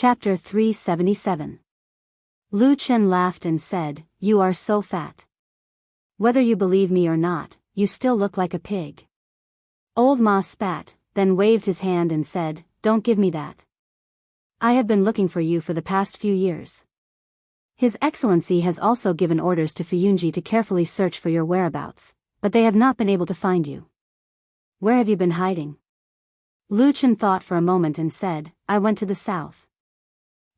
Chapter 377. Lu Chen laughed and said, "You are so fat. Whether you believe me or not, you still look like a pig." Old Ma spat, then waved his hand and said, "Don't give me that. I have been looking for you for the past few years. His Excellency has also given orders to Fuyunji to carefully search for your whereabouts, but they have not been able to find you. Where have you been hiding?" Lu Chen thought for a moment and said, "I went to the south."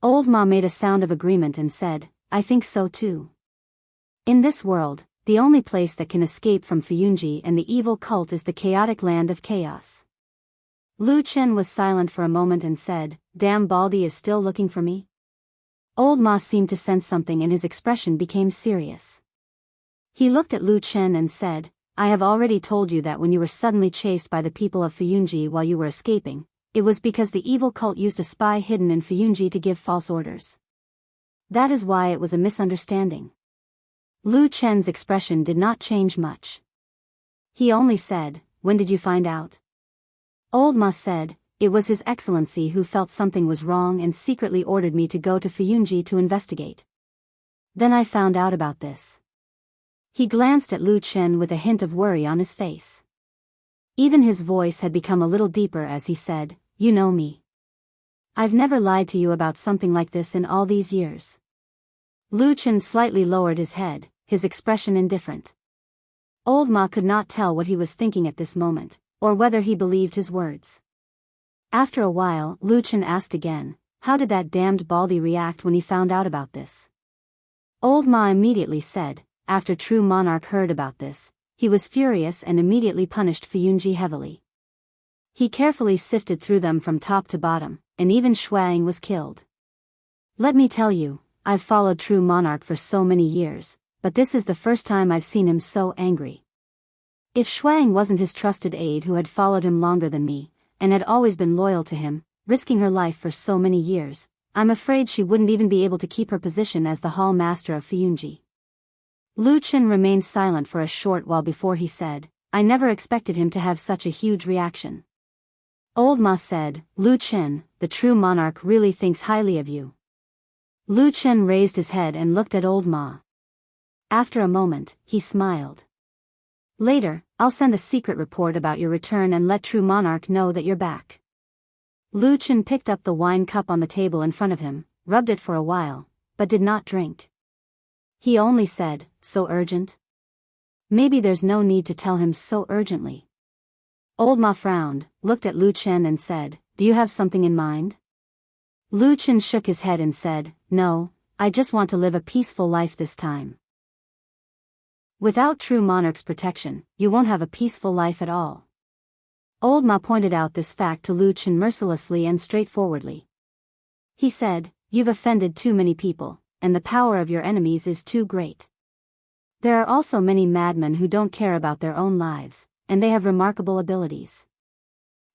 Old Ma made a sound of agreement and said, "I think so too. In this world, the only place that can escape from Fuyunji and the evil cult is the chaotic land of chaos." Lu Chen was silent for a moment and said, "Damn, Baldy is still looking for me?" Old Ma seemed to sense something and his expression became serious. He looked at Lu Chen and said, "I have already told you that when you were suddenly chased by the people of Fuyunji while you were escaping, it was because the evil cult used a spy hidden in Fuyunji to give false orders. That is why it was a misunderstanding." Lu Chen's expression did not change much. He only said, "When did you find out?" Old Ma said, "It was His Excellency who felt something was wrong and secretly ordered me to go to Fuyunji to investigate. Then I found out about this." He glanced at Lu Chen with a hint of worry on his face. Even his voice had become a little deeper as he said, "You know me. I've never lied to you about something like this in all these years." Lu Chen slightly lowered his head, his expression indifferent. Old Ma could not tell what he was thinking at this moment, or whether he believed his words. After a while, Lu Chen asked again, "How did that damned Baldy react when he found out about this?" Old Ma immediately said, "After True Monarch heard about this, he was furious and immediately punished Fuyunji heavily. He carefully sifted through them from top to bottom, and even Shuang was killed. Let me tell you, I've followed True Monarch for so many years, but this is the first time I've seen him so angry. If Shuang wasn't his trusted aide who had followed him longer than me, and had always been loyal to him, risking her life for so many years, I'm afraid she wouldn't even be able to keep her position as the Hall Master of Fuyunji." Lu Chen remained silent for a short while before he said, "I never expected him to have such a huge reaction." Old Ma said, "Lu Chen, the True Monarch really thinks highly of you." Lu Chen raised his head and looked at Old Ma. After a moment, he smiled. "Later, I'll send a secret report about your return and let True Monarch know that you're back." Lu Chen picked up the wine cup on the table in front of him, rubbed it for a while, but did not drink. He only said, "So urgent?" Maybe there's no need to tell him so urgently. Old Ma frowned, looked at Lu Chen and said, "Do you have something in mind?" Lu Chen shook his head and said, "No, I just want to live a peaceful life this time." "Without True Monarch's protection, you won't have a peaceful life at all." Old Ma pointed out this fact to Lu Chen mercilessly and straightforwardly. He said, "You've offended too many people, and the power of your enemies is too great. There are also many madmen who don't care about their own lives, and they have remarkable abilities.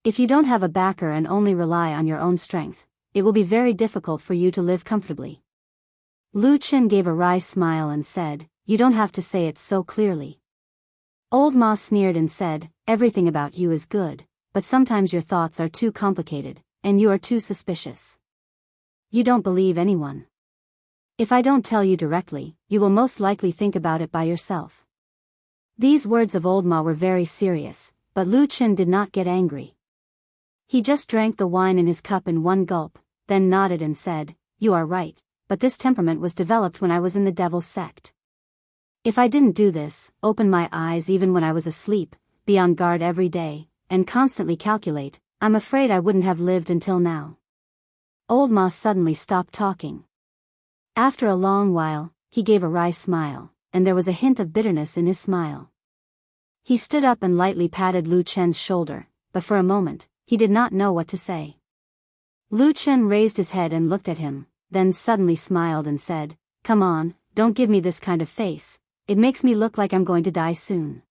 If you don't have a backer and only rely on your own strength, it will be very difficult for you to live comfortably." Lu Chen gave a wry smile and said, "You don't have to say it so clearly." Old Ma sneered and said, "Everything about you is good, but sometimes your thoughts are too complicated, and you are too suspicious. You don't believe anyone. If I don't tell you directly, you will most likely think about it by yourself." These words of Old Ma were very serious, but Lu Chen did not get angry. He just drank the wine in his cup in one gulp, then nodded and said, "You are right, but this temperament was developed when I was in the Devil's sect. If I didn't do this, open my eyes even when I was asleep, be on guard every day, and constantly calculate, I'm afraid I wouldn't have lived until now." Old Ma suddenly stopped talking. After a long while, he gave a wry smile, and there was a hint of bitterness in his smile. He stood up and lightly patted Lu Chen's shoulder, but for a moment, he did not know what to say. Lu Chen raised his head and looked at him, then suddenly smiled and said, "Come on, don't give me this kind of face, it makes me look like I'm going to die soon."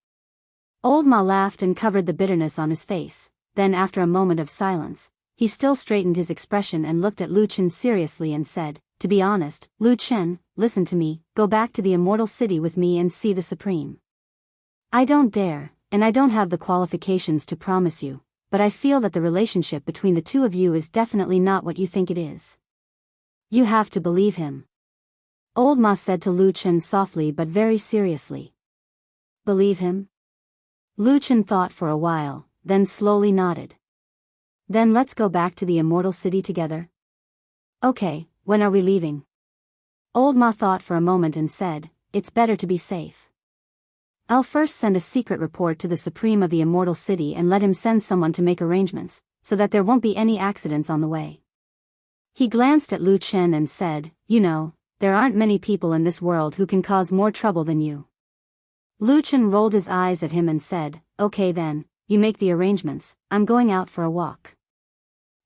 Old Ma laughed and covered the bitterness on his face, then after a moment of silence, he still straightened his expression and looked at Lu Chen seriously and said, "To be honest, Lu Chen, listen to me, go back to the Immortal City with me and see the Supreme. I don't dare, and I don't have the qualifications to promise you, but I feel that the relationship between the two of you is definitely not what you think it is. You have to believe him. Old Ma said to Lu Chen softly but very seriously. Believe him? Lu Chen thought for a while, then slowly nodded. Then let's go back to the immortal city together. Okay, when are we leaving? Old Ma thought for a moment and said, it's better to be safe. I'll first send a secret report to the Supreme of the Immortal City and let him send someone to make arrangements, so that there won't be any accidents on the way. He glanced at Lu Chen and said, you know, there aren't many people in this world who can cause more trouble than you. Lu Chen rolled his eyes at him and said, okay then, you make the arrangements, I'm going out for a walk.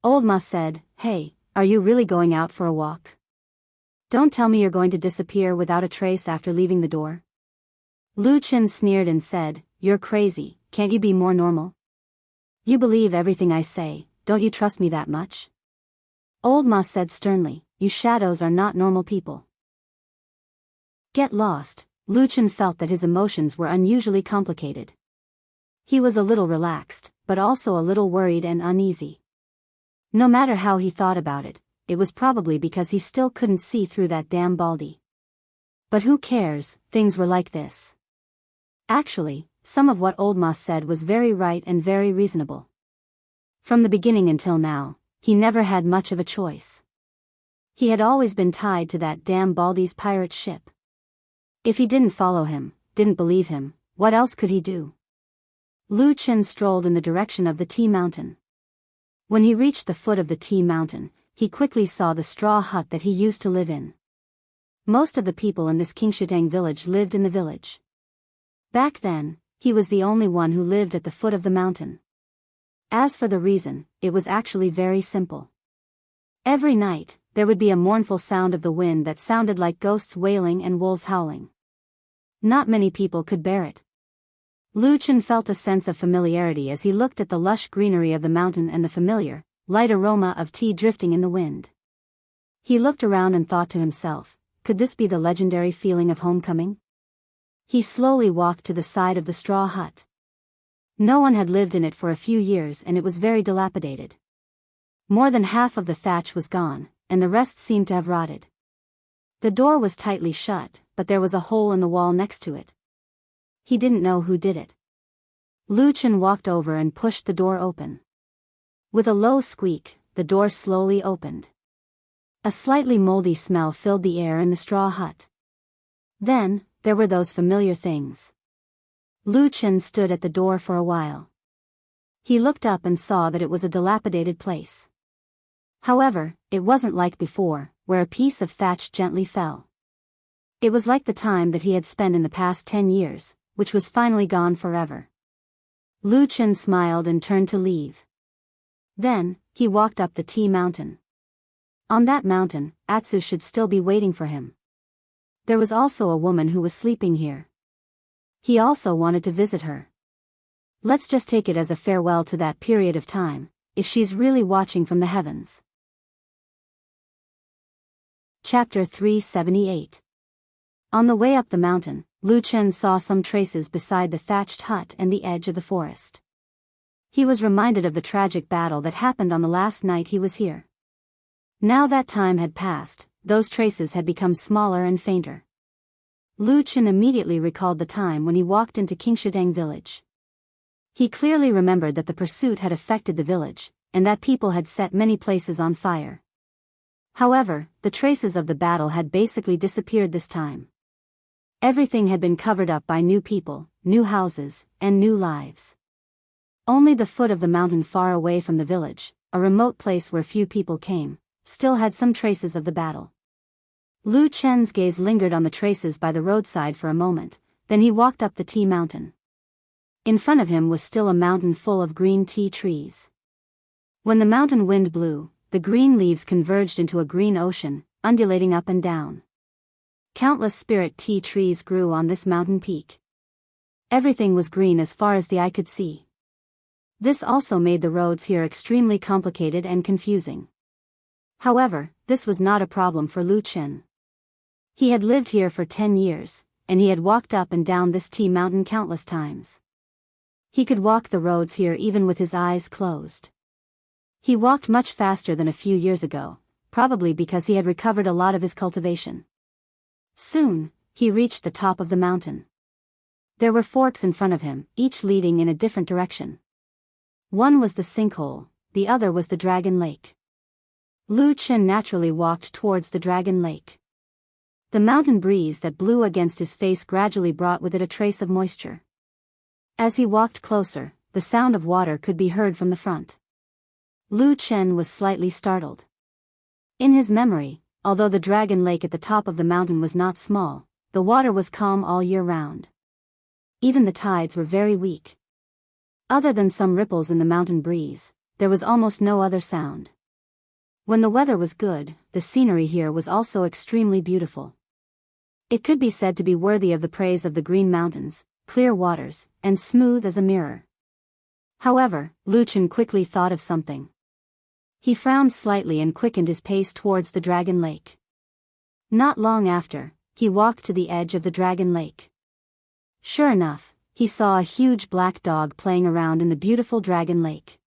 Old Ma said, hey, are you really going out for a walk? Don't tell me you're going to disappear without a trace after leaving the door. Lu Chen sneered and said, you're crazy, can't you be more normal? You believe everything I say, don't you trust me that much? Old Ma said sternly, you shadows are not normal people. Get lost. Lu Chen felt that his emotions were unusually complicated. He was a little relaxed, but also a little worried and uneasy. No matter how he thought about it, it was probably because he still couldn't see through that damn baldy. But who cares, things were like this. Actually, some of what Old Ma said was very right and very reasonable. From the beginning until now, he never had much of a choice. He had always been tied to that damn baldy's pirate ship. If he didn't follow him, didn't believe him, what else could he do? Lu Chen strolled in the direction of the tea mountain. When he reached the foot of the tea mountain, he quickly saw the straw hut that he used to live in. Most of the people in this Qingshitang village lived in the village. Back then, he was the only one who lived at the foot of the mountain. As for the reason, it was actually very simple. Every night, there would be a mournful sound of the wind that sounded like ghosts wailing and wolves howling. Not many people could bear it. Lu Chen felt a sense of familiarity as he looked at the lush greenery of the mountain and the familiar, light aroma of tea drifting in the wind. He looked around and thought to himself, could this be the legendary feeling of homecoming? He slowly walked to the side of the straw hut. No one had lived in it for a few years and it was very dilapidated. More than half of the thatch was gone, and the rest seemed to have rotted. The door was tightly shut, but there was a hole in the wall next to it. He didn't know who did it. Lu Chen walked over and pushed the door open. With a low squeak, the door slowly opened. A slightly moldy smell filled the air in the straw hut. Then, there were those familiar things. Lu Chen stood at the door for a while. He looked up and saw that it was a dilapidated place. However, it wasn't like before, where a piece of thatch gently fell. It was like the time that he had spent in the past 10 years, which was finally gone forever. Lu Chen smiled and turned to leave. Then, he walked up the tea mountain. On that mountain, Atsu should still be waiting for him. There was also a woman who was sleeping here. He also wanted to visit her. Let's just take it as a farewell to that period of time, if she's really watching from the heavens. Chapter 378. On the way up the mountain, Lu Chen saw some traces beside the thatched hut and the edge of the forest. He was reminded of the tragic battle that happened on the last night he was here. Now that time had passed, those traces had become smaller and fainter. Lu Chen immediately recalled the time when he walked into Qingshitang village. He clearly remembered that the pursuit had affected the village, and that people had set many places on fire. However, the traces of the battle had basically disappeared this time. Everything had been covered up by new people, new houses, and new lives. Only the foot of the mountain far away from the village, a remote place where few people came, still had some traces of the battle. Lu Chen's gaze lingered on the traces by the roadside for a moment, then he walked up the tea mountain. In front of him was still a mountain full of green tea trees. When the mountain wind blew, the green leaves converged into a green ocean, undulating up and down. Countless spirit tea trees grew on this mountain peak. Everything was green as far as the eye could see. This also made the roads here extremely complicated and confusing. However, this was not a problem for Lu Chen. He had lived here for 10 years, and he had walked up and down this tea mountain countless times. He could walk the roads here even with his eyes closed. He walked much faster than a few years ago, probably because he had recovered a lot of his cultivation. Soon, he reached the top of the mountain. There were forks in front of him, each leading in a different direction. One was the sinkhole, the other was the dragon lake. Lu Chen naturally walked towards the dragon lake. The mountain breeze that blew against his face gradually brought with it a trace of moisture. As he walked closer, the sound of water could be heard from the front. Lu Chen was slightly startled. In his memory, although the dragon lake at the top of the mountain was not small, the water was calm all year round. Even the tides were very weak. Other than some ripples in the mountain breeze, there was almost no other sound. When the weather was good, the scenery here was also extremely beautiful. It could be said to be worthy of the praise of the green mountains, clear waters, and smooth as a mirror. However, Lu Chen quickly thought of something. He frowned slightly and quickened his pace towards the dragon lake. Not long after, he walked to the edge of the dragon lake. Sure enough, he saw a huge black dog playing around in the beautiful dragon lake.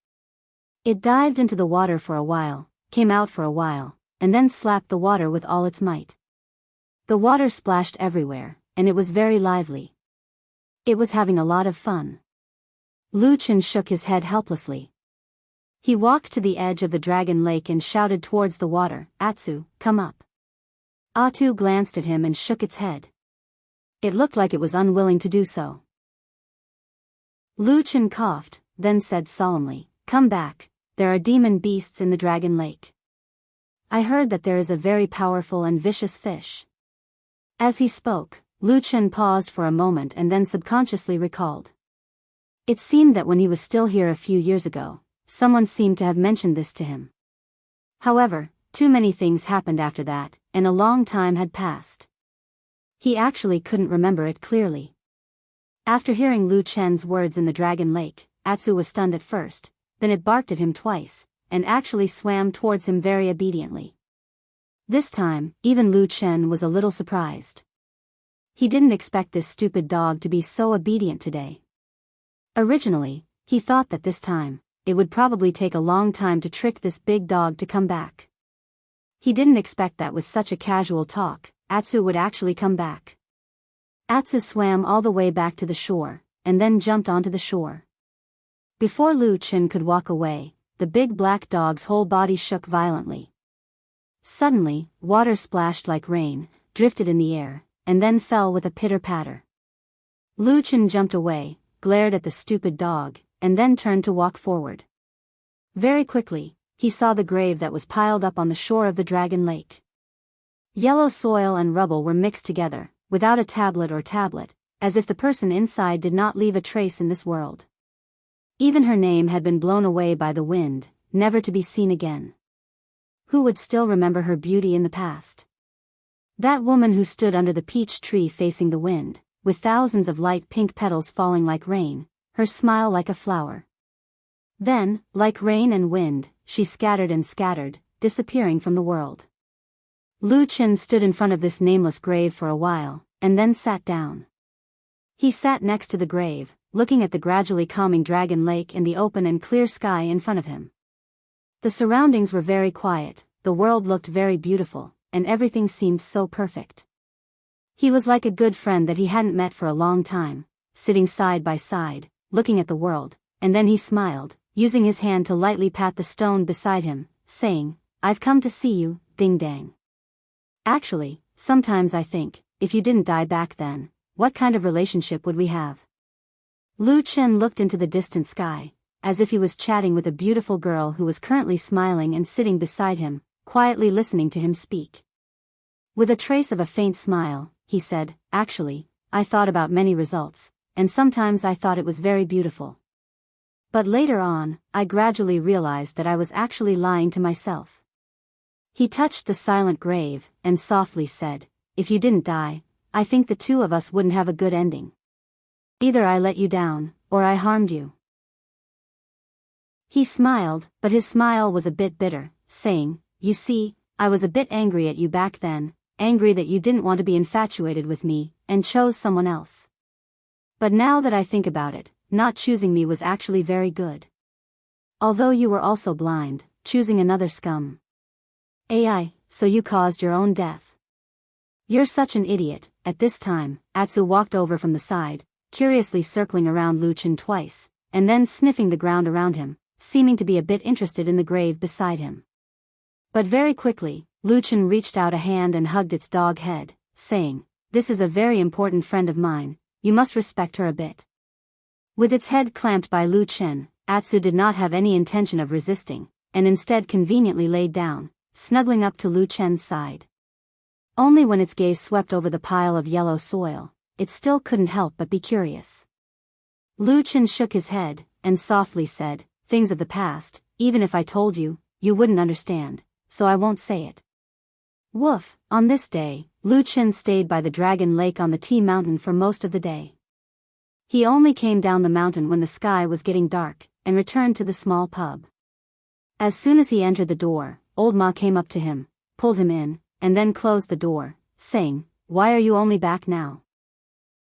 It dived into the water for a while, came out for a while, and then slapped the water with all its might. The water splashed everywhere, and it was very lively. It was having a lot of fun. Lu Chen shook his head helplessly. He walked to the edge of the dragon lake and shouted towards the water, "Atsu, come up." Atsu glanced at him and shook its head. It looked like it was unwilling to do so. Lu Chen coughed, then said solemnly, "Come back, there are demon beasts in the dragon lake. I heard that there is a very powerful and vicious fish." As he spoke, Lu Chen paused for a moment and then subconsciously recalled. It seemed that when he was still here a few years ago, someone seemed to have mentioned this to him. However, too many things happened after that, and a long time had passed. He actually couldn't remember it clearly. After hearing Lu Chen's words in the dragon lake, Atsu was stunned at first, then it barked at him twice, and actually swam towards him very obediently. This time, even Lu Chen was a little surprised. He didn't expect this stupid dog to be so obedient today. Originally, he thought that this time, it would probably take a long time to trick this big dog to come back. He didn't expect that with such a casual talk, Atsu would actually come back. Atsu swam all the way back to the shore, and then jumped onto the shore. Before Lu Chen could walk away, the big black dog's whole body shook violently. Suddenly, water splashed like rain, drifted in the air, and then fell with a pitter-patter. Lu Chen jumped away, glared at the stupid dog, and then turned to walk forward. Very quickly, he saw the grave that was piled up on the shore of the dragon lake. Yellow soil and rubble were mixed together, without a tablet, as if the person inside did not leave a trace in this world. Even her name had been blown away by the wind, never to be seen again. Who would still remember her beauty in the past? That woman who stood under the peach tree facing the wind, with thousands of light pink petals falling like rain, her smile like a flower. Then, like rain and wind, she scattered and scattered, disappearing from the world. Lu Chen stood in front of this nameless grave for a while, and then sat down. He sat next to the grave, looking at the gradually calming dragon lake and the open and clear sky in front of him. The surroundings were very quiet, the world looked very beautiful, and everything seemed so perfect. He was like a good friend that he hadn't met for a long time, sitting side by side, looking at the world, and then he smiled, using his hand to lightly pat the stone beside him, saying, "I've come to see you, ding dang. Actually, sometimes I think, if you didn't die back then, what kind of relationship would we have?" Lu Chen looked into the distant sky, as if he was chatting with a beautiful girl who was currently smiling and sitting beside him, quietly listening to him speak. With a trace of a faint smile, he said, "Actually, I thought about many results, and sometimes I thought it was very beautiful. But later on, I gradually realized that I was actually lying to myself." He touched the silent grave, and softly said, "If you didn't die, I think the two of us wouldn't have a good ending. Either I let you down, or I harmed you." He smiled, but his smile was a bit bitter, saying, "You see, I was a bit angry at you back then, angry that you didn't want to be infatuated with me, and chose someone else. But now that I think about it, not choosing me was actually very good. Although you were also blind, choosing another scum. AI, so you caused your own death. You're such an idiot. At this time, Atsu walked over from the side, curiously circling around Lu Chen twice, and then sniffing the ground around him, seeming to be a bit interested in the grave beside him. But very quickly, Lu Chen reached out a hand and hugged its dog head, saying, "This is a very important friend of mine, you must respect her a bit." With its head clamped by Lu Chen, Atsu did not have any intention of resisting, and instead conveniently laid down, snuggling up to Lu Chen's side. Only when its gaze swept over the pile of yellow soil, it still couldn't help but be curious. Lu Chen shook his head, and softly said, "Things of the past, even if I told you, you wouldn't understand, so I won't say it." Woof. On this day, Lu Chen stayed by the Dragon Lake on the Tea Mountain for most of the day. He only came down the mountain when the sky was getting dark, and returned to the small pub. As soon as he entered the door, Old Ma came up to him, pulled him in, and then closed the door, saying, "Why are you only back now?"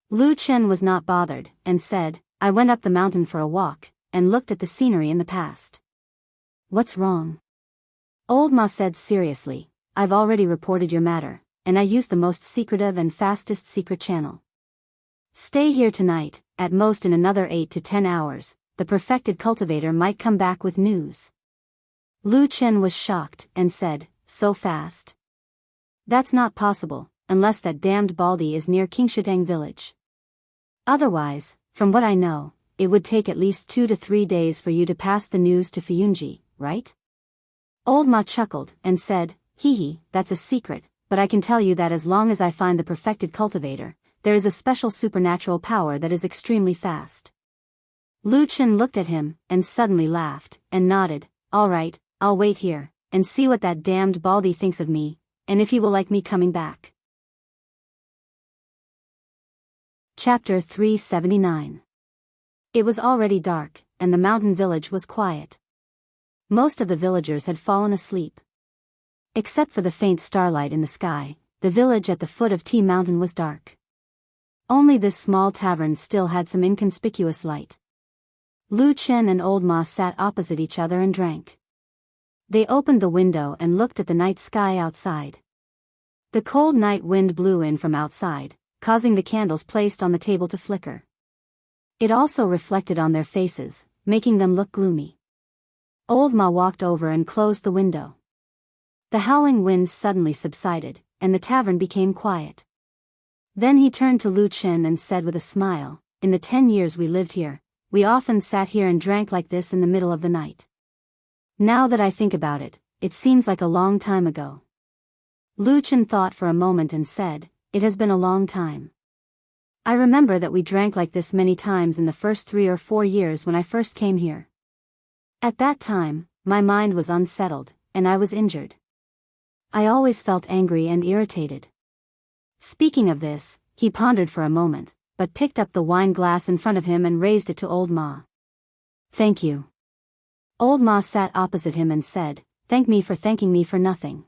Lu Chen was not bothered, and said, "I went up the mountain for a walk, and looked at the scenery in the past." "What's wrong?" Old Ma said seriously, "I've already reported your matter, and I used the most secretive and fastest secret channel. Stay here tonight, at most in another 8 to 10 hours, the perfected cultivator might come back with news." Lu Chen was shocked, and said, "So fast?" "That's not possible, unless that damned Baldy is near Qingshitang village. Otherwise, from what I know, it would take at least 2 to 3 days for you to pass the news to Fuyunji, right?" Old Ma chuckled, and said, "Hee, that's a secret, but I can tell you that as long as I find the perfected cultivator, there is a special supernatural power that is extremely fast." Lu Chen looked at him, and suddenly laughed, and nodded, "All right, I'll wait here, and see what that damned Baldy thinks of me, and if he will like me coming back." Chapter 379. It was already dark, and the mountain village was quiet. Most of the villagers had fallen asleep. Except for the faint starlight in the sky, the village at the foot of Tea Mountain was dark. Only this small tavern still had some inconspicuous light. Lu Chen and Old Ma sat opposite each other and drank. They opened the window and looked at the night sky outside. The cold night wind blew in from outside, causing the candles placed on the table to flicker. It also reflected on their faces, making them look gloomy. Old Ma walked over and closed the window. The howling wind suddenly subsided, and the tavern became quiet. Then he turned to Lu Chen and said with a smile, "In the 10 years we lived here, we often sat here and drank like this in the middle of the night. Now that I think about it, it seems like a long time ago." Lu Chen thought for a moment and said, "It has been a long time. I remember that we drank like this many times in the first 3 or 4 years when I first came here. At that time, my mind was unsettled, and I was injured. I always felt angry and irritated." Speaking of this, he pondered for a moment, but picked up the wine glass in front of him and raised it to Old Ma. "Thank you." Old Ma sat opposite him and said, "Thank me for thanking me for nothing."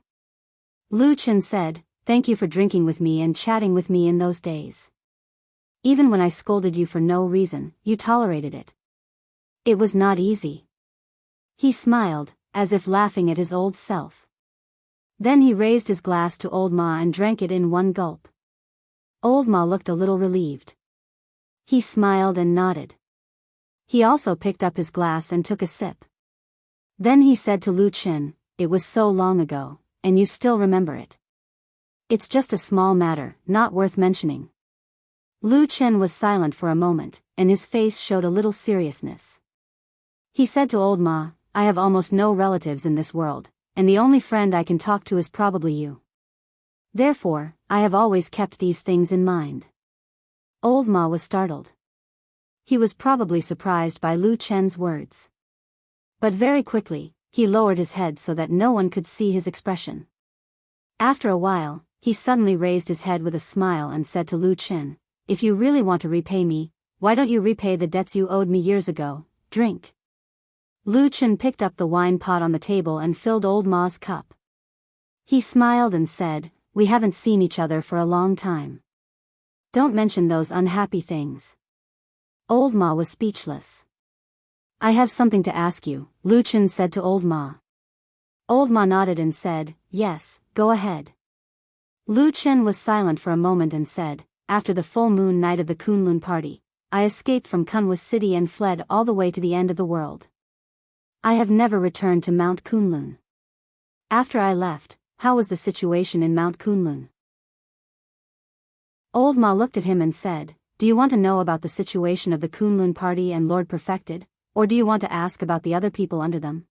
Lu Chen said, "Thank you for drinking with me and chatting with me in those days. Even when I scolded you for no reason, you tolerated it. It was not easy." He smiled, as if laughing at his old self. Then he raised his glass to Old Ma and drank it in one gulp. Old Ma looked a little relieved. He smiled and nodded. He also picked up his glass and took a sip. Then he said to Lu Chen, "It was so long ago, and you still remember it. It's just a small matter, not worth mentioning." Lu Chen was silent for a moment, and his face showed a little seriousness. He said to Old Ma, "I have almost no relatives in this world, and the only friend I can talk to is probably you. Therefore, I have always kept these things in mind." Old Ma was startled. He was probably surprised by Lu Chen's words. But very quickly, he lowered his head so that no one could see his expression. After a while, he suddenly raised his head with a smile and said to Lu Chen, "If you really want to repay me, why don't you repay the debts you owed me years ago? Drink." Lu Chen picked up the wine pot on the table and filled Old Ma's cup. He smiled and said, "We haven't seen each other for a long time. Don't mention those unhappy things." Old Ma was speechless. "I have something to ask you," Lu Chen said to Old Ma. Old Ma nodded and said, yes, go ahead. Lu Chen was silent for a moment and said, after the full moon night of the Kunlun party, I escaped from Kunwa city and fled all the way to the end of the world. I have never returned to Mount Kunlun. After I left, how was the situation in Mount Kunlun? Old Ma looked at him and said, do you want to know about the situation of the Kunlun party and Lord Perfected, or do you want to ask about the other people under them?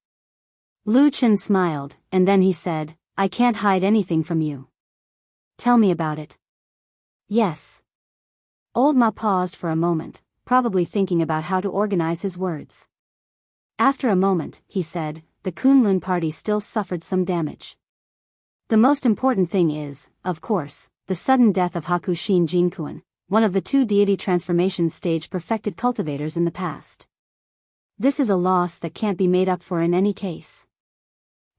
Lu Chen smiled, and then he said, I can't hide anything from you. Tell me about it. Yes. Old Ma paused for a moment, probably thinking about how to organize his words. After a moment, he said, the Kunlun party still suffered some damage. The most important thing is, of course, the sudden death of Hakushin Jinkuan, one of the 2 deity transformation stage perfected cultivators in the past. This is a loss that can't be made up for in any case.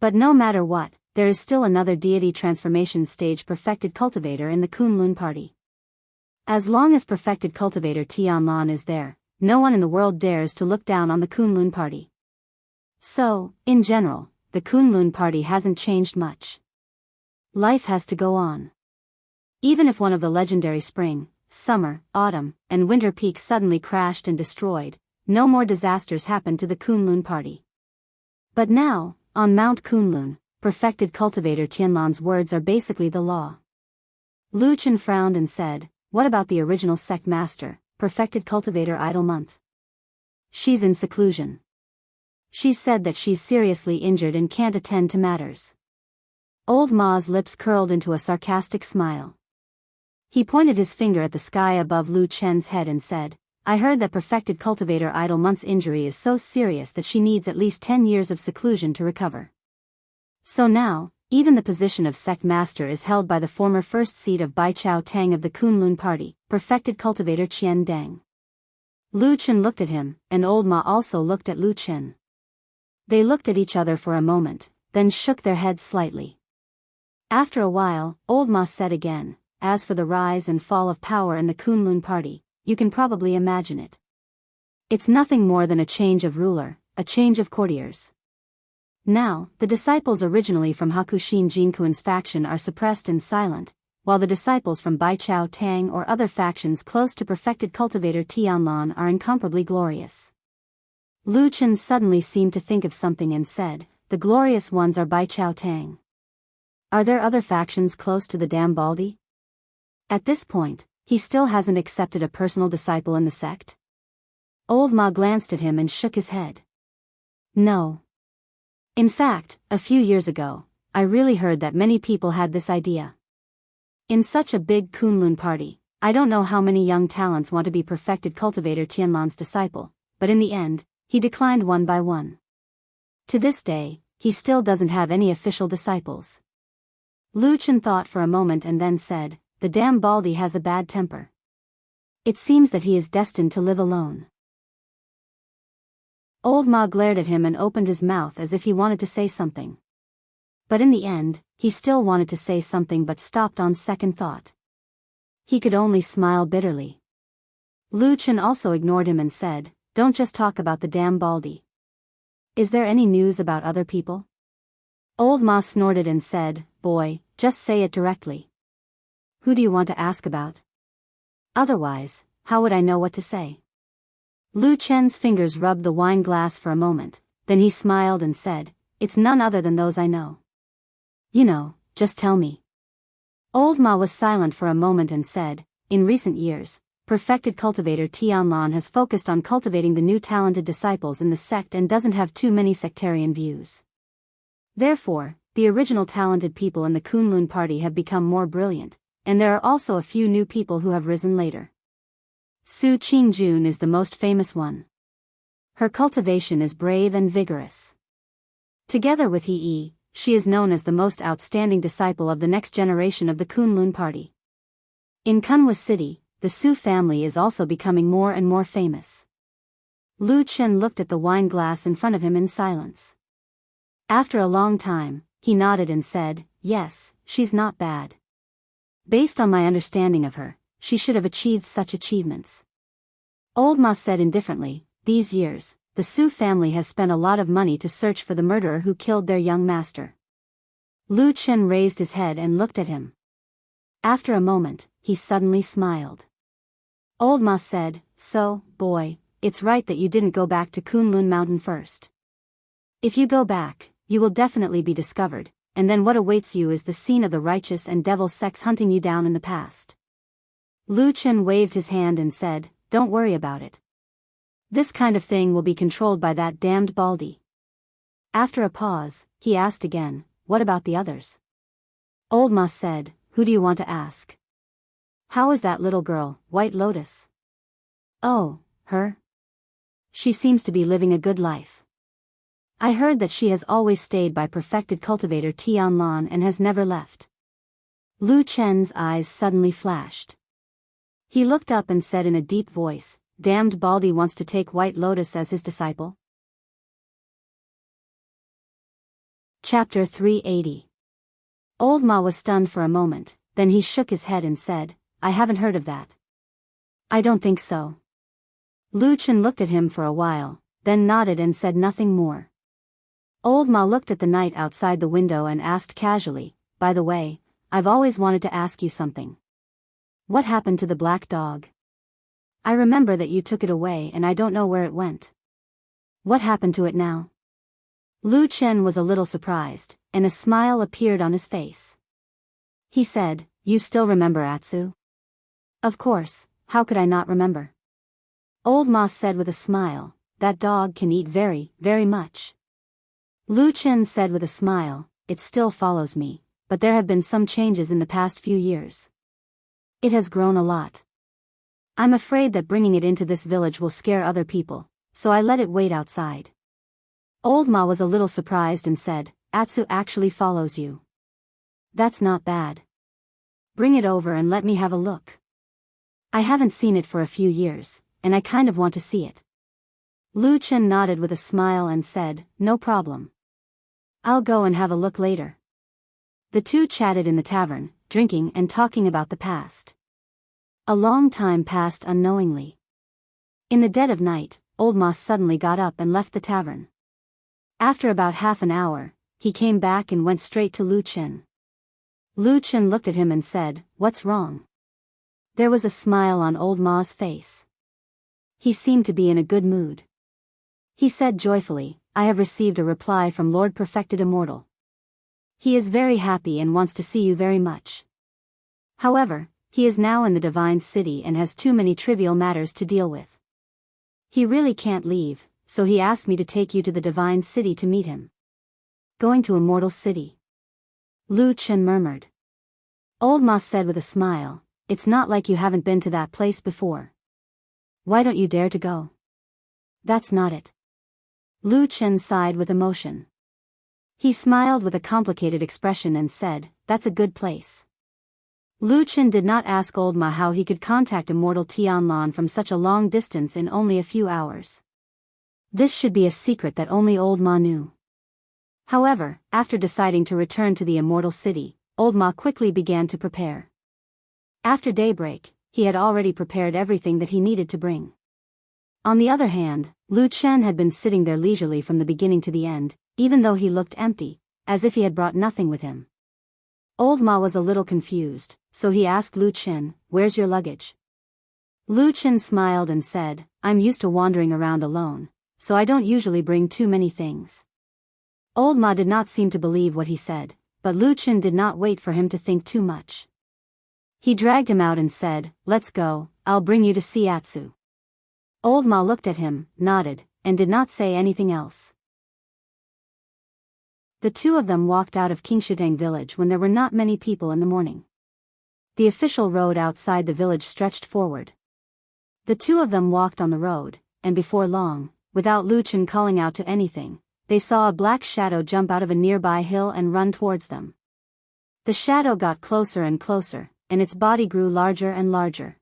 But no matter what, there is still another deity transformation stage perfected cultivator in the Kunlun party. As long as perfected cultivator Tianlan is there, no one in the world dares to look down on the Kunlun party. So, in general, the Kunlun party hasn't changed much. Life has to go on. Even if one of the legendary spring, summer, autumn, and winter peaks suddenly crashed and destroyed, no more disasters happened to the Kunlun party. But now, on Mount Kunlun, perfected cultivator Tianlan's words are basically the law. Lu Chen frowned and said, what about the original sect master, perfected cultivator Idle Month? She's in seclusion. She said that she's seriously injured and can't attend to matters. Old Ma's lips curled into a sarcastic smile. He pointed his finger at the sky above Lu Chen's head and said, I heard that perfected cultivator Idle Month's injury is so serious that she needs at least 10 years of seclusion to recover. So now, even the position of sect master is held by the former first seat of Bai Chao Tang of the Kunlun party, perfected cultivator Qian Deng. Lu Chen looked at him, and Old Ma also looked at Lu Chen. They looked at each other for a moment, then shook their heads slightly. After a while, Old Ma said again, as for the rise and fall of power in the Kunlun party, you can probably imagine it. It's nothing more than a change of ruler, a change of courtiers. Now, the disciples originally from Hakushin Jinkuan's faction are suppressed and silent, while the disciples from Bai Chao Tang or other factions close to perfected cultivator Tianlan are incomparably glorious. Lu Chen suddenly seemed to think of something and said, the glorious ones are Bai Chao Tang. Are there other factions close to the Dambaldi? At this point, he still hasn't accepted a personal disciple in the sect? Old Ma glanced at him and shook his head. No. In fact, a few years ago, I really heard that many people had this idea. In such a big Kunlun party, I don't know how many young talents want to be perfected cultivator Tianlan's disciple, but in the end, he declined one by one. To this day, he still doesn't have any official disciples. Lu Chen thought for a moment and then said, the damn Baldy has a bad temper. It seems that he is destined to live alone. Old Ma glared at him and opened his mouth as if he wanted to say something. But in the end, he still wanted to say something but stopped on second thought. He could only smile bitterly. Lu Chen also ignored him and said, don't just talk about the damn Baldy. Is there any news about other people? Old Ma snorted and said, boy, just say it directly. Who do you want to ask about? Otherwise, how would I know what to say? Lu Chen's fingers rubbed the wine glass for a moment, then he smiled and said, it's none other than those I know. You know, just tell me. Old Ma was silent for a moment and said, in recent years, perfected cultivator Tianlan has focused on cultivating the new talented disciples in the sect and doesn't have too many sectarian views. Therefore, the original talented people in the Kunlun party have become more brilliant, and there are also a few new people who have risen later. Su Qingjun is the most famous one. Her cultivation is brave and vigorous. Together with He, she is known as the most outstanding disciple of the next generation of the Kunlun party. In Kunwa City, the Su family is also becoming more and more famous. Lu Chen looked at the wine glass in front of him in silence. After a long time, he nodded and said, yes, she's not bad. Based on my understanding of her, she should have achieved such achievements. Old Ma said indifferently, these years, the Su family has spent a lot of money to search for the murderer who killed their young master. Lu Chen raised his head and looked at him. After a moment, he suddenly smiled. Old Ma said, "So, boy, it's right that you didn't go back to Kunlun Mountain first. If you go back, you will definitely be discovered, and then what awaits you is the scene of the righteous and devil sects hunting you down in the past." Lu Chen waved his hand and said, "Don't worry about it. This kind of thing will be controlled by that damned Baldy." After a pause, he asked again, "What about the others?" Old Ma said, "Who do you want to ask? How is that little girl, White Lotus?" "Oh, her? She seems to be living a good life. I heard that she has always stayed by perfected cultivator Tianlan and has never left." Lu Chen's eyes suddenly flashed. He looked up and said in a deep voice, "Damned Baldy wants to take White Lotus as his disciple?" Chapter 380. Old Ma was stunned for a moment, then he shook his head and said, "I haven't heard of that. I don't think so." Lu Chen looked at him for a while, then nodded and said nothing more. Old Ma looked at the night outside the window and asked casually, "By the way, I've always wanted to ask you something. What happened to the black dog? I remember that you took it away and I don't know where it went. What happened to it now?" Lu Chen was a little surprised, and a smile appeared on his face. He said, "You still remember Atsu?" "Of course, how could I not remember?" Old Ma said with a smile, "That dog can eat very, very much." Lu Chen said with a smile, "It still follows me, but there have been some changes in the past few years. It has grown a lot. I'm afraid that bringing it into this village will scare other people, so I let it wait outside." Old Ma was a little surprised and said, "Atsu actually follows you. That's not bad. Bring it over and let me have a look. I haven't seen it for a few years, and I kind of want to see it." Lu Chen nodded with a smile and said, "No problem. I'll go and have a look later." The two chatted in the tavern, drinking and talking about the past. A long time passed unknowingly. In the dead of night, Old Ma suddenly got up and left the tavern. After about half an hour, he came back and went straight to Lu Chen. Lu Chen looked at him and said, "What's wrong?" There was a smile on Old Ma's face. He seemed to be in a good mood. He said joyfully, "I have received a reply from Lord Perfected Immortal. He is very happy and wants to see you very much. However, he is now in the Divine City and has too many trivial matters to deal with. He really can't leave, so he asked me to take you to the Divine City to meet him." "Going to Immortal City?" Lu Chen murmured. Old Ma said with a smile, "It's not like you haven't been to that place before. Why don't you dare to go?" "That's not it." Lu Chen sighed with emotion. He smiled with a complicated expression and said, "That's a good place." Lu Chen did not ask Old Ma how he could contact Immortal Tianlan from such a long distance in only a few hours. This should be a secret that only Old Ma knew. However, after deciding to return to the Immortal City, Old Ma quickly began to prepare. After daybreak, he had already prepared everything that he needed to bring. On the other hand, Lu Chen had been sitting there leisurely from the beginning to the end, even though he looked empty, as if he had brought nothing with him. Old Ma was a little confused, so he asked Lu Chen, "Where's your luggage?" Lu Chen smiled and said, "I'm used to wandering around alone, so I don't usually bring too many things." Old Ma did not seem to believe what he said, but Lu Chen did not wait for him to think too much. He dragged him out and said, "Let's go, I'll bring you to see Atsu." Old Ma looked at him, nodded, and did not say anything else. The two of them walked out of Qingshidang village when there were not many people in the morning. The official road outside the village stretched forward. The two of them walked on the road, and before long, without Lu Chen calling out to anything, they saw a black shadow jump out of a nearby hill and run towards them. The shadow got closer and closer, and its body grew larger and larger.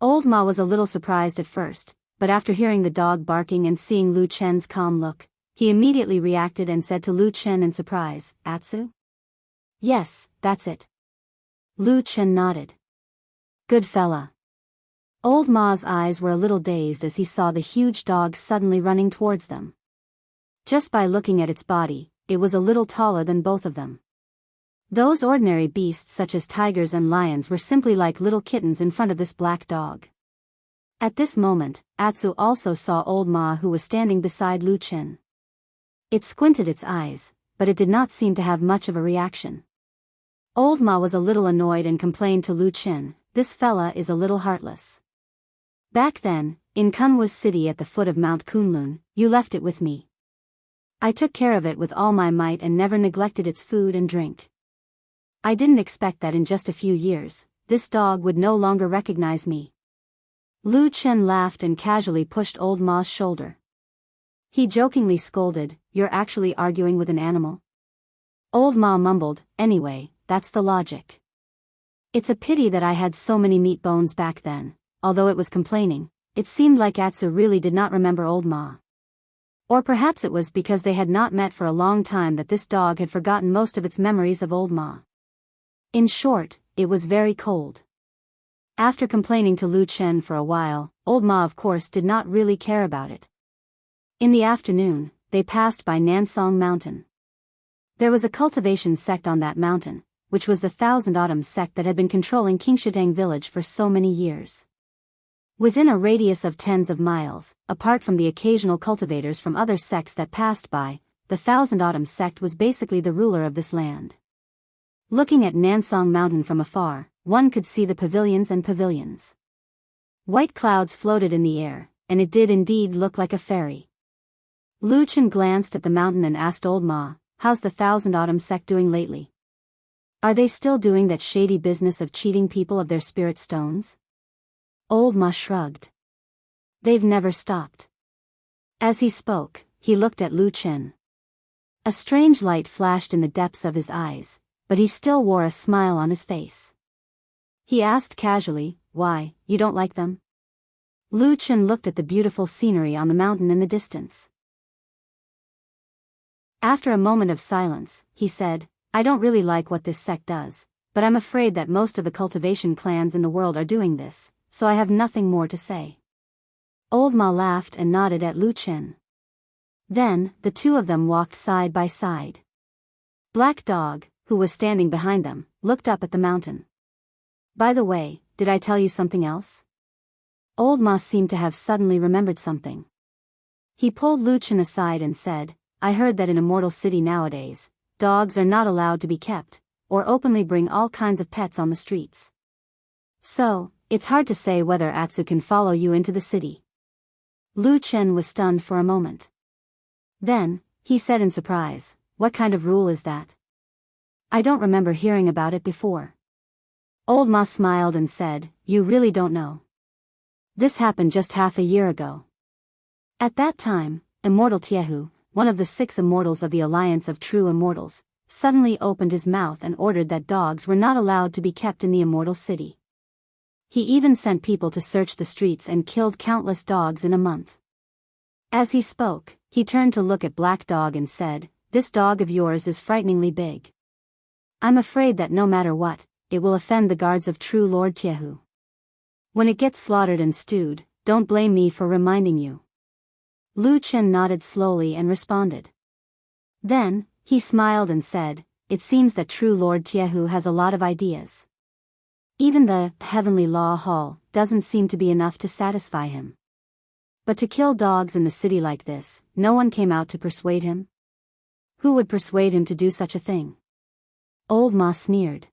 Old Ma was a little surprised at first, but after hearing the dog barking and seeing Lu Chen's calm look, he immediately reacted and said to Lu Chen in surprise, "Atsu?" "Yes, that's it." Lu Chen nodded. "Good fella. Old Ma's eyes were a little dazed as he saw the huge dog suddenly running towards them. Just by looking at its body, it was a little taller than both of them. Those ordinary beasts such as tigers and lions were simply like little kittens in front of this black dog. At this moment, Atsu also saw Old Ma, who was standing beside Lu Qin. It squinted its eyes, but it did not seem to have much of a reaction. Old Ma was a little annoyed and complained to Lu Qin, "This fella is a little heartless. Back then, in Kunwa's city at the foot of Mount Kunlun, you left it with me. I took care of it with all my might and never neglected its food and drink. I didn't expect that in just a few years, this dog would no longer recognize me." Lu Qin laughed and casually pushed Old Ma's shoulder. He jokingly scolded, "You're actually arguing with an animal?" Old Ma mumbled, "Anyway, that's the logic. It's a pity that I had so many meat bones back then." Although it was complaining, it seemed like Atsu really did not remember Old Ma. Or perhaps it was because they had not met for a long time that this dog had forgotten most of its memories of Old Ma. In short, it was very cold. After complaining to Lu Qin for a while, Old Ma of course did not really care about it. In the afternoon, they passed by Nansong Mountain. There was a cultivation sect on that mountain, which was the Thousand Autumns sect that had been controlling Qingshidang village for so many years. Within a radius of tens of miles, apart from the occasional cultivators from other sects that passed by, the Thousand Autumns sect was basically the ruler of this land. Looking at Nansong Mountain from afar, one could see the pavilions and pavilions. White clouds floated in the air, and it did indeed look like a fairy. Lu Qin glanced at the mountain and asked Old Ma, "How's the Thousand Autumns sect doing lately? Are they still doing that shady business of cheating people of their spirit stones?" Old Ma shrugged. "They've never stopped." As he spoke, he looked at Lu Qin. A strange light flashed in the depths of his eyes, but he still wore a smile on his face. He asked casually, "Why, you don't like them?" Lu Qin looked at the beautiful scenery on the mountain in the distance. After a moment of silence, he said, "I don't really like what this sect does, but I'm afraid that most of the cultivation clans in the world are doing this, so I have nothing more to say." Old Ma laughed and nodded at Lu Qin. Then, the two of them walked side by side. Black Dog, who was standing behind them, looked up at the mountain. "By the way, did I tell you something else?" Old Ma seemed to have suddenly remembered something. He pulled Lu Qin aside and said, "I heard that in Immortal City nowadays, dogs are not allowed to be kept, or openly bring all kinds of pets on the streets. So, it's hard to say whether Atsu can follow you into the city." Lu Qin was stunned for a moment. Then, he said in surprise, "What kind of rule is that? I don't remember hearing about it before." Old Ma smiled and said, "You really don't know. This happened just half a year ago. At that time, Immortal Jianghu, one of the 6 immortals of the Alliance of True Immortals, suddenly opened his mouth and ordered that dogs were not allowed to be kept in the Immortal City. He even sent people to search the streets and killed countless dogs in a month." As he spoke, he turned to look at Black Dog and said, "This dog of yours is frighteningly big. I'm afraid that no matter what, it will offend the guards of True Lord Jianghu. When it gets slaughtered and stewed, don't blame me for reminding you." Lu Qin nodded slowly and responded. Then, he smiled and said, "It seems that True Lord Jianghu has a lot of ideas. Even the Heavenly Law Hall doesn't seem to be enough to satisfy him. But to kill dogs in the city like this, no one came out to persuade him? Who would persuade him to do such a thing?" Old Ma sneered.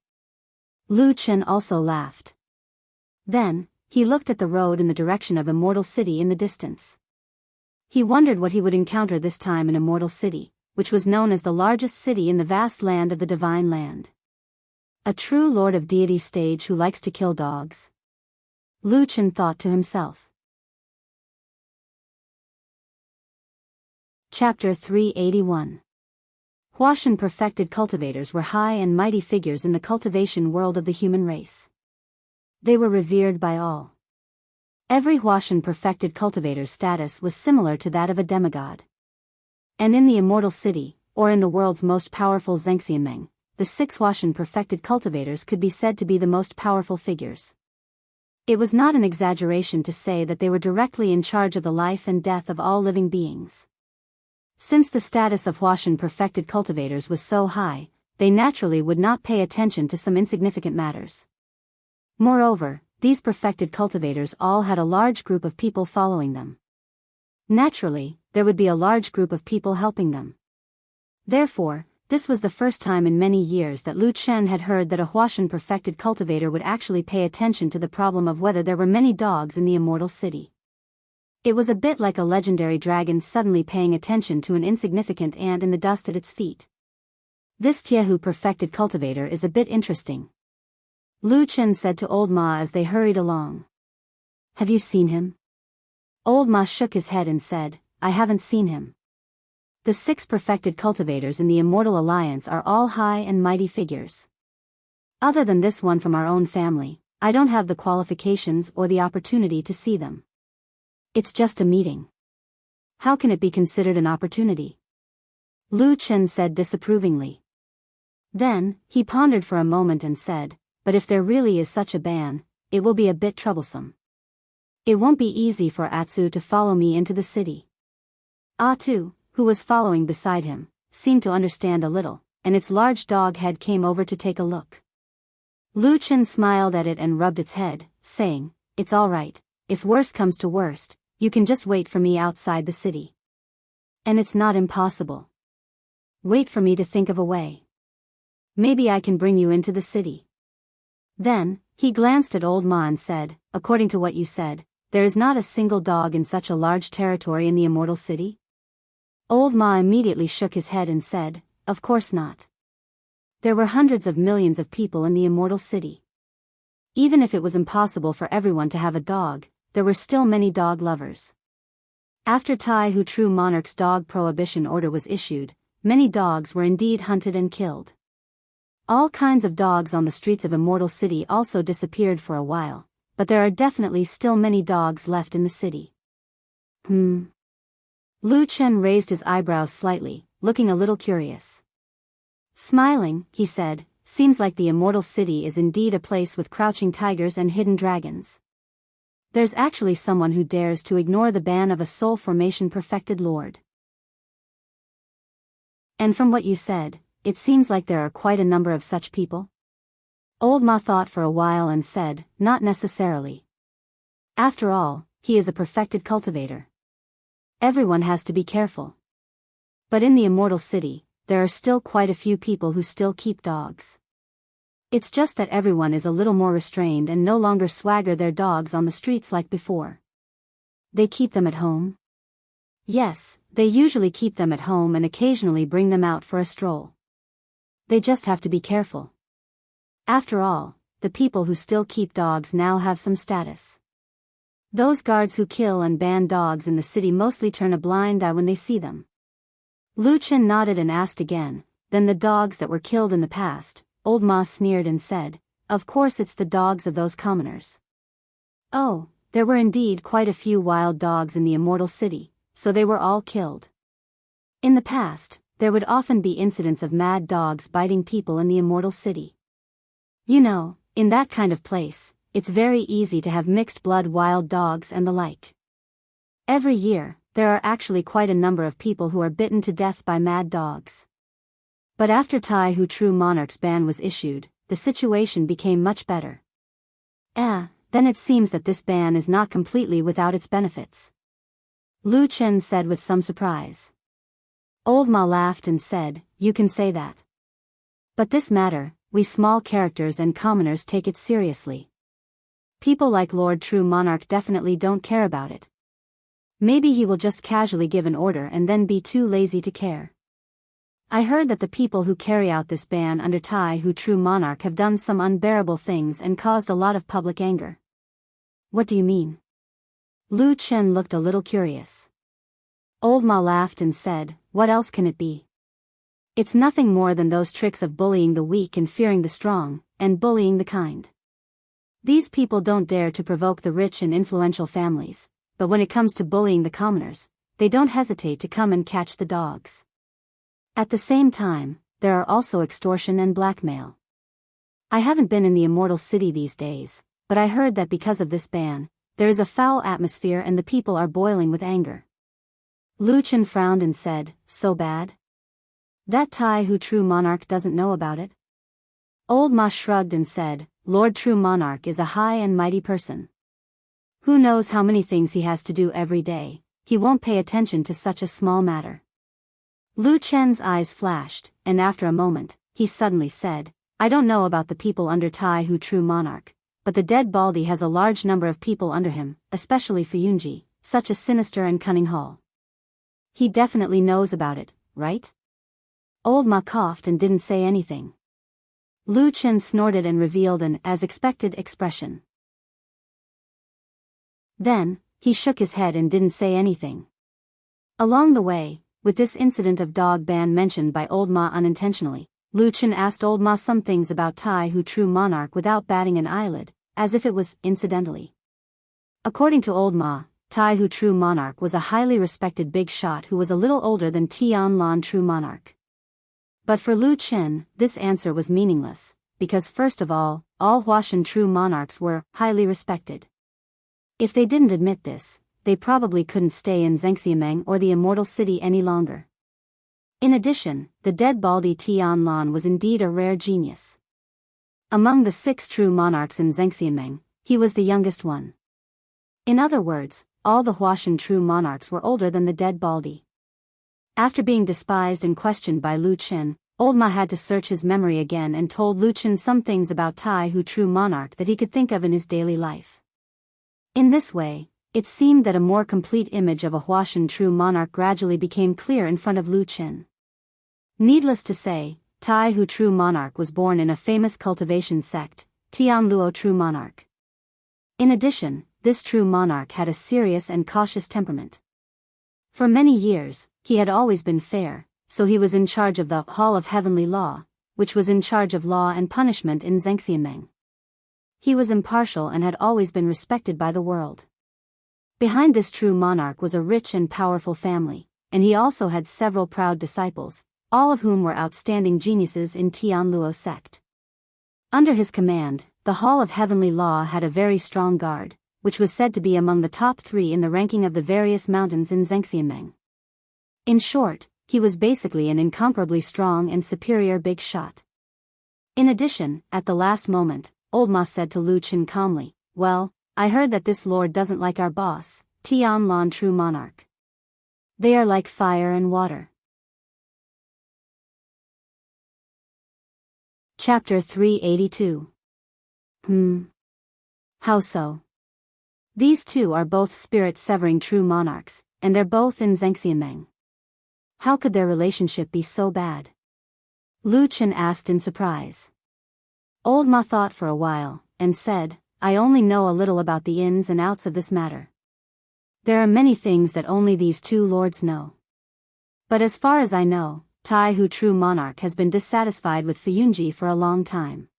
Lu Qin also laughed. Then, he looked at the road in the direction of Immortal City in the distance. He wondered what he would encounter this time in Immortal City, which was known as the largest city in the vast land of the Divine Land. A true Lord of Deity stage who likes to kill dogs? Lu Qin thought to himself. Chapter 381. Huashan perfected cultivators were high and mighty figures in the cultivation world of the human race. They were revered by all. Every Huashan perfected cultivator's status was similar to that of a demigod. And in the Immortal City, or in the world's most powerful Zhengxianmeng, the 6 Huashan perfected cultivators could be said to be the most powerful figures. It was not an exaggeration to say that they were directly in charge of the life and death of all living beings. Since the status of Huashan perfected cultivators was so high, they naturally would not pay attention to some insignificant matters. Moreover, these perfected cultivators all had a large group of people following them. Naturally, there would be a large group of people helping them. Therefore, this was the first time in many years that Lu Chen had heard that a Huashan perfected cultivator would actually pay attention to the problem of whether there were many dogs in the immortal city. It was a bit like a legendary dragon suddenly paying attention to an insignificant ant in the dust at its feet. This Jianghu perfected cultivator is a bit interesting. Lu Chen said to Old Ma as they hurried along. Have you seen him? Old Ma shook his head and said, I haven't seen him. The 6 perfected cultivators in the Immortal Alliance are all high and mighty figures. Other than this one from our own family, I don't have the qualifications or the opportunity to see them. It's just a meeting. How can it be considered an opportunity? Lu Chen said disapprovingly. Then, he pondered for a moment and said, but if there really is such a ban, it will be a bit troublesome. It won't be easy for Atsu to follow me into the city. Atu, who was following beside him, seemed to understand a little, and its large dog head came over to take a look. Lu Chen smiled at it and rubbed its head, saying, It's all right, if worst comes to worst, you can just wait for me outside the city. And it's not impossible. Wait for me to think of a way. Maybe I can bring you into the city. Then, he glanced at Old Ma and said, According to what you said, there is not a single dog in such a large territory in the immortal city? Old Ma immediately shook his head and said, Of course not. There were hundreds of millions of people in the immortal city. Even if it was impossible for everyone to have a dog, there were still many dog lovers. After Tai Hu True Monarch's dog prohibition order was issued, many dogs were indeed hunted and killed. All kinds of dogs on the streets of Immortal City also disappeared for a while, but there are definitely still many dogs left in the city. Lu Chen raised his eyebrows slightly, looking a little curious. Smiling, he said, Seems like the Immortal City is indeed a place with crouching tigers and hidden dragons. There's actually someone who dares to ignore the ban of a soul formation perfected lord. And from what you said, it seems like there are quite a number of such people? Old Ma thought for a while and said, Not necessarily. After all, he is a perfected cultivator. Everyone has to be careful. But in the Immortal City, there are still quite a few people who still keep dogs. It's just that everyone is a little more restrained and no longer swagger their dogs on the streets like before. They keep them at home? Yes, they usually keep them at home and occasionally bring them out for a stroll. They just have to be careful. After all, the people who still keep dogs now have some status. Those guards who kill and ban dogs in the city mostly turn a blind eye when they see them. Lu Chen nodded and asked again, Then the dogs that were killed in the past? Old Ma sneered and said, Of course it's the dogs of those commoners. Oh, there were indeed quite a few wild dogs in the Immortal City, so they were all killed. In the past, there would often be incidents of mad dogs biting people in the Immortal City. You know, in that kind of place, it's very easy to have mixed blood wild dogs and the like. Every year, there are actually quite a number of people who are bitten to death by mad dogs. But after Tai Hu True Monarch's ban was issued, the situation became much better. Then it seems that this ban is not completely without its benefits. Lu Chen said with some surprise. Old Ma laughed and said, You can say that. But this matter, we small characters and commoners take it seriously. People like Lord True Monarch definitely don't care about it. Maybe he will just casually give an order and then be too lazy to care. I heard that the people who carry out this ban under Tai Hu True Monarch have done some unbearable things and caused a lot of public anger. What do you mean? Lu Chen looked a little curious. Old Ma laughed and said, What else can it be? It's nothing more than those tricks of bullying the weak and fearing the strong, and bullying the kind. These people don't dare to provoke the rich and influential families, but when it comes to bullying the commoners, they don't hesitate to come and catch the dogs. At the same time, there are also extortion and blackmail. I haven't been in the Immortal City these days, but I heard that because of this ban, there is a foul atmosphere and the people are boiling with anger. Lu Chen frowned and said, so bad? That Tai Hu True Monarch doesn't know about it? Old Ma shrugged and said, Lord True Monarch is a high and mighty person. Who knows how many things he has to do every day, he won't pay attention to such a small matter. Lu Chen's eyes flashed, and after a moment, he suddenly said, I don't know about the people under Tai Hu True Monarch, but the dead Baldy has a large number of people under him, especially Fuyunji, such a sinister and cunning hall. He definitely knows about it, right? Old Ma coughed and didn't say anything. Lu Chen snorted and revealed an as expected expression. Then, he shook his head and didn't say anything. Along the way, with this incident of dog ban mentioned by Old Ma unintentionally, Lu Chen asked Old Ma some things about Tai Hu True Monarch without batting an eyelid, as if it was incidentally. According to Old Ma, Tai Hu True Monarch was a highly respected big shot who was a little older than Tian Lan True Monarch. But for Lu Chen, this answer was meaningless, because first of all Huashan True Monarchs were highly respected. If they didn't admit this, they probably couldn't stay in Zhengxiameng or the Immortal City any longer. In addition, the dead Baldy Tian Lan was indeed a rare genius. Among the 6 true monarchs in Zhengxiameng, he was the youngest one. In other words, all the Huashan true monarchs were older than the dead Baldy. After being despised and questioned by Lu Chen, Old Ma had to search his memory again and told Lu Chen some things about Tai Hu True Monarch that he could think of in his daily life. In this way, it seemed that a more complete image of a Huashan True Monarch gradually became clear in front of Lu Chen. Needless to say, Tai Hu True Monarch was born in a famous cultivation sect, Tian Luo True Monarch. In addition, this true monarch had a serious and cautious temperament. For many years, he had always been fair, so he was in charge of the Hall of Heavenly Law, which was in charge of law and punishment in Zhengxiameng. He was impartial and had always been respected by the world. Behind this true monarch was a rich and powerful family, and he also had several proud disciples, all of whom were outstanding geniuses in Tian Luo sect. Under his command, the Hall of Heavenly Law had a very strong guard, which was said to be among the top 3 in the ranking of the various mountains in Zhengxiameng. In short, he was basically an incomparably strong and superior big shot. In addition, at the last moment, Old Ma said to Lu Chen calmly, well, I heard that this lord doesn't like our boss, Tian Lan True Monarch. They are like fire and water. Chapter 382. How so? These two are both spirit-severing true monarchs, and they're both in Zhengxiameng. How could their relationship be so bad? Lu Chen asked in surprise. Old Ma thought for a while, and said, I only know a little about the ins and outs of this matter. There are many things that only these two lords know. But as far as I know, Tai Hu True Monarch has been dissatisfied with Fuyunji for a long time.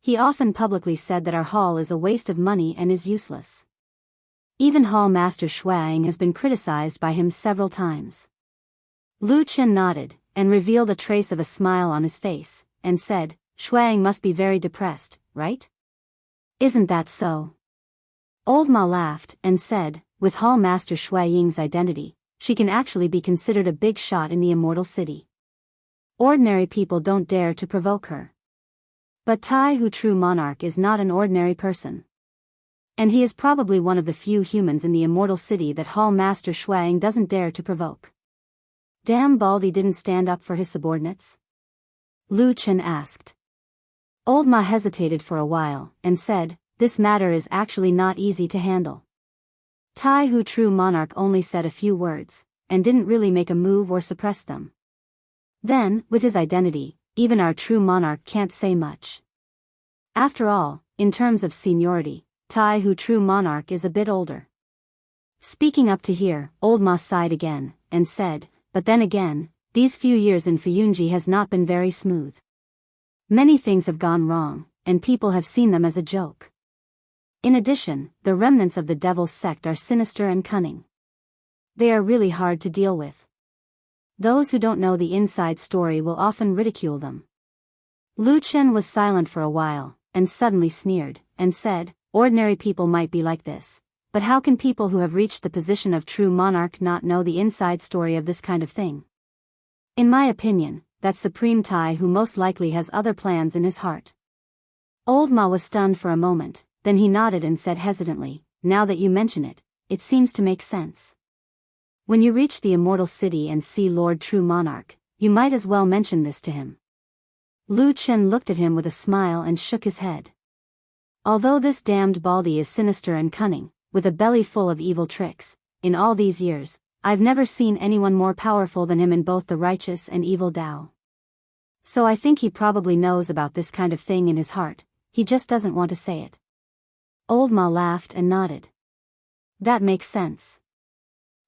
He often publicly said that our hall is a waste of money and is useless. Even Hall Master Shuang has been criticized by him several times. Lu Chen nodded, and revealed a trace of a smile on his face, and said, Shuang must be very depressed, right? Isn't that so? Old Ma laughed, and said, with Hall Master Shuang's identity, she can actually be considered a big shot in the Immortal City. Ordinary people don't dare to provoke her. But Tai Hu True Monarch is not an ordinary person. And he is probably one of the few humans in the Immortal City that Hall Master Shuang doesn't dare to provoke. Damn Baldy didn't stand up for his subordinates? Lu Chen asked. Old Ma hesitated for a while, and said, this matter is actually not easy to handle. Tai Hu True Monarch only said a few words, and didn't really make a move or suppress them. Then, with his identity, even our true monarch can't say much. After all, in terms of seniority, Tai Hu True Monarch is a bit older. Speaking up to here, Old Ma sighed again, and said, but then again, these few years in Fuyunji has not been very smooth. Many things have gone wrong, and people have seen them as a joke. In addition, the remnants of the Devil's sect are sinister and cunning. They are really hard to deal with. Those who don't know the inside story will often ridicule them. Lu Chen was silent for a while, and suddenly sneered, and said, ordinary people might be like this. But how can people who have reached the position of true monarch not know the inside story of this kind of thing? In my opinion, that Supreme Tai who most likely has other plans in his heart. Old Ma was stunned for a moment, then he nodded and said hesitantly, now that you mention it, it seems to make sense. When you reach the immortal city and see Lord True Monarch, you might as well mention this to him. Lu Chen looked at him with a smile and shook his head. Although this damned Baldy is sinister and cunning, with a belly full of evil tricks, in all these years, I've never seen anyone more powerful than him in both the righteous and evil Dao. So I think he probably knows about this kind of thing in his heart, he just doesn't want to say it. Old Ma laughed and nodded. That makes sense.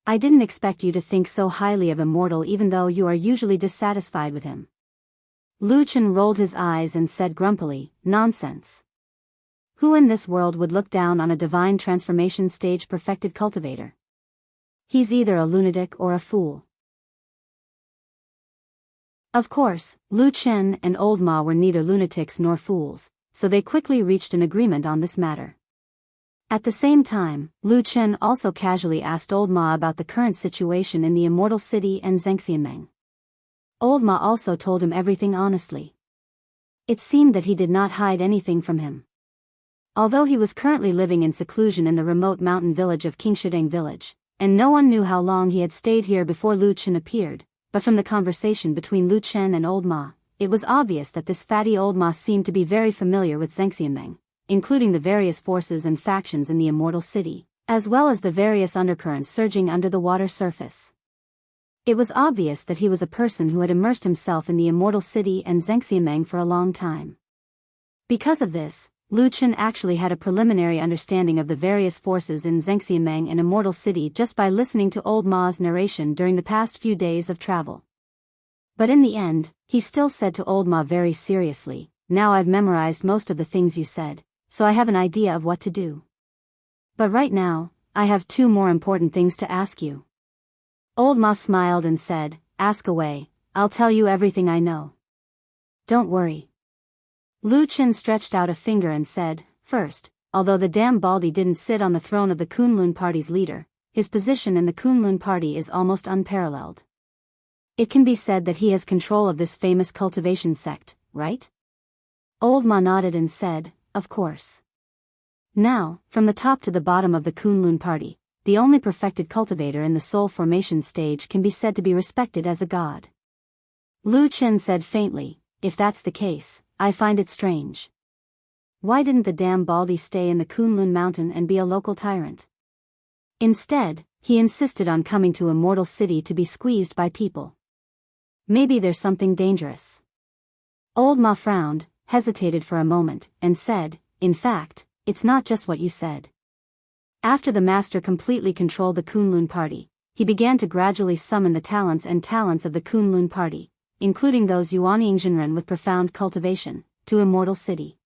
I didn't expect you to think so highly of Immortal even though you are usually dissatisfied with him. Lu Chen rolled his eyes and said grumpily, nonsense. Who in this world would look down on a divine transformation stage perfected cultivator? He's either a lunatic or a fool. Of course, Lu Chen and Old Ma were neither lunatics nor fools, so they quickly reached an agreement on this matter. At the same time, Lu Chen also casually asked Old Ma about the current situation in the Immortal City and Zhengxianmeng. Old Ma also told him everything honestly. It seemed that he did not hide anything from him. Although he was currently living in seclusion in the remote mountain village of Qingshideng village, and no one knew how long he had stayed here before Lu Chen appeared, but from the conversation between Lu Chen and Old Ma, it was obvious that this fatty Old Ma seemed to be very familiar with Zhengxianmeng, including the various forces and factions in the Immortal City, as well as the various undercurrents surging under the water surface. It was obvious that he was a person who had immersed himself in the Immortal City and Zhengxianmeng for a long time. Because of this, Lu Chen actually had a preliminary understanding of the various forces in Zhengxianmeng and Immortal City just by listening to Old Ma's narration during the past few days of travel. But in the end, he still said to Old Ma very seriously, now I've memorized most of the things you said, so I have an idea of what to do. But right now, I have two more important things to ask you. Old Ma smiled and said, ask away, I'll tell you everything I know. Don't worry. Lu Chen stretched out a finger and said, first, although the damn Baldy didn't sit on the throne of the Kunlun Party's leader, his position in the Kunlun Party is almost unparalleled. It can be said that he has control of this famous cultivation sect, right? Old Ma nodded and said, of course. Now, from the top to the bottom of the Kunlun Party, the only perfected cultivator in the soul formation stage can be said to be respected as a god. Lu Chen said faintly, if that's the case, I find it strange. Why didn't the damn Baldy stay in the Kunlun Mountain and be a local tyrant? Instead, he insisted on coming to Immortal City to be squeezed by people. Maybe there's something dangerous. Old Ma frowned, hesitated for a moment, and said, in fact, it's not just what you said. After the master completely controlled the Kunlun Party, he began to gradually summon the talents of the Kunlun Party, including those Yuanyingzhenren with profound cultivation, to Immortal City.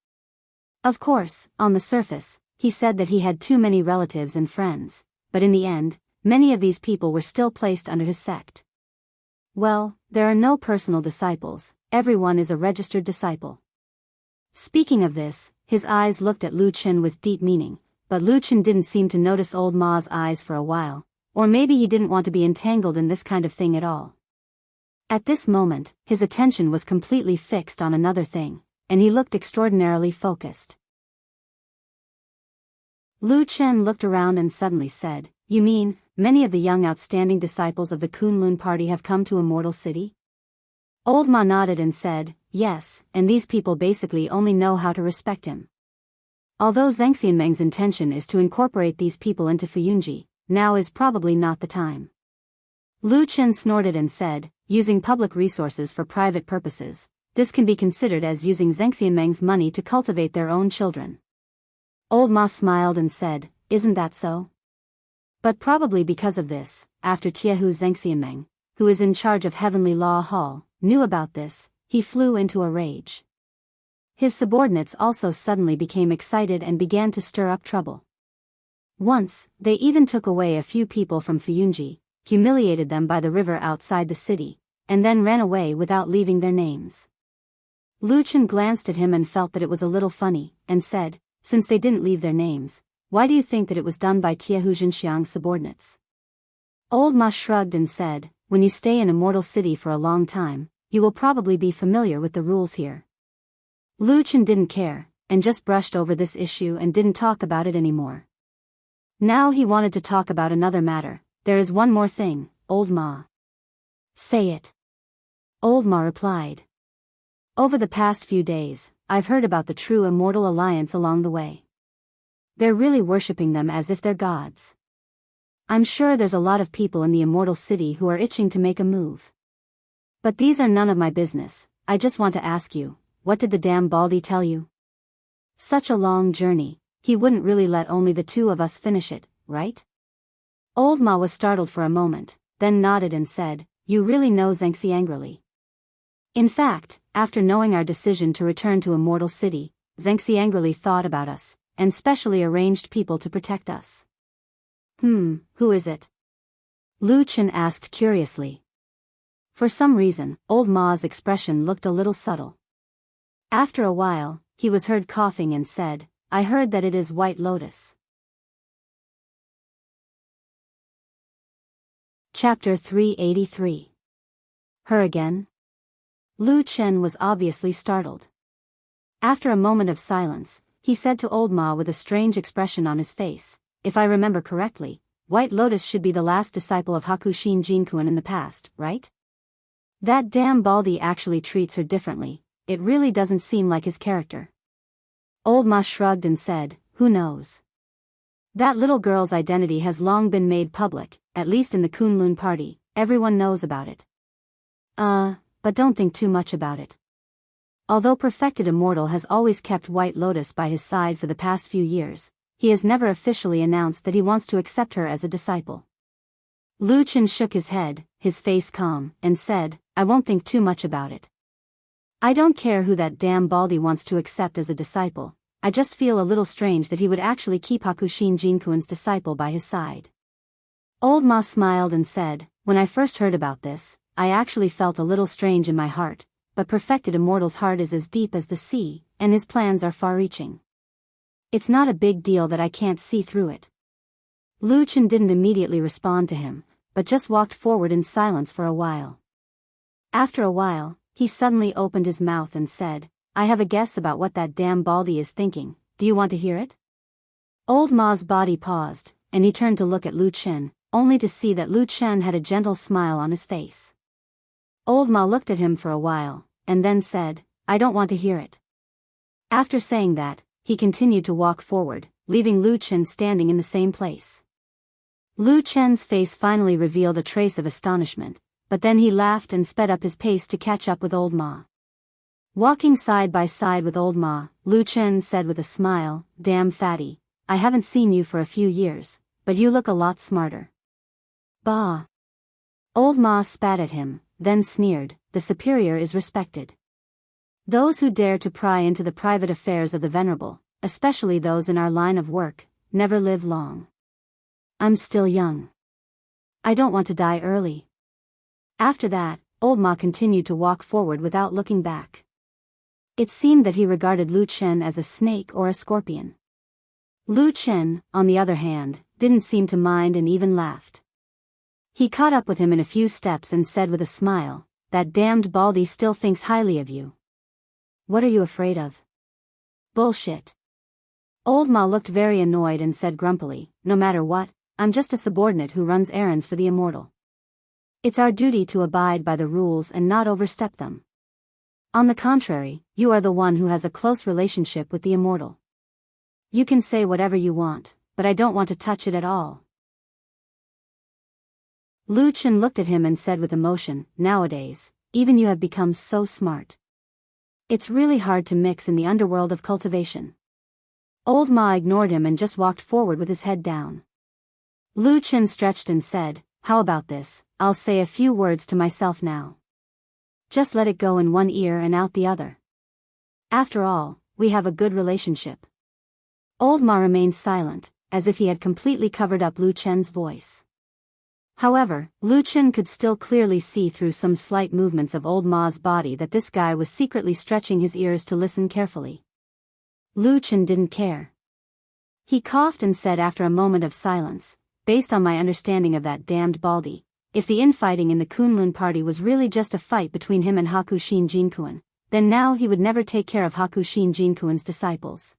Of course, on the surface, he said that he had too many relatives and friends, but in the end, many of these people were still placed under his sect. Well, there are no personal disciples, everyone is a registered disciple. Speaking of this, his eyes looked at Lu Chen with deep meaning, but Lu Chen didn't seem to notice Old Ma's eyes for a while, or maybe he didn't want to be entangled in this kind of thing at all. At this moment, his attention was completely fixed on another thing, and he looked extraordinarily focused. Lu Chen looked around and suddenly said, you mean, many of the young outstanding disciples of the Kunlun Party have come to Immortal City? Old Ma nodded and said, yes, and these people basically only know how to respect him. Although Zhengxianmeng's intention is to incorporate these people into Fuyunji, now is probably not the time. Lu Chen snorted and said, using public resources for private purposes, this can be considered as using Zhengxianmeng's money to cultivate their own children. Old Ma smiled and said, isn't that so? But probably because of this, after Jianghu Zhengxianmeng, who is in charge of Heavenly Law Hall, knew about this, he flew into a rage. His subordinates also suddenly became excited and began to stir up trouble. Once, they even took away a few people from Fuyunji, humiliated them by the river outside the city, and then ran away without leaving their names. Lu Chen glanced at him and felt that it was a little funny, and said, since they didn't leave their names, why do you think that it was done by Wuxia Xianxia's subordinates? Old Ma shrugged and said, when you stay in Immortal City for a long time, you will probably be familiar with the rules here. Lu Chen didn't care, and just brushed over this issue and didn't talk about it anymore. Now he wanted to talk about another matter. There is one more thing, Old Ma. Say it. Old Ma replied. Over the past few days, I've heard about the true Immortal Alliance along the way. They're really worshipping them as if they're gods. I'm sure there's a lot of people in the Immortal City who are itching to make a move. But these are none of my business. I just want to ask you, what did the damn Baldy tell you? Such a long journey, he wouldn't really let only the two of us finish it, right? Old Ma was startled for a moment, then nodded and said, you really know Xianxia angrily. In fact, after knowing our decision to return to Immortal City, Xianxia angrily thought about us, and specially arranged people to protect us. Who is it? Lu Chen asked curiously. For some reason, Old Ma's expression looked a little subtle. After a while, he was heard coughing and said, I heard that it is White Lotus. Chapter 383. Her again? Lu Chen was obviously startled. After a moment of silence, he said to Old Ma with a strange expression on his face, if I remember correctly, White Lotus should be the last disciple of Hakushin Jinkuan in the past, right? That damn Baldy actually treats her differently, it really doesn't seem like his character. Old Ma shrugged and said, who knows? That little girl's identity has long been made public, at least in the Kunlun party, everyone knows about it. But don't think too much about it. Although Perfected Immortal has always kept White Lotus by his side for the past few years, he has never officially announced that he wants to accept her as a disciple. Lu Chen shook his head, his face calm, and said, I won't think too much about it. I don't care who that damn Baldy wants to accept as a disciple, I just feel a little strange that he would actually keep Hakushin Jinkuan's disciple by his side. Old Ma smiled and said, when I first heard about this, I actually felt a little strange in my heart, but Perfected Immortal's heart is as deep as the sea, and his plans are far-reaching. It's not a big deal that I can't see through it. Lu Chen didn't immediately respond to him, but just walked forward in silence for a while. After a while, he suddenly opened his mouth and said, I have a guess about what that damn Baldy is thinking, do you want to hear it? Old Ma's body paused, and he turned to look at Lu Chen, only to see that Lu Chen had a gentle smile on his face. Old Ma looked at him for a while, and then said, I don't want to hear it. After saying that, he continued to walk forward, leaving Lu Chen standing in the same place. Lu Chen's face finally revealed a trace of astonishment, but then he laughed and sped up his pace to catch up with Old Ma. Walking side by side with Old Ma, Lu Chen said with a smile, damn fatty, I haven't seen you for a few years, but you look a lot smarter. Bah! Old Ma spat at him, then sneered, the superior is respected. Those who dare to pry into the private affairs of the venerable, especially those in our line of work, never live long. I'm still young. I don't want to die early. After that, Old Ma continued to walk forward without looking back. It seemed that he regarded Lu Chen as a snake or a scorpion. Lu Chen, on the other hand, didn't seem to mind and even laughed. He caught up with him in a few steps and said with a smile, that damned Baldy still thinks highly of you. What are you afraid of? Bullshit. Old Ma looked very annoyed and said grumpily, no matter what, I'm just a subordinate who runs errands for the immortal. It's our duty to abide by the rules and not overstep them. On the contrary, you are the one who has a close relationship with the immortal. You can say whatever you want, but I don't want to touch it at all. Lu Chen looked at him and said with emotion, nowadays, even you have become so smart. It's really hard to mix in the underworld of cultivation. Old Ma ignored him and just walked forward with his head down. Lu Chen stretched and said, how about this, I'll say a few words to myself now. Just let it go in one ear and out the other. After all, we have a good relationship. Old Ma remained silent, as if he had completely covered up Lu Chen's voice. However, Lu Chen could still clearly see through some slight movements of Old Ma's body that this guy was secretly stretching his ears to listen carefully. Lu Chen didn't care, He coughed and said after a moment of silence, based on my understanding of that damned Baldy, if the infighting in the Kunlun party was really just a fight between him and Hakushin Jinkuan, then now he would never take care of Hakushin Jinkuan's disciples.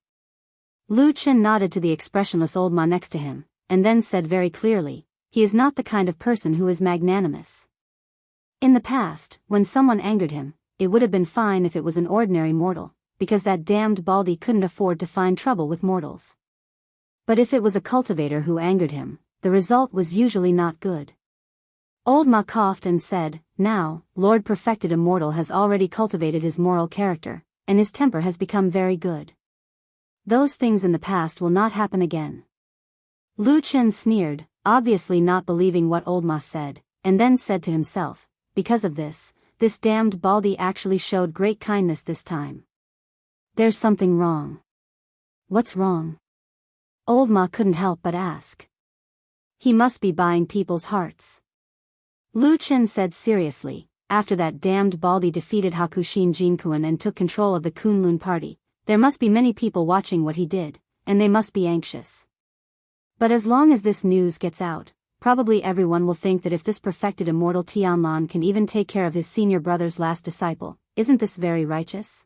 Lu Chen nodded to the expressionless old ma next to him, and then said very clearly, he is not the kind of person who is magnanimous. In the past, when someone angered him, it would have been fine if it was an ordinary mortal, because that damned Baldy couldn't afford to find trouble with mortals. But if it was a cultivator who angered him, the result was usually not good. Old Ma coughed and said, now, Lord Perfected Immortal has already cultivated his moral character, and his temper has become very good. Those things in the past will not happen again. Lu Chen sneered, obviously not believing what Old Ma said, and then said to himself, because of this damned Baldy actually showed great kindness this time. There's something wrong. What's wrong? Old Ma couldn't help but ask. He must be buying people's hearts. Lu Chen said seriously, after that damned Baldy defeated Hakushin Jinkuan and took control of the Kunlun party, there must be many people watching what he did, and they must be anxious. But as long as this news gets out, probably everyone will think that if this perfected immortal Tianlan can even take care of his senior brother's last disciple, isn't this very righteous?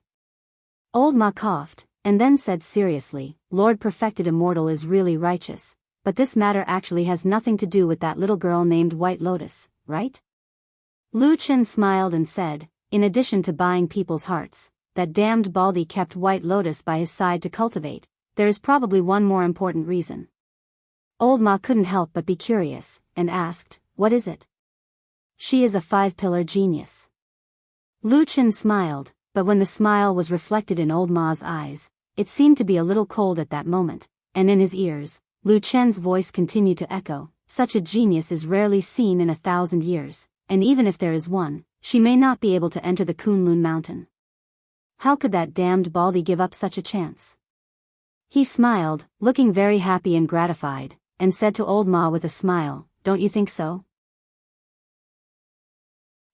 Old Ma coughed, and then said seriously, Lord Perfected Immortal is really righteous, but this matter actually has nothing to do with that little girl named White Lotus, right? Lu Chen smiled and said, in addition to buying people's hearts, that damned Baldy kept White Lotus by his side to cultivate, there is probably one more important reason. Old Ma couldn't help but be curious, and asked, what is it? She is a 5-pillar genius. Lu Chen smiled, but when the smile was reflected in Old Ma's eyes, it seemed to be a little cold at that moment, and in his ears, Lu Chen's voice continued to echo, such a genius is rarely seen in 1,000 years, and even if there is one, she may not be able to enter the Kunlun mountain. How could that damned Baldy give up such a chance? He smiled, looking very happy and gratified, and said to Old Ma with a smile, don't you think so?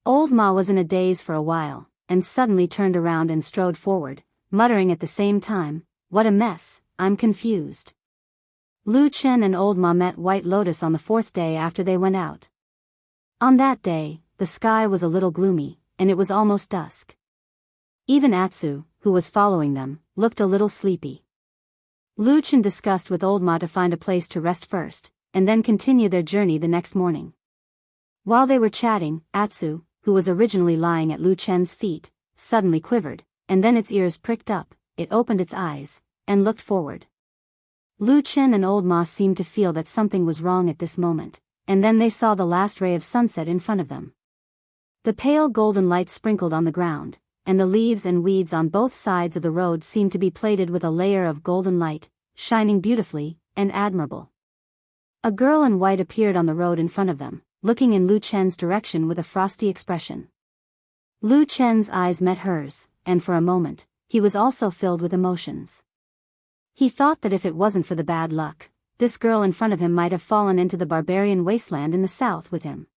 Old Ma was in a daze for a while, and suddenly turned around and strode forward, muttering at the same time, what a mess, I'm confused. Lu Chen and Old Ma met White Lotus on the 4th day after they went out. On that day, the sky was a little gloomy, and it was almost dusk. Even Atsu, who was following them, looked a little sleepy. Lu Chen discussed with Old Ma to find a place to rest first, and then continue their journey the next morning. While they were chatting, Atsu, who was originally lying at Lu Chen's feet, suddenly quivered, and then its ears pricked up, it opened its eyes, and looked forward. Lu Chen and Old Ma seemed to feel that something was wrong at this moment, and then they saw the last ray of sunset in front of them. The pale golden light sprinkled on the ground, and the leaves and weeds on both sides of the road seemed to be plated with a layer of golden light, shining beautifully and admirable. A girl in white appeared on the road in front of them, looking in Lu Chen's direction with a frosty expression. Lu Chen's eyes met hers, and for a moment, he was also filled with emotions. He thought that if it wasn't for the bad luck, this girl in front of him might have fallen into the barbarian wasteland in the south with him.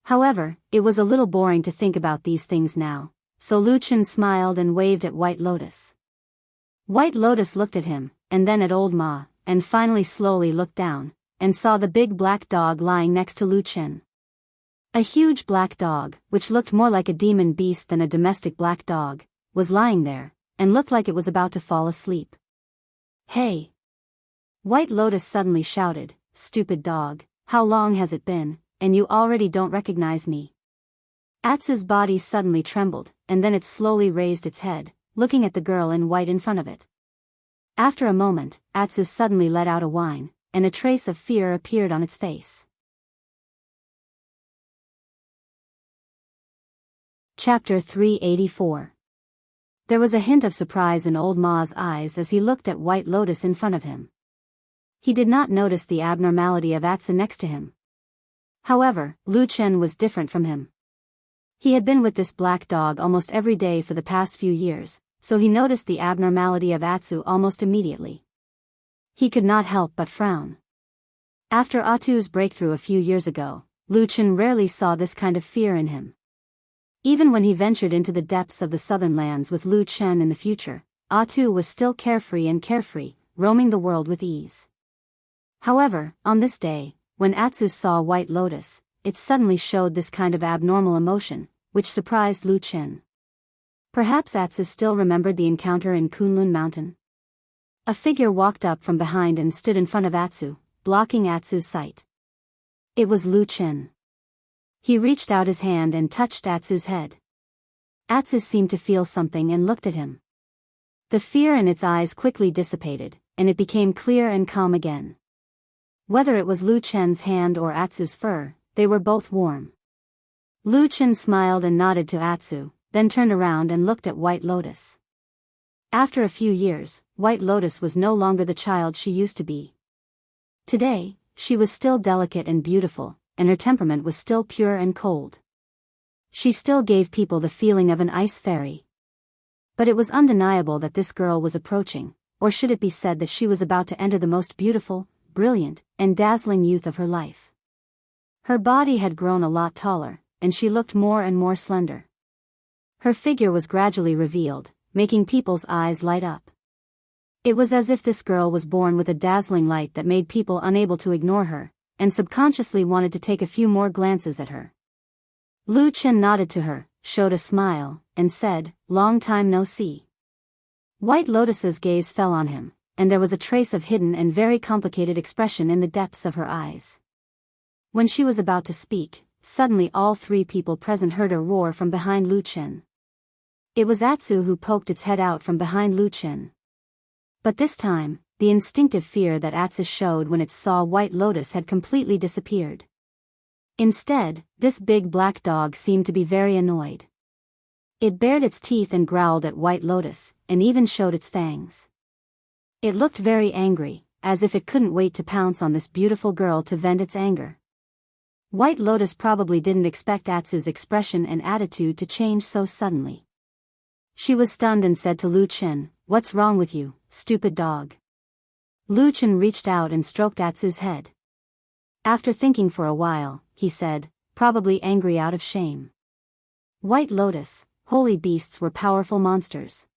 However, it was a little boring to think about these things now, so Lu Chen smiled and waved at White Lotus. White Lotus looked at him, and then at Old Ma, and finally slowly looked down, and saw the big black dog lying next to Lu Chen. A huge black dog, which looked more like a demon beast than a domestic black dog, was lying there, and looked like it was about to fall asleep. Hey! White Lotus suddenly shouted, stupid dog, how long has it been, and you already don't recognize me? Atsu's body suddenly trembled, and then it slowly raised its head, looking at the girl in white in front of it. After a moment, Atsu suddenly let out a whine, and a trace of fear appeared on its face. Chapter 384. There was a hint of surprise in Old Ma's eyes as he looked at White Lotus in front of him. He did not notice the abnormality of Atsu next to him. However, Lu Chen was different from him. He had been with this black dog almost every day for the past few years, so he noticed the abnormality of Atsu almost immediately. He could not help but frown. After Atsu's breakthrough a few years ago, Lu Chen rarely saw this kind of fear in him. Even when he ventured into the depths of the southern lands with Lu Chen in the future, Atsu was still carefree, roaming the world with ease. However, on this day, when Atsu saw White Lotus, it suddenly showed this kind of abnormal emotion, which surprised Lu Qin. Perhaps Atsu still remembered the encounter in Kunlun Mountain. A figure walked up from behind and stood in front of Atsu, blocking Atsu's sight. It was Lu Qin. He reached out his hand and touched Atsu's head. Atsu seemed to feel something and looked at him. The fear in its eyes quickly dissipated, and it became clear and calm again. Whether it was Lu Qin's hand or Atsu's fur, they were both warm. Lu Qin smiled and nodded to Atsu, then turned around and looked at White Lotus. After a few years, White Lotus was no longer the child she used to be. Today, she was still delicate and beautiful, and her temperament was still pure and cold. She still gave people the feeling of an ice fairy. But it was undeniable that this girl was approaching, or should it be said that she was about to enter the most beautiful, brilliant, and dazzling youth of her life. Her body had grown a lot taller, and she looked more and more slender. Her figure was gradually revealed, making people's eyes light up. It was as if this girl was born with a dazzling light that made people unable to ignore her, and subconsciously wanted to take a few more glances at her. Lu Qin nodded to her, showed a smile, and said, "Long time no see." White Lotus's gaze fell on him, and there was a trace of hidden and very complicated expression in the depths of her eyes. When she was about to speak, suddenly all three people present heard a roar from behind Lu Qin. It was Atsu who poked its head out from behind Lu Qin. But this time, the instinctive fear that Atsu showed when it saw White Lotus had completely disappeared. Instead, this big black dog seemed to be very annoyed. It bared its teeth and growled at White Lotus, and even showed its fangs. It looked very angry, as if it couldn't wait to pounce on this beautiful girl to vent its anger. White Lotus probably didn't expect Atsu's expression and attitude to change so suddenly. She was stunned and said to Lu Qin, "What's wrong with you, stupid dog?" Lu Qin reached out and stroked Atsu's head. After thinking for a while, he said, probably angry out of shame, "White Lotus, holy beasts were powerful monsters.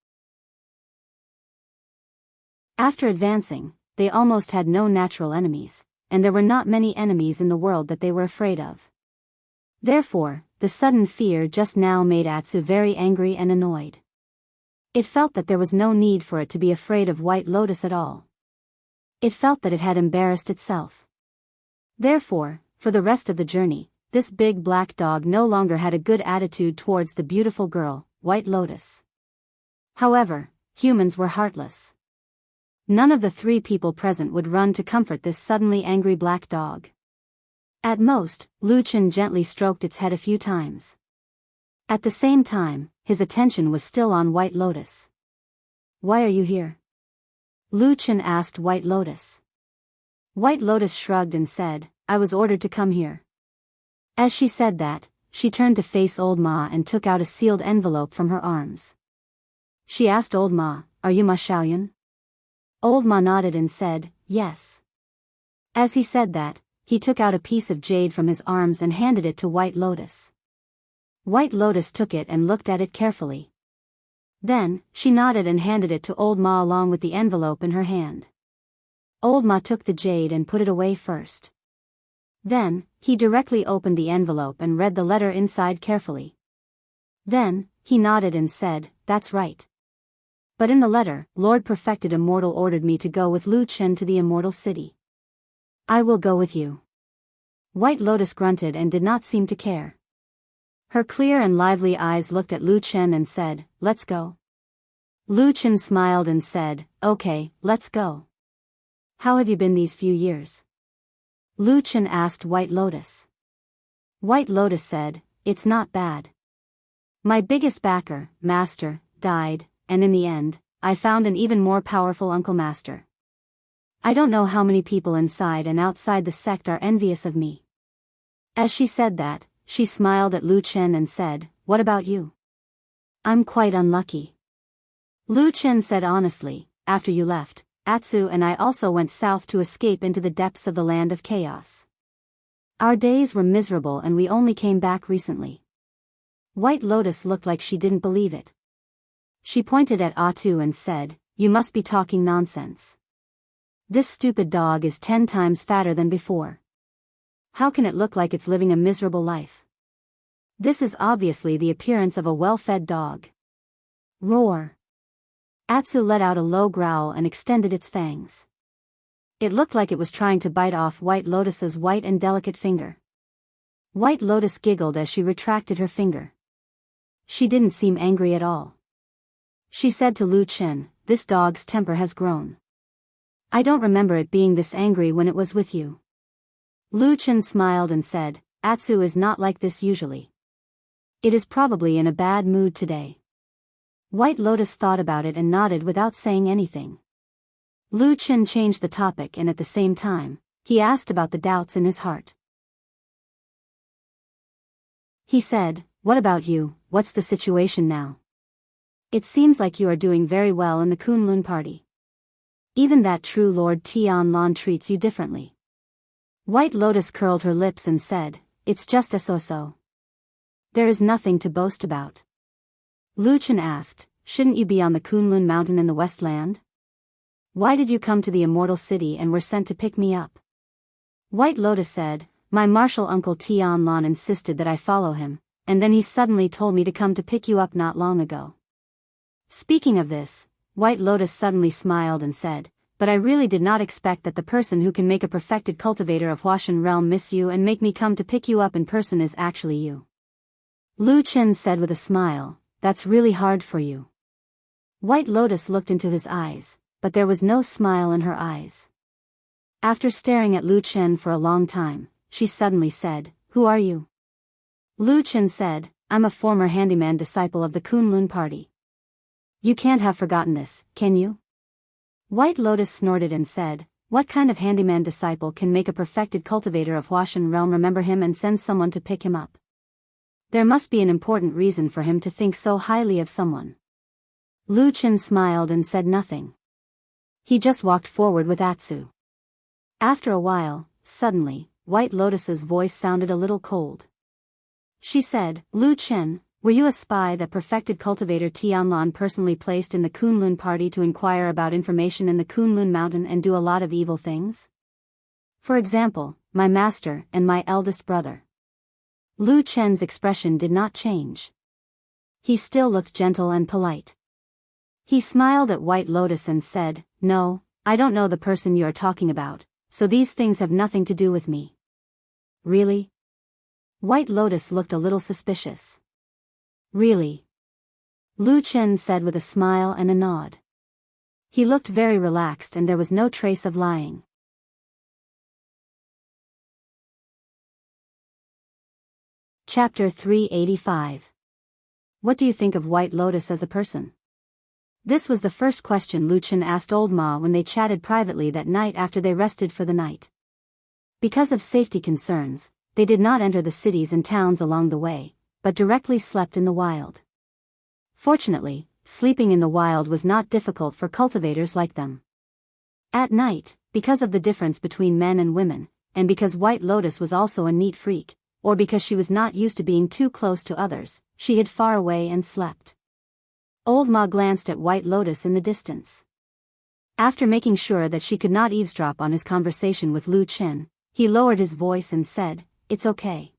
After advancing, they almost had no natural enemies, and there were not many enemies in the world that they were afraid of. Therefore, the sudden fear just now made Atsu very angry and annoyed. It felt that there was no need for it to be afraid of White Lotus at all. It felt that it had embarrassed itself. Therefore, for the rest of the journey, this big black dog no longer had a good attitude towards the beautiful girl, White Lotus. However, humans were heartless. None of the three people present would run to comfort this suddenly angry black dog. At most, Lu Qin gently stroked its head a few times. At the same time, his attention was still on White Lotus. "Why are you here?" Lu Qin asked White Lotus. White Lotus shrugged and said, "I was ordered to come here." As she said that, she turned to face Old Ma and took out a sealed envelope from her arms. She asked Old Ma, "Are you Ma Xiaoyun?" Old Ma nodded and said, "Yes." As he said that, he took out a piece of jade from his arms and handed it to White Lotus. White Lotus took it and looked at it carefully. Then, she nodded and handed it to Old Ma along with the envelope in her hand. Old Ma took the jade and put it away first. Then, he directly opened the envelope and read the letter inside carefully. Then, he nodded and said, "That's right. But in the letter, Lord Perfected Immortal ordered me to go with Lu Qin to the Immortal City. I will go with you." White Lotus grunted and did not seem to care. Her clear and lively eyes looked at Lu Qin and said, "Let's go." Lu Qin smiled and said, "Okay, let's go." "How have you been these few years?" Lu Qin asked White Lotus. White Lotus said, "It's not bad. My biggest backer, Master, died, and in the end, I found an even more powerful Uncle Master. I don't know how many people inside and outside the sect are envious of me." As she said that, she smiled at Lu Qin and said, "What about you?" "I'm quite unlucky." Lu Qin said honestly, "After you left, Atsu and I also went south to escape into the depths of the land of chaos. Our days were miserable and we only came back recently." White Lotus looked like she didn't believe it. She pointed at Atsu and said, "You must be talking nonsense. This stupid dog is 10 times fatter than before. How can it look like it's living a miserable life? This is obviously the appearance of a well-fed dog. Roar. Atsu let out a low growl and extended its fangs. It looked like it was trying to bite off White Lotus's white and delicate finger. White Lotus giggled as she retracted her finger. She didn't seem angry at all. She said to Lu Chen, "This dog's temper has grown. I don't remember it being this angry when it was with you." Lu Chen smiled and said, "Atsu is not like this usually. It is probably in a bad mood today." White Lotus thought about it and nodded without saying anything. Lu Chen changed the topic and at the same time, he asked about the doubts in his heart. He said, "What about you, what's the situation now? It seems like you are doing very well in the Kunlun party. Even that true Lord Tianlan treats you differently." White Lotus curled her lips and said, "It's just a so-so. There is nothing to boast about." Lu Chen asked, "Shouldn't you be on the Kunlun mountain in the Westland? Why did you come to the Immortal City and were sent to pick me up?" White Lotus said, "My martial uncle Tianlan insisted that I follow him, and then he suddenly told me to come to pick you up not long ago." Speaking of this, White Lotus suddenly smiled and said, "But I really did not expect that the person who can make a perfected cultivator of Huashan realm miss you and make me come to pick you up in person is actually you." Lu Chen said with a smile, "That's really hard for you." White Lotus looked into his eyes, but there was no smile in her eyes. After staring at Lu Chen for a long time, she suddenly said, "Who are you?" Lu Chen said, "I'm a former handyman disciple of the Kunlun party. You can't have forgotten this, can you?" White Lotus snorted and said, "What kind of handyman disciple can make a perfected cultivator of Huashan realm remember him and send someone to pick him up? There must be an important reason for him to think so highly of someone." Lu Chen smiled and said nothing. He just walked forward with Atsu. After a while, suddenly, White Lotus's voice sounded a little cold. She said, "Lu Chen, were you a spy that perfected cultivator Tianlan personally placed in the Kunlun party to inquire about information in the Kunlun mountain and do a lot of evil things? For example, my master and my eldest brother." Lu Chen's expression did not change. He still looked gentle and polite. He smiled at White Lotus and said, "No, I don't know the person you are talking about, so these things have nothing to do with me." "Really?" White Lotus looked a little suspicious. "Really?" Lu Chen said with a smile and a nod. He looked very relaxed and there was no trace of lying. Chapter 385. What do you think of White Lotus as a person? This was the first question Lu Chen asked Old Ma when they chatted privately that night after they rested for the night. Because of safety concerns, they did not enter the cities and towns along the way, but directly slept in the wild. Fortunately, sleeping in the wild was not difficult for cultivators like them. At night, because of the difference between men and women, and because White Lotus was also a neat freak, or because she was not used to being too close to others, she hid far away and slept. Old Ma glanced at White Lotus in the distance. After making sure that she could not eavesdrop on his conversation with Lu Chen, he lowered his voice and said, "It's okay.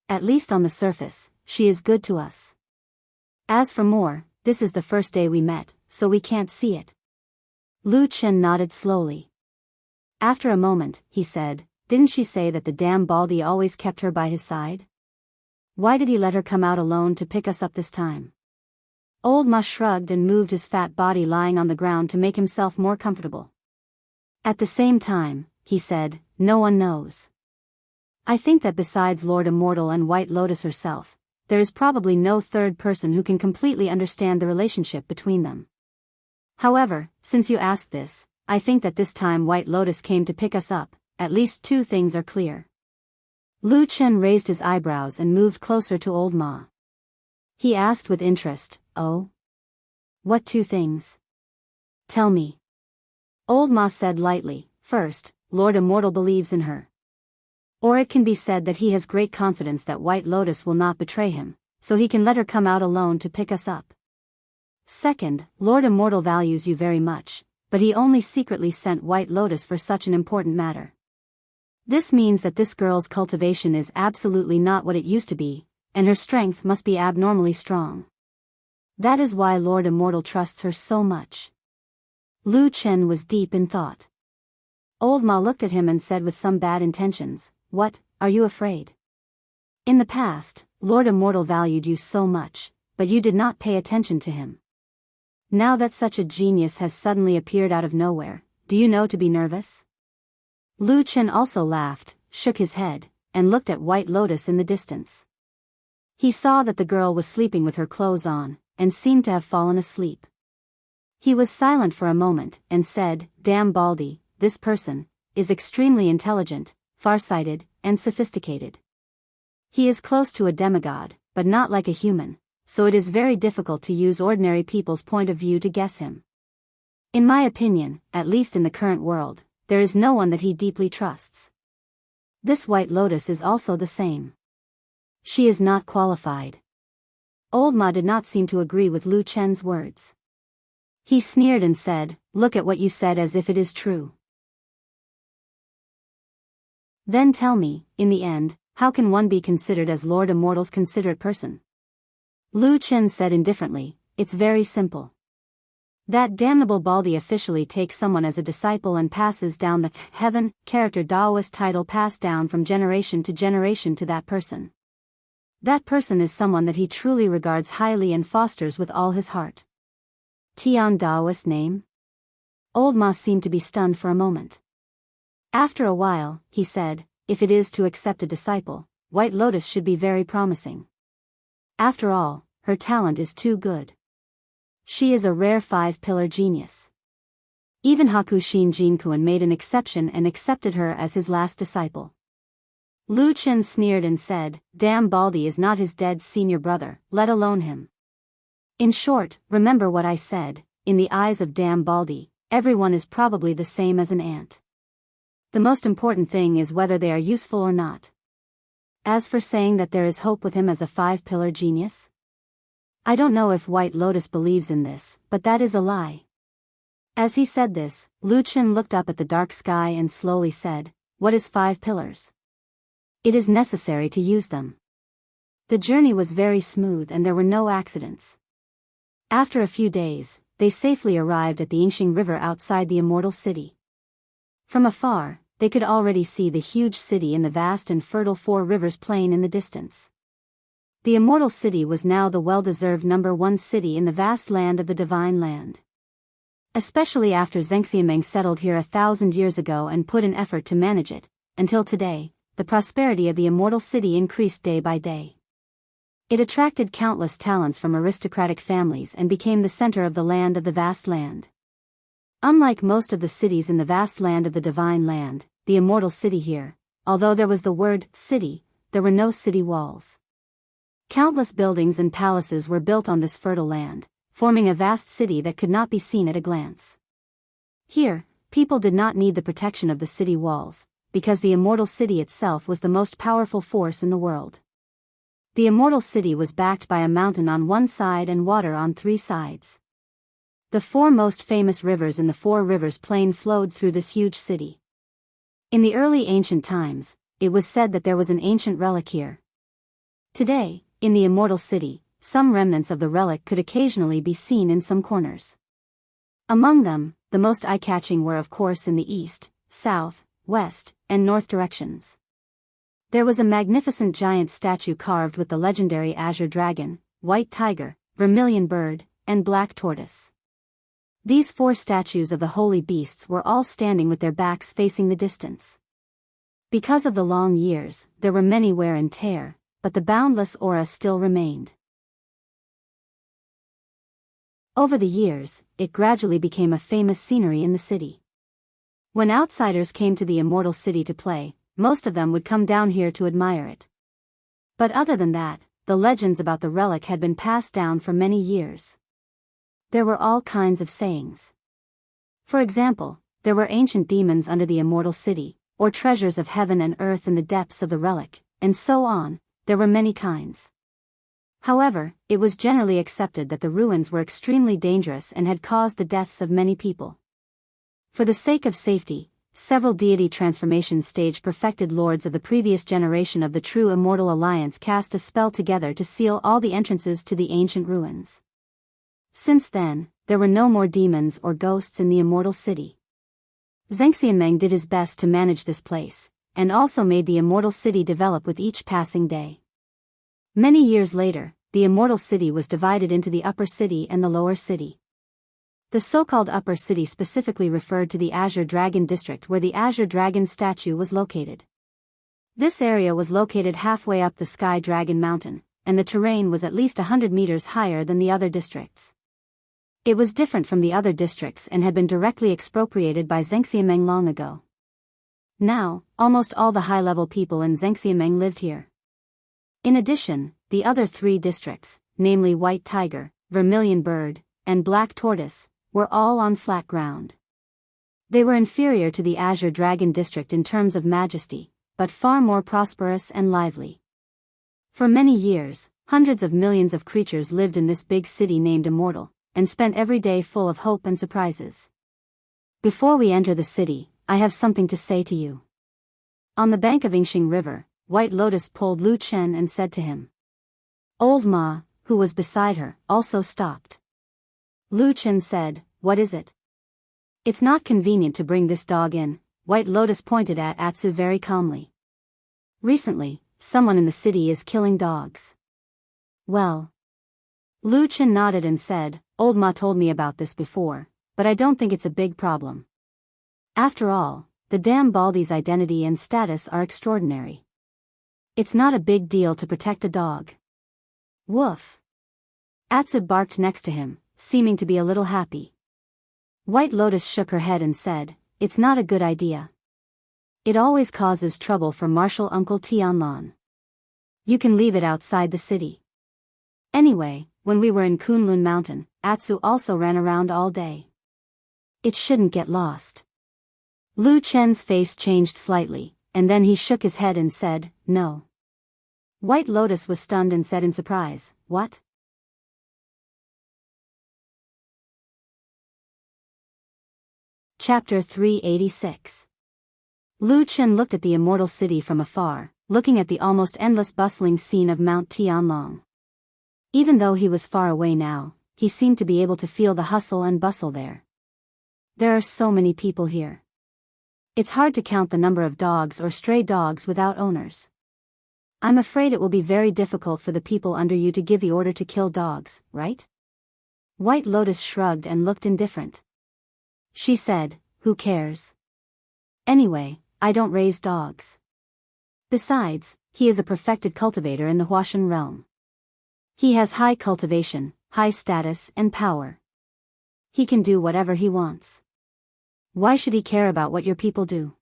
At least on the surface, she is good to us. As for more, this is the first day we met, so we can't see it." Lu Chen nodded slowly. After a moment, he said, "Didn't she say that the damn Baldy always kept her by his side? Why did he let her come out alone to pick us up this time?" Old Ma shrugged and moved his fat body lying on the ground to make himself more comfortable. At the same time, he said, "No one knows. I think that besides Lord Immortal and White Lotus herself, there is probably no third person who can completely understand the relationship between them. However, since you asked this, I think that this time White Lotus came to pick us up, at least two things are clear." Lu Chen raised his eyebrows and moved closer to Old Ma. He asked with interest, "Oh? What two things? Tell me." Old Ma said lightly, "First, Lord Immortal believes in her. Or it can be said that he has great confidence that White Lotus will not betray him, so he can let her come out alone to pick us up. Second, Lord Immortal values you very much, but he only secretly sent White Lotus for such an important matter. This means that this girl's cultivation is absolutely not what it used to be, and her strength must be abnormally strong. That is why Lord Immortal trusts her so much. Lu Chen was deep in thought. Old Ma looked at him and said with some bad intentions, "What, are you afraid? In the past, Lord Immortal valued you so much, but you did not pay attention to him. Now that such a genius has suddenly appeared out of nowhere, do you know to be nervous?" Lu Chen also laughed, shook his head, and looked at White Lotus in the distance. He saw that the girl was sleeping with her clothes on, and seemed to have fallen asleep. He was silent for a moment, and said, "Damn Baldy, this person is extremely intelligent, far-sighted, and sophisticated. He is close to a demigod, but not like a human, so it is very difficult to use ordinary people's point of view to guess him. In my opinion, at least in the current world, there is no one that he deeply trusts. This White Lotus is also the same. She is not qualified." Old Ma did not seem to agree with Lu Chen's words. He sneered and said, "Look at what you said as if it is true. Then tell me, in the end, how can one be considered as Lord Immortal's considerate person?" Lu Chen said indifferently, "It's very simple. That damnable Baldy officially takes someone as a disciple and passes down the heaven character Daoist title passed down from generation to that person. That person is someone that he truly regards highly and fosters with all his heart." Tian Daoist name? Old Ma seemed to be stunned for a moment. After a while, he said, "If it is to accept a disciple, White Lotus should be very promising. After all, her talent is too good. She is a rare 5-pillar genius." Even Hakushin Jinkuan made an exception and accepted her as his last disciple. Lu Chen sneered and said, "Damn Baldy is not his dead senior brother, let alone him. In short, remember what I said, in the eyes of Damn Baldy, everyone is probably the same as an ant. The most important thing is whether they are useful or not. As for saying that there is hope with him as a 5-pillar genius, I don't know if White Lotus believes in this, but that is a lie." As he said this, Lu Chen looked up at the dark sky and slowly said, "What is 5 pillars? It is necessary to use them." The journey was very smooth and there were no accidents. After a few days, they safely arrived at the Yingxing River outside the Immortal City. From afar, they could already see the huge city in the vast and fertile Four Rivers plain in the distance. The Immortal City was now the well-deserved #1 city in the vast land of the Divine Land. Especially after Zhengxiameng settled here 1,000 years ago and put an effort to manage it, until today, the prosperity of the Immortal City increased day by day. It attracted countless talents from aristocratic families and became the center of the land of the vast land. Unlike most of the cities in the vast land of the Divine Land, the Immortal City here, although there was the word city, there were no city walls. Countless buildings and palaces were built on this fertile land, forming a vast city that could not be seen at a glance. Here, people did not need the protection of the city walls, because the Immortal City itself was the most powerful force in the world. The Immortal City was backed by a mountain on one side and water on 3 sides. The 4 most famous rivers in the Four Rivers plain flowed through this huge city. In the early ancient times, it was said that there was an ancient relic here. Today, in the Immortal City, some remnants of the relic could occasionally be seen in some corners. Among them, the most eye-catching were of course in the east, south, west, and north directions. There was a magnificent giant statue carved with the legendary azure dragon, white tiger, vermilion bird, and black tortoise. These 4 statues of the holy beasts were all standing with their backs facing the distance. Because of the long years, there were many wear and tear, but the boundless aura still remained. Over the years, it gradually became a famous scenery in the city. When outsiders came to the Immortal City to play, most of them would come down here to admire it. But other than that, the legends about the relic had been passed down for many years. There were all kinds of sayings. For example, there were ancient demons under the Immortal City, or treasures of heaven and earth in the depths of the relic, and so on. There were many kinds. However, it was generally accepted that the ruins were extremely dangerous and had caused the deaths of many people. For the sake of safety, several deity transformation stage perfected lords of the previous generation of the true immortal alliance cast a spell together to seal all the entrances to the ancient ruins. Since then, there were no more demons or ghosts in the immortal city. Zheng Xianmeng did his best to manage this place, and also made the immortal city develop with each passing day. Many years later, the immortal city was divided into the upper city and the lower city. The so-called upper city specifically referred to the Azure Dragon district where the Azure Dragon statue was located. This area was located halfway up the Sky Dragon Mountain, and the terrain was at least 100 meters higher than the other districts. It was different from the other districts and had been directly expropriated by Zheng Xianmeng long ago. Now, almost all the high-level people in Zheng Xianmeng lived here. In addition, the other three districts, namely White Tiger, Vermilion Bird, and Black Tortoise, were all on flat ground. They were inferior to the Azure Dragon district in terms of majesty, but far more prosperous and lively. For many years, hundreds of millions of creatures lived in this big city named Immortal, and spent every day full of hope and surprises. Before we enter the city, I have something to say to you. On the bank of Yingxing River, White Lotus pulled Lu Chen and said to him. Old Ma, who was beside her, also stopped. Lu Chen said, "What is it?" "It's not convenient to bring this dog in," White Lotus pointed at Atsu very calmly. "Recently, someone in the city is killing dogs." "Well." Lu Chen nodded and said, "Old Ma told me about this before, but I don't think it's a big problem. After all, the damn Baldy's identity and status are extraordinary. It's not a big deal to protect a dog." "Woof." Atsu barked next to him, seeming to be a little happy. White Lotus shook her head and said, "It's not a good idea. It always causes trouble for Martial Uncle Tianlan. You can leave it outside the city." Anyway, when we were in Kunlun Mountain, Atsu also ran around all day. It shouldn't get lost. Lu Chen's face changed slightly, and then he shook his head and said, "No." White Lotus was stunned and said in surprise, "What?" Chapter 386. Lu Chen looked at the immortal city from afar, looking at the almost endless bustling scene of Mount Tianlong. Even though he was far away now, he seemed to be able to feel the hustle and bustle there. There are so many people here. It's hard to count the number of dogs or stray dogs without owners. I'm afraid it will be very difficult for the people under you to give the order to kill dogs, right? White Lotus shrugged and looked indifferent. She said, "Who cares? Anyway, I don't raise dogs. Besides, he is a perfected cultivator in the Huashan realm. He has high cultivation, high status, and power. He can do whatever he wants. Why should he care about what your people do?"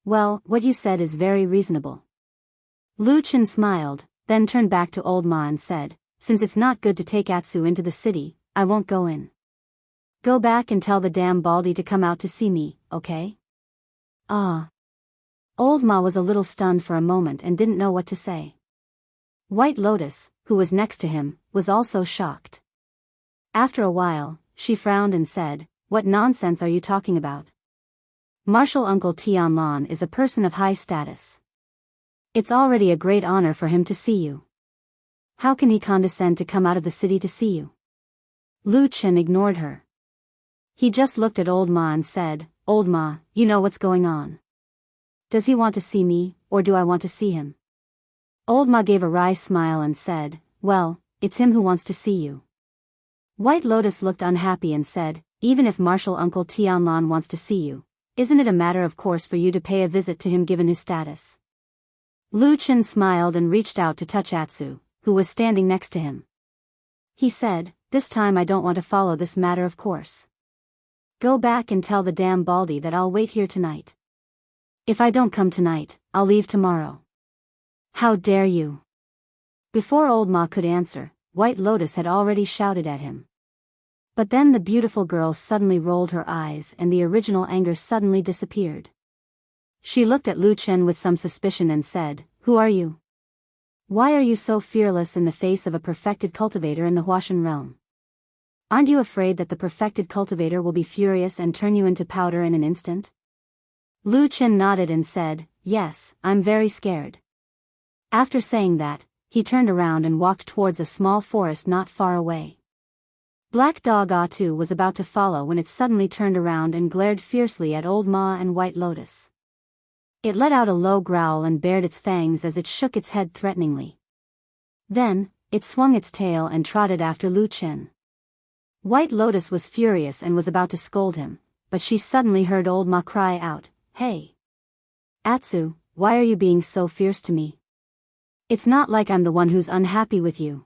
"Well, what you said is very reasonable." Lu Chen smiled, then turned back to Old Ma and said, "Since it's not good to take Atsu into the city, I won't go in. Go back and tell the damn Baldy to come out to see me, okay?" "Ah." Old Ma was a little stunned for a moment and didn't know what to say. White Lotus, who was next to him, was also shocked. After a while, she frowned and said, "What nonsense are you talking about? Martial Uncle Tianlan is a person of high status. It's already a great honor for him to see you. How can he condescend to come out of the city to see you?" Lu Chen ignored her. He just looked at Old Ma and said, "Old Ma, you know what's going on. Does he want to see me, or do I want to see him?" Old Ma gave a wry smile and said, "Well, it's him who wants to see you." White Lotus looked unhappy and said, "Even if Martial Uncle Tianlan wants to see you, isn't it a matter of course for you to pay a visit to him given his status?" Lu Chen smiled and reached out to touch Atsu, who was standing next to him. He said, "This time I don't want to follow this matter of course. Go back and tell the damn Baldy that I'll wait here tonight. If I don't come tonight, I'll leave tomorrow." "How dare you?" Before Old Ma could answer, White Lotus had already shouted at him. But then the beautiful girl suddenly rolled her eyes and the original anger suddenly disappeared. She looked at Lu Chen with some suspicion and said, "Who are you? Why are you so fearless in the face of a perfected cultivator in the Huashan realm?" Aren't you afraid that the perfected cultivator will be furious and turn you into powder in an instant? Lu Chen nodded and said, yes, I'm very scared. After saying that, he turned around and walked towards a small forest not far away. Black Dog Atu was about to follow when it suddenly turned around and glared fiercely at Old Ma and White Lotus. It let out a low growl and bared its fangs as it shook its head threateningly. Then, it swung its tail and trotted after Lu Chen. White Lotus was furious and was about to scold him, but she suddenly heard Old Ma cry out, "Hey! Atsu, why are you being so fierce to me? It's not like I'm the one who's unhappy with you."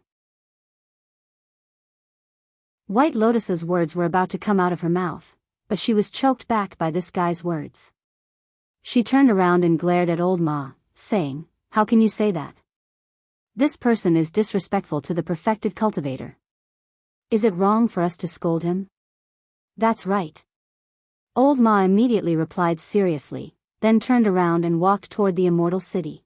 White Lotus's words were about to come out of her mouth, but she was choked back by this guy's words. She turned around and glared at Old Ma, saying, "How can you say that? This person is disrespectful to the perfected cultivator. Is it wrong for us to scold him?" "That's right." Old Ma immediately replied seriously, then turned around and walked toward the immortal city.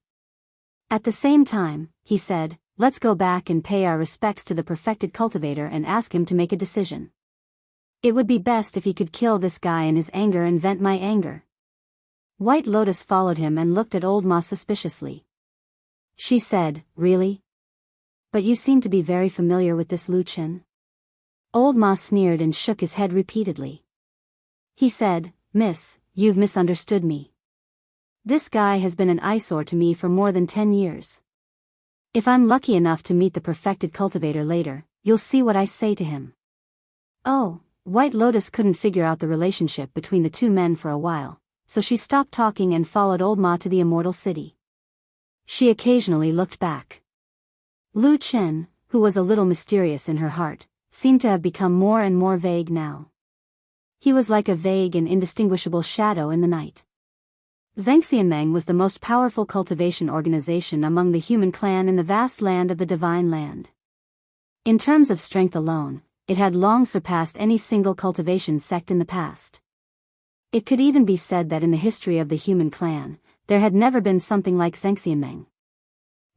At the same time, he said, "Let's go back and pay our respects to the perfected cultivator and ask him to make a decision. It would be best if he could kill this guy in his anger and vent my anger." White Lotus followed him and looked at Old Ma suspiciously. She said, "Really? But you seem to be very familiar with this Lu Chen." Old Ma sneered and shook his head repeatedly. He said, "Miss, you've misunderstood me. This guy has been an eyesore to me for more than 10 years. If I'm lucky enough to meet the perfected cultivator later, you'll see what I say to him." Oh, White Lotus couldn't figure out the relationship between the two men for a while, so she stopped talking and followed Old Ma to the immortal city. She occasionally looked back. Lu Chen, who was a little mysterious in her heart, seemed to have become more and more vague now. He was like a vague and indistinguishable shadow in the night. Xianxia was the most powerful cultivation organization among the human clan in the vast land of the Divine Land. In terms of strength alone, it had long surpassed any single cultivation sect in the past. It could even be said that in the history of the human clan, there had never been something like Xianxia.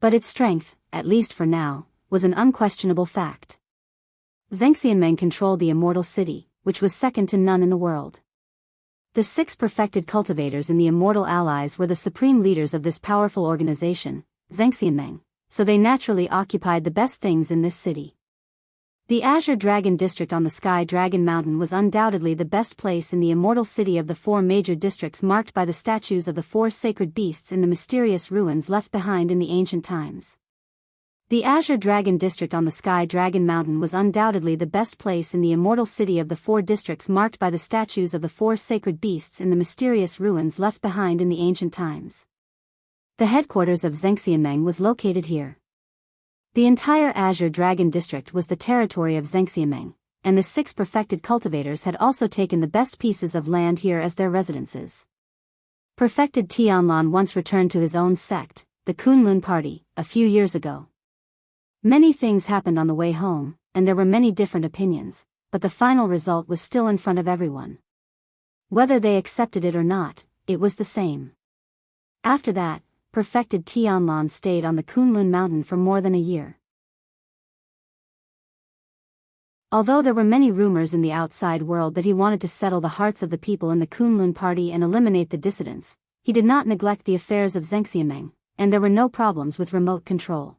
But its strength, at least for now, was an unquestionable fact. Xianxia controlled the immortal city, which was second to none in the world. The 6 perfected cultivators and the immortal allies were the supreme leaders of this powerful organization, Xianxia, so they naturally occupied the best things in this city. The Azure Dragon District on the Sky Dragon Mountain was undoubtedly the best place in the immortal city of the 4 major districts marked by the statues of the 4 sacred beasts in the mysterious ruins left behind in the ancient times. The Azure Dragon District on the Sky Dragon Mountain was undoubtedly the best place in the immortal city of the 4 districts marked by the statues of the 4 sacred beasts in the mysterious ruins left behind in the ancient times. The headquarters of Xianxia was located here. The entire Azure Dragon District was the territory of Xianxia, and the 6 perfected cultivators had also taken the best pieces of land here as their residences. Perfected Tianlan once returned to his own sect, the Kunlun Party, a few years ago. Many things happened on the way home, and there were many different opinions, but the final result was still in front of everyone. Whether they accepted it or not, it was the same. After that, perfected Tianlan stayed on the Kunlun Mountain for more than a year. Although there were many rumors in the outside world that he wanted to settle the hearts of the people in the Kunlun Party and eliminate the dissidents, he did not neglect the affairs of Xianxia, and there were no problems with remote control.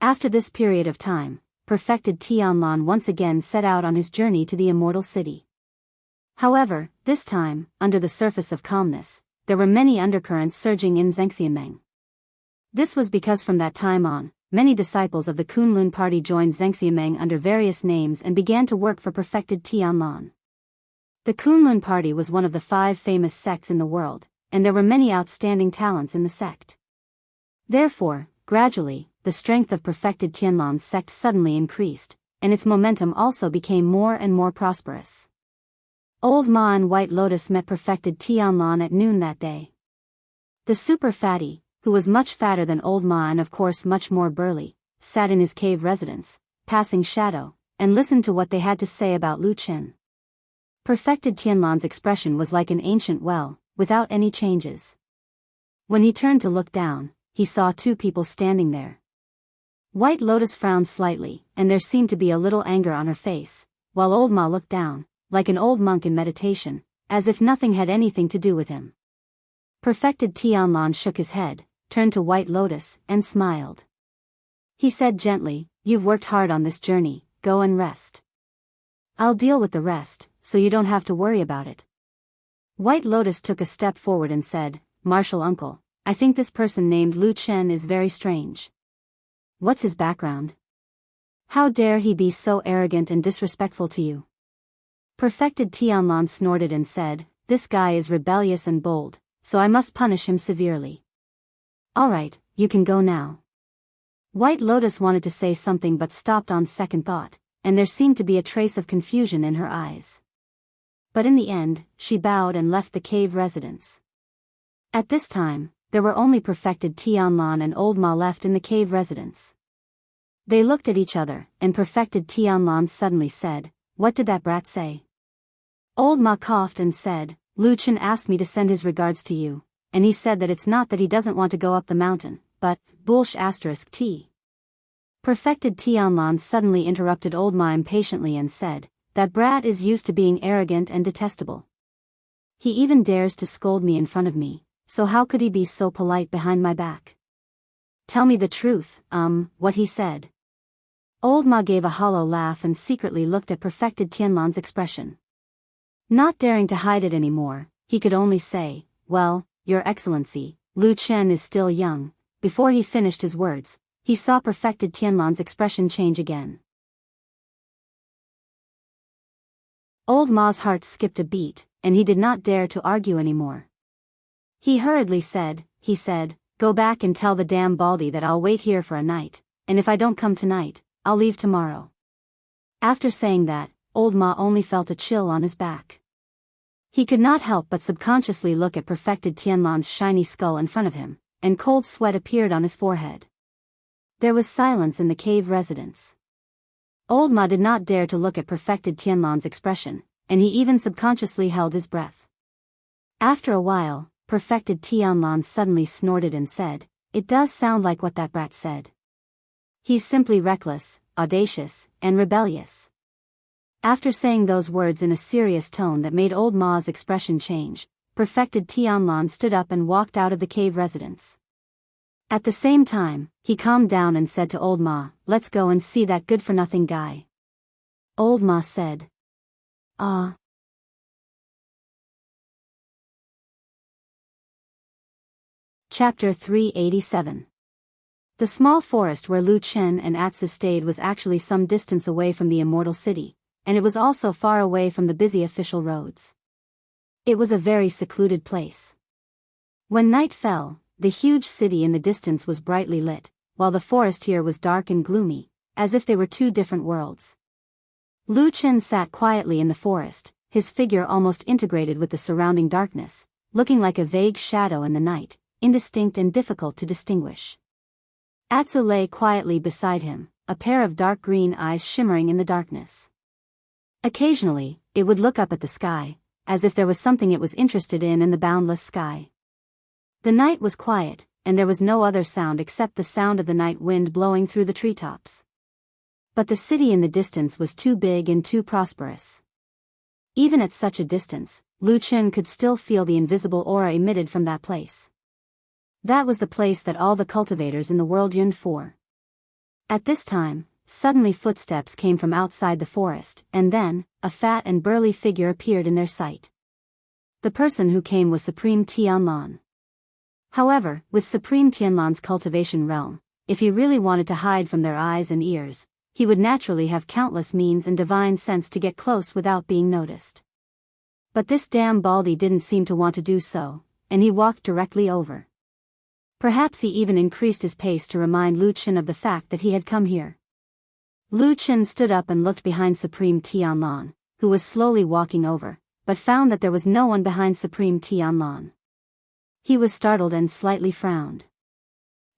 After this period of time, perfected Tianlan once again set out on his journey to the immortal city. However, this time, under the surface of calmness, there were many undercurrents surging in Xianxia. This was because from that time on, many disciples of the Kunlun Party joined Xianxia under various names and began to work for perfected Tianlan. The Kunlun Party was one of the 5 famous sects in the world, and there were many outstanding talents in the sect. Therefore, gradually, the strength of perfected Tianlan's sect suddenly increased, and its momentum also became more and more prosperous. Old Ma and White Lotus met perfected Tianlan at noon that day. The super fatty, who was much fatter than Old Ma and of course much more burly, sat in his cave residence, passing shadow, and listened to what they had to say about Lu Chen. Perfected Tianlan's expression was like an ancient well, without any changes. When he turned to look down, he saw 2 people standing there. White Lotus frowned slightly, and there seemed to be a little anger on her face, while old Ma looked down, like an old monk in meditation, as if nothing had anything to do with him. Perfected Tianlan shook his head, turned to White Lotus, and smiled. He said gently, "You've worked hard on this journey, go and rest. I'll deal with the rest, so you don't have to worry about it." White Lotus took a step forward and said, "Martial uncle, I think this person named Lu Chen is very strange. What's his background? How dare he be so arrogant and disrespectful to you?" Perfected Tianlan snorted and said, "This guy is rebellious and bold, so I must punish him severely." "All right, you can go now." White Lotus wanted to say something but stopped on second thought, and there seemed to be a trace of confusion in her eyes. But in the end, she bowed and left the cave residence. At this time, there were only Perfected Tianlan and Old Ma left in the cave residence. They looked at each other, and Perfected Tianlan suddenly said, "What did that brat say?" Old Ma coughed and said, "Lu Chen asked me to send his regards to you, and he said that it's not that he doesn't want to go up the mountain, but, **T. Perfected Tianlan suddenly interrupted Old Ma impatiently and said, "That brat is used to being arrogant and detestable. He even dares to scold me in front of me, so how could he be so polite behind my back? Tell me the truth, what he said." Old Ma gave a hollow laugh and secretly looked at Perfected Tianlan's expression. Not daring to hide it anymore, he could only say, "Well, Your Excellency, Lu Chen is still young." Before he finished his words, he saw Perfected Tianlan's expression change again. Old Ma's heart skipped a beat, and he did not dare to argue anymore. He hurriedly said, "Go back and tell the damn baldy that I'll wait here for a night, and if I don't come tonight, I'll leave tomorrow." After saying that, Old Ma only felt a chill on his back. He could not help but subconsciously look at Perfected Tianlan's shiny skull in front of him, and cold sweat appeared on his forehead. There was silence in the cave residence. Old Ma did not dare to look at Perfected Tianlan's expression, and he even subconsciously held his breath. After a while, Perfected Tianlan suddenly snorted and said, "It does sound like what that brat said. He's simply reckless, audacious, and rebellious." After saying those words in a serious tone that made Old Ma's expression change, Perfected Tianlan stood up and walked out of the cave residence. At the same time, he calmed down and said to Old Ma, "Let's go and see that good-for-nothing guy." Old Ma said, "Ah." Chapter 387. The small forest where Lu Chen and Atsu stayed was actually some distance away from the Immortal City, and it was also far away from the busy official roads. It was a very secluded place. When night fell, the huge city in the distance was brightly lit, while the forest here was dark and gloomy, as if they were two different worlds. Lu Chen sat quietly in the forest, his figure almost integrated with the surrounding darkness, looking like a vague shadow in the night, indistinct and difficult to distinguish. Atsu lay quietly beside him, a pair of dark green eyes shimmering in the darkness. Occasionally, it would look up at the sky, as if there was something it was interested in the boundless sky. The night was quiet, and there was no other sound except the sound of the night wind blowing through the treetops. But the city in the distance was too big and too prosperous. Even at such a distance, Lu Chen could still feel the invisible aura emitted from that place. That was the place that all the cultivators in the world yearned for. At this time, suddenly footsteps came from outside the forest, and then, a fat and burly figure appeared in their sight. The person who came was Supreme Tianlan. However, with Supreme Tianlan's cultivation realm, if he really wanted to hide from their eyes and ears, he would naturally have countless means and divine sense to get close without being noticed. But this damn baldy didn't seem to want to do so, and he walked directly over. Perhaps he even increased his pace to remind Lu Chen of the fact that he had come here. Lu Chen stood up and looked behind Supreme Tianlan, who was slowly walking over, but found that there was no one behind Supreme Tianlan. He was startled and slightly frowned.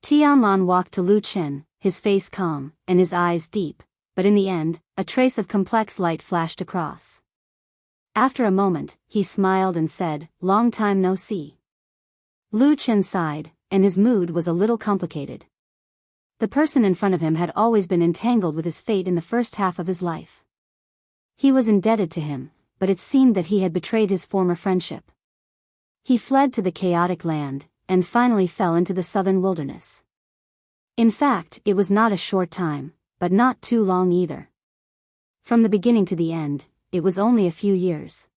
Tianlan walked to Lu Chen, his face calm, and his eyes deep, but in the end, a trace of complex light flashed across. After a moment, he smiled and said, "Long time no see." Lu Chen sighed, and his mood was a little complicated. The person in front of him had always been entangled with his fate in the first half of his life. He was indebted to him, but it seemed that he had betrayed his former friendship. He fled to the chaotic land, and finally fell into the southern wilderness. In fact, it was not a short time, but not too long either. From the beginning to the end, it was only a few years.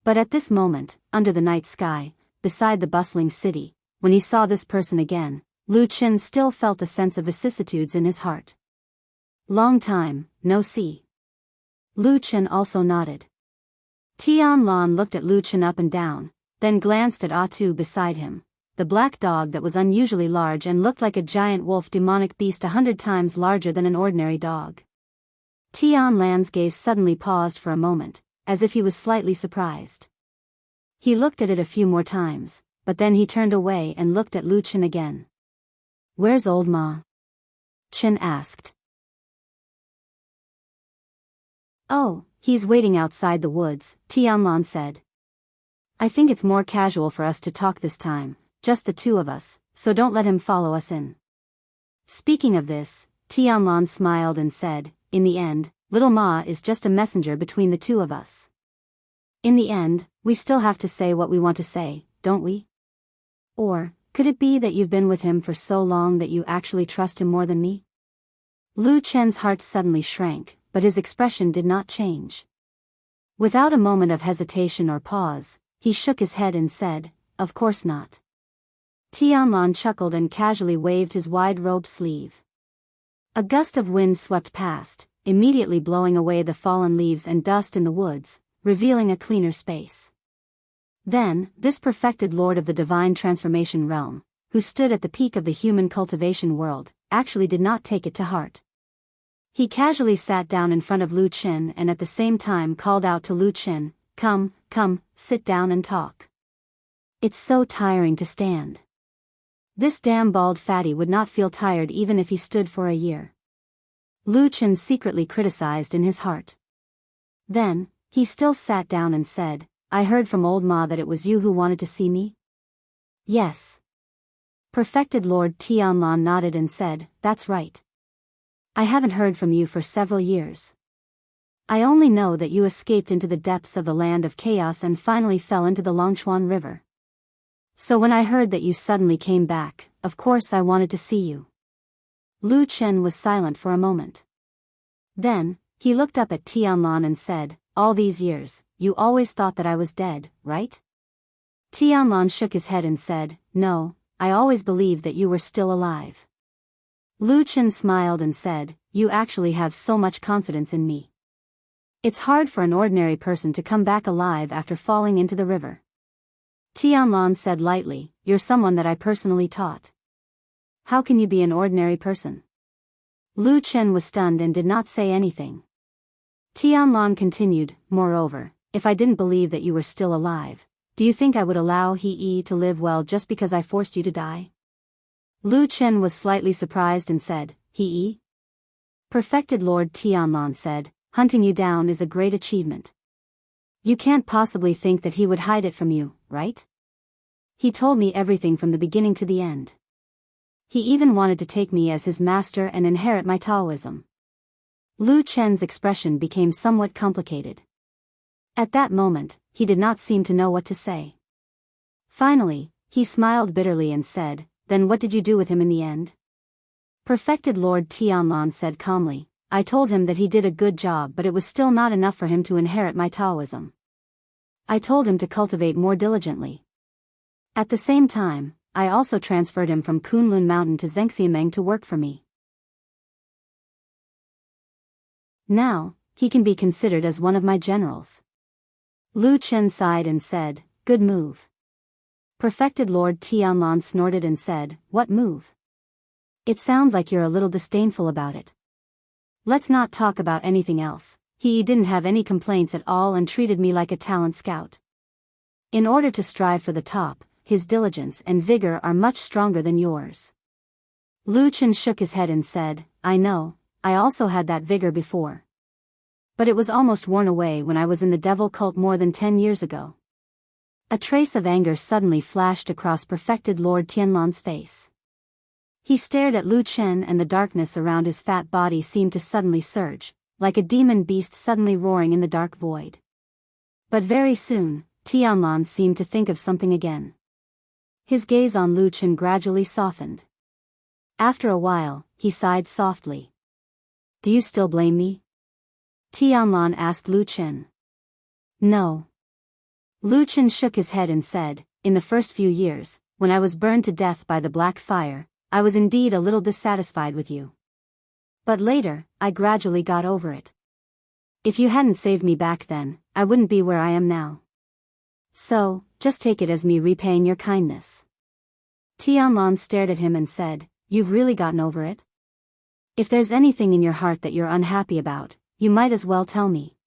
But at this moment, under the night sky, beside the bustling city, when he saw this person again, Lu Qin still felt a sense of vicissitudes in his heart. Long time, no see. Lu Qin also nodded. Tianlan looked at Lu Qin up and down, then glanced at Atu beside him, the black dog that was unusually large and looked like a giant wolf demonic beast 100 times larger than an ordinary dog. Tianlan's gaze suddenly paused for a moment, as if he was slightly surprised. He looked at it a few more times, but then he turned away and looked at Lu Qin again. "Where's old Ma?" Qin asked. "Oh, he's waiting outside the woods," Tianlan said. "I think it's more casual for us to talk this time, just the two of us, so don't let him follow us in." Speaking of this, Tianlan smiled and said, "In the end, little Ma is just a messenger between the two of us. In the end, we still have to say what we want to say, don't we? Or, could it be that you've been with him for so long that you actually trust him more than me?" Lu Chen's heart suddenly shrank, but his expression did not change. Without a moment of hesitation or pause, he shook his head and said, "Of course not." Tianlan chuckled and casually waved his wide-robed sleeve. A gust of wind swept past, immediately blowing away the fallen leaves and dust in the woods, revealing a cleaner space. Then, this perfected lord of the divine transformation realm, who stood at the peak of the human cultivation world, actually did not take it to heart. He casually sat down in front of Lu Qin and at the same time called out to Lu Qin, Come, sit down and talk. It's so tiring to stand. This damn bald fatty would not feel tired even if he stood for a year." Lu Qin secretly criticized in his heart. Then, he still sat down and said, "I heard from old Ma that it was you who wanted to see me?" "Yes." Perfected Lord Tianlan nodded and said, "That's right. I haven't heard from you for several years. I only know that you escaped into the depths of the land of chaos and finally fell into the Longchuan River. So when I heard that you suddenly came back, of course I wanted to see you." Lu Qin was silent for a moment. Then, he looked up at Tianlan and said, "All these years, you always thought that I was dead, right?" Tianlan shook his head and said, "No, I always believed that you were still alive." Lu Qin smiled and said, "You actually have so much confidence in me. It's hard for an ordinary person to come back alive after falling into the river." Tianlan said lightly, "You're someone that I personally taught. How can you be an ordinary person?" Lu Qin was stunned and did not say anything. Tianlan continued, "Moreover, if I didn't believe that you were still alive, do you think I would allow He to live well just because I forced you to die?" Lu Qin was slightly surprised and said, "He?" Perfected Lord Tianlan said, "Hunting you down is a great achievement. You can't possibly think that he would hide it from you, right? He told me everything from the beginning to the end. He even wanted to take me as his master and inherit my Taoism." Lu Chen's expression became somewhat complicated. At that moment, he did not seem to know what to say. Finally, he smiled bitterly and said, "Then what did you do with him in the end?" Perfected Lord Tianlan said calmly, "I told him that he did a good job, but it was still not enough for him to inherit my Taoism. I told him to cultivate more diligently. At the same time, I also transferred him from Kunlun Mountain to Zhengxiameng to work for me. Now, he can be considered as one of my generals." Lu Qin sighed and said, "Good move." Perfected Lord Tianlan snorted and said, "What move? It sounds like you're a little disdainful about it. Let's not talk about anything else. He didn't have any complaints at all and treated me like a talent scout. In order to strive for the top, his diligence and vigor are much stronger than yours." Lu Qin shook his head and said, "I know, I also had that vigor before. But it was almost worn away when I was in the devil cult more than 10 years ago." A trace of anger suddenly flashed across Perfected Lord Tianlan's face. He stared at Lu Qin and the darkness around his fat body seemed to suddenly surge, like a demon beast suddenly roaring in the dark void. But very soon, Tianlan seemed to think of something again. His gaze on Lu Chen gradually softened. After a while, he sighed softly. "Do you still blame me?" Tianlan asked Lu Chen. "No." Lu Chen shook his head and said, "In the first few years, when I was burned to death by the black fire, I was indeed a little dissatisfied with you. But later, I gradually got over it. If you hadn't saved me back then, I wouldn't be where I am now. So, just take it as me repaying your kindness." Tianlan stared at him and said, "You've really gotten over it? If there's anything in your heart that you're unhappy about, you might as well tell me."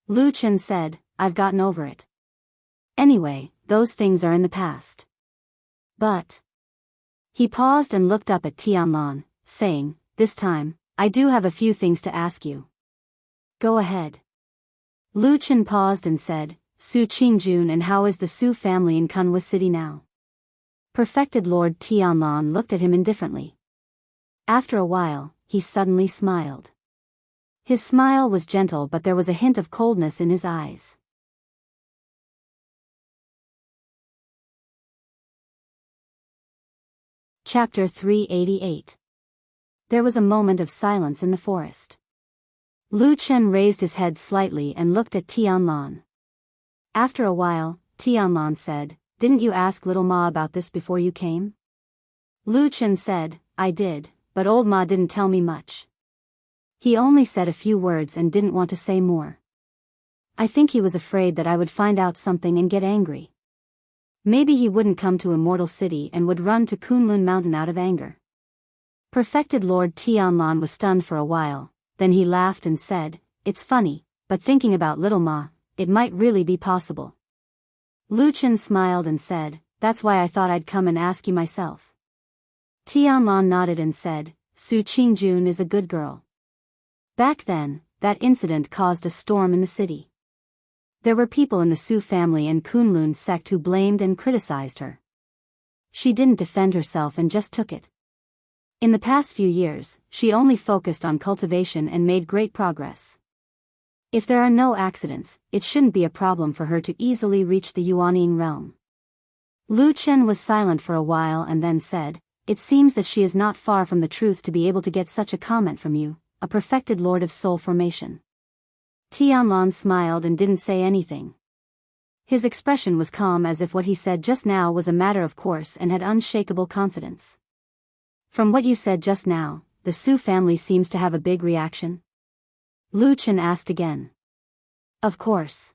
Lu Chen said, "I've gotten over it. Anyway, those things are in the past. But..." He paused and looked up at Tianlan, saying, "This time, I do have a few things to ask you." "Go ahead." Lu Chen paused and said, "Su Qingjun, and how is the Su family in Kunwa City now?" Perfected Lord Tianlan looked at him indifferently. After a while, he suddenly smiled. His smile was gentle, but there was a hint of coldness in his eyes. Chapter 388. There was a moment of silence in the forest. Lu Chen raised his head slightly and looked at Tianlan. After a while, Tianlan said, "Didn't you ask little Ma about this before you came?" Lu Chen said, "I did, but old Ma didn't tell me much. He only said a few words and didn't want to say more. I think he was afraid that I would find out something and get angry. Maybe he wouldn't come to Immortal City and would run to Kunlun Mountain out of anger." Perfected Lord Tianlan was stunned for a while, then he laughed and said, "It's funny, but thinking about little Ma, it might really be possible." Lu Chen smiled and said, "That's why I thought I'd come and ask you myself." Tianlan nodded and said, "Su Qingjun is a good girl." Back then, that incident caused a storm in the city. There were people in the Su family and Kunlun sect who blamed and criticized her. She didn't defend herself and just took it. In the past few years, she only focused on cultivation and made great progress. If there are no accidents, it shouldn't be a problem for her to easily reach the Yuanying realm. Lu Chen was silent for a while and then said, "It seems that she is not far from the truth to be able to get such a comment from you, a perfected lord of soul formation." Tianlan smiled and didn't say anything. His expression was calm, as if what he said just now was a matter of course and had unshakable confidence. "From what you said just now, the Su family seems to have a big reaction?" Lu Chen asked again. "Of course."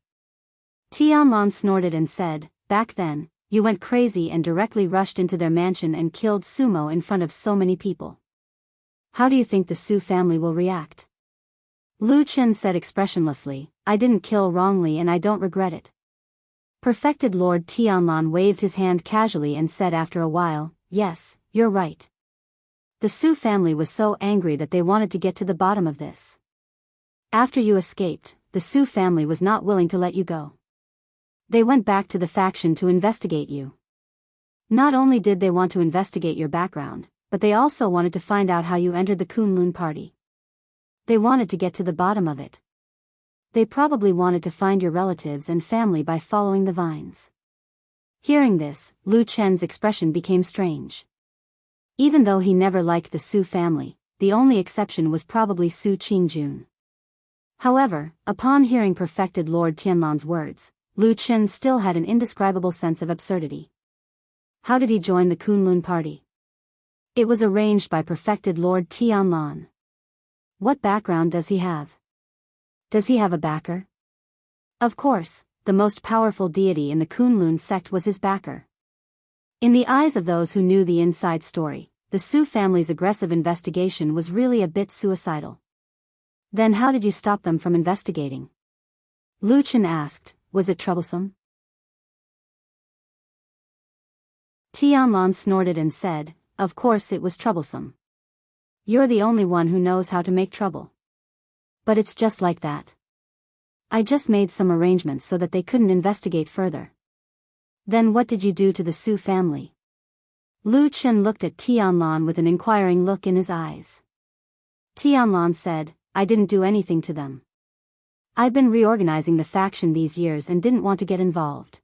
Tianlan snorted and said, "Back then, you went crazy and directly rushed into their mansion and killed Sumo in front of so many people. How do you think the Su family will react?" Lu Chen said expressionlessly, "I didn't kill wrongly and I don't regret it." Perfected Lord Tianlan waved his hand casually and said after a while, "Yes, you're right. The Su family was so angry that they wanted to get to the bottom of this. After you escaped, the Su family was not willing to let you go. They went back to the faction to investigate you. Not only did they want to investigate your background, but they also wanted to find out how you entered the Kunlun party. They wanted to get to the bottom of it. They probably wanted to find your relatives and family by following the vines." Hearing this, Lu Chen's expression became strange. Even though he never liked the Su family, the only exception was probably Su Qingjun. However, upon hearing Perfected Lord Tianlan's words, Lu Chen still had an indescribable sense of absurdity. How did he join the Kunlun party? It was arranged by Perfected Lord Tianlan. What background does he have? Does he have a backer? Of course, the most powerful deity in the Kunlun sect was his backer. In the eyes of those who knew the inside story, the Su family's aggressive investigation was really a bit suicidal. Then how did you stop them from investigating? Lu Chen asked, "Was it troublesome?" Tianlan snorted and said, "Of course it was troublesome. You're the only one who knows how to make trouble. But it's just like that. I just made some arrangements so that they couldn't investigate further." "Then what did you do to the Su family?" Lu Chen looked at Tianlan with an inquiring look in his eyes. Tianlan said, I didn't do anything to them. I've been reorganizing the faction these years and didn't want to get involved.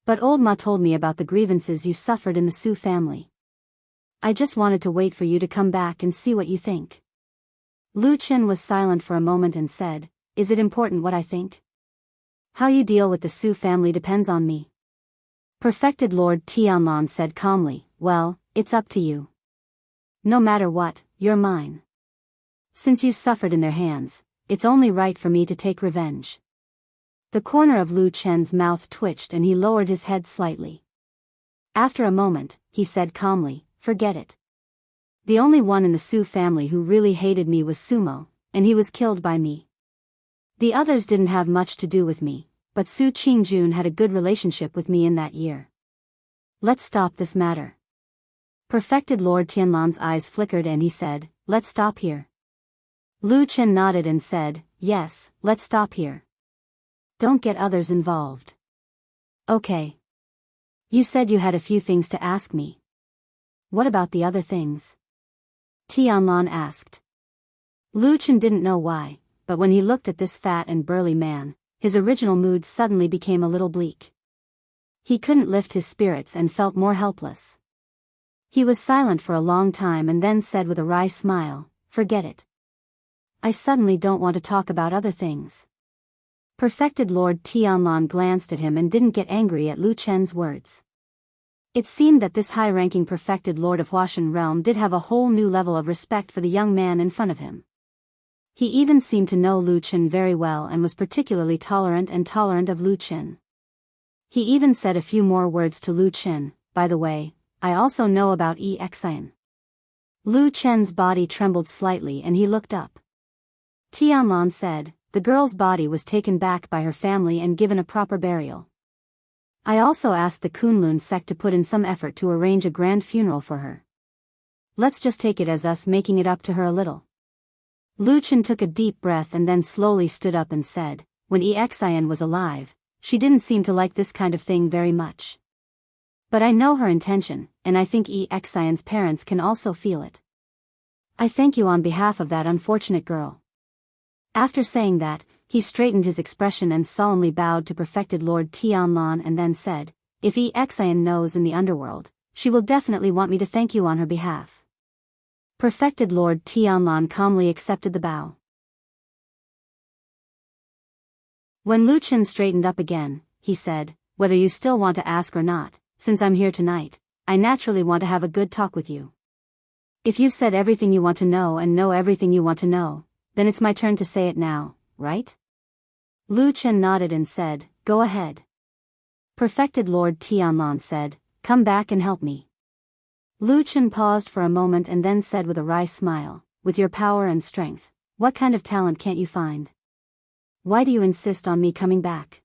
But old Ma told me about the grievances you suffered in the Su family. I just wanted to wait for you to come back and see what you think. Lu Chen was silent for a moment and said, is it important what I think? How you deal with the Su family depends on me. Perfected Lord Tianlan said calmly, well, it's up to you. No matter what, you're mine. Since you suffered in their hands, it's only right for me to take revenge. The corner of Lu Chen's mouth twitched and he lowered his head slightly. After a moment, he said calmly, forget it. The only one in the Su family who really hated me was Sumo, and he was killed by me. The others didn't have much to do with me, but Su Qingjun had a good relationship with me in that year. Let's stop this matter. Perfected Lord Tianlan's eyes flickered and he said, let's stop here. Lu Chen nodded and said, yes, let's stop here. Don't get others involved. Okay. You said you had a few things to ask me. What about the other things? Tianlan asked. Lu Chen didn't know why, but when he looked at this fat and burly man, his original mood suddenly became a little bleak. He couldn't lift his spirits and felt more helpless. He was silent for a long time and then said with a wry smile, forget it. I suddenly don't want to talk about other things. Perfected Lord Tianlan glanced at him and didn't get angry at Lu Chen's words. It seemed that this high-ranking perfected Lord of Huashan realm did have a whole new level of respect for the young man in front of him. He even seemed to know Lu Chen very well and was particularly tolerant of Lu Chen. He even said a few more words to Lu Chen, by the way, I also know about Xian. Lu Chen's body trembled slightly and he looked up. Tianlan said, the girl's body was taken back by her family and given a proper burial. I also asked the Kunlun sect to put in some effort to arrange a grand funeral for her. Let's just take it as us making it up to her a little. Lu Chen took a deep breath and then slowly stood up and said, when Xian was alive, she didn't seem to like this kind of thing very much. But I know her intention, and I think Xian's parents can also feel it. I thank you on behalf of that unfortunate girl. After saying that, he straightened his expression and solemnly bowed to perfected Lord Tianlan and then said, if Xian knows in the underworld, she will definitely want me to thank you on her behalf. Perfected Lord Tianlan calmly accepted the bow. When Lu Chen straightened up again, he said, whether you still want to ask or not, since I'm here tonight, I naturally want to have a good talk with you. If you've said everything you want to know and know everything you want to know, then it's my turn to say it now, right? Lu Chen nodded and said, go ahead. Perfected Lord Tianlan said, come back and help me. Lu Chen paused for a moment and then said with a wry smile, with your power and strength, what kind of talent can't you find? Why do you insist on me coming back?